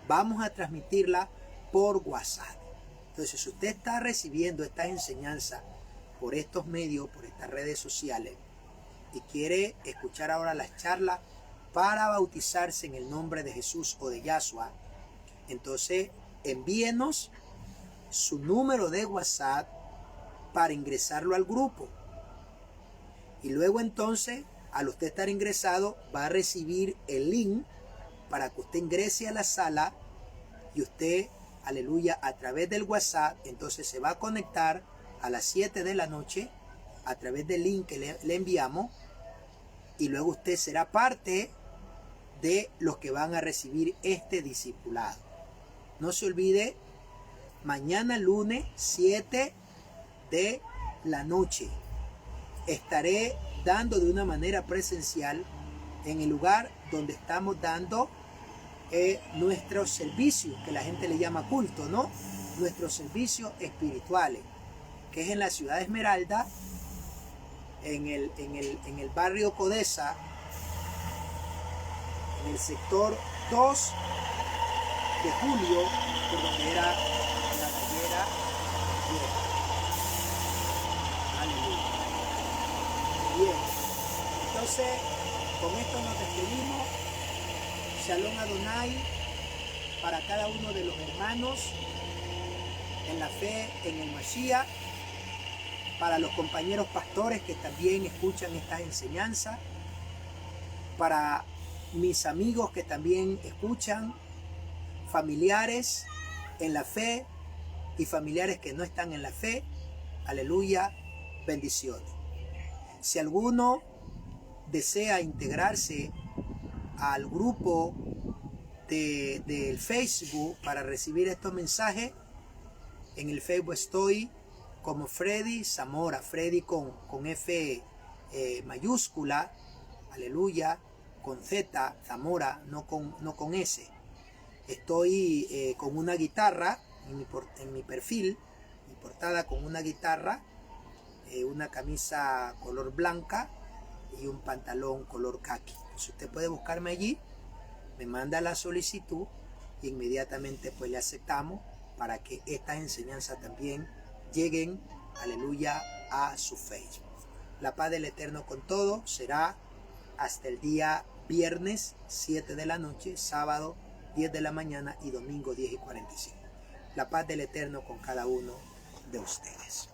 vamos a transmitirla por WhatsApp. Entonces, si usted está recibiendo estas enseñanzas por estos medios, por estas redes sociales, y quiere escuchar ahora las charlas para bautizarse en el nombre de Jesús o de Yahshua, entonces envíenos su número de WhatsApp para ingresarlo al grupo. Y luego entonces, al usted estar ingresado, va a recibir el link para que usted ingrese a la sala y usted, aleluya, a través del WhatsApp, entonces se va a conectar a las 7 de la noche a través del link que le enviamos, y luego usted será parte de los que van a recibir este discipulado. No se olvide, mañana lunes 7 de la noche estaré dando de una manera presencial en el lugar donde estamos dando nuestros servicios, que la gente le llama culto, ¿no? Nuestros servicios espirituales, que es en la ciudad de Esmeralda, en el barrio Codesa, en el sector 2 de Julio, por donde era la gallera vieja. Aleluya. Bien, entonces con esto nos despedimos. Shalom Adonai para cada uno de los hermanos en la fe en el Mashiach, para los compañeros pastores que también escuchan estas enseñanzas, para mis amigos que también escuchan, familiares en la fe y familiares que no están en la fe. Aleluya, bendiciones. Si alguno desea integrarse al grupo del Facebook para recibir estos mensajes, en el Facebook estoy como Freddy Zamora, Freddy con F mayúscula, aleluya, con Z, Zamora, no con S. Estoy con una guitarra en mi perfil, mi portada con una guitarra, una camisa color blanca y un pantalón color caqui. Si usted puede buscarme allí, me manda la solicitud y inmediatamente pues le aceptamos para que estas enseñanzas también lleguen, aleluya, a su Facebook. La paz del Eterno con todo será hasta el día viernes 7 de la noche, sábado 10 de la mañana y domingo 10:45. La paz del Eterno con cada uno de ustedes.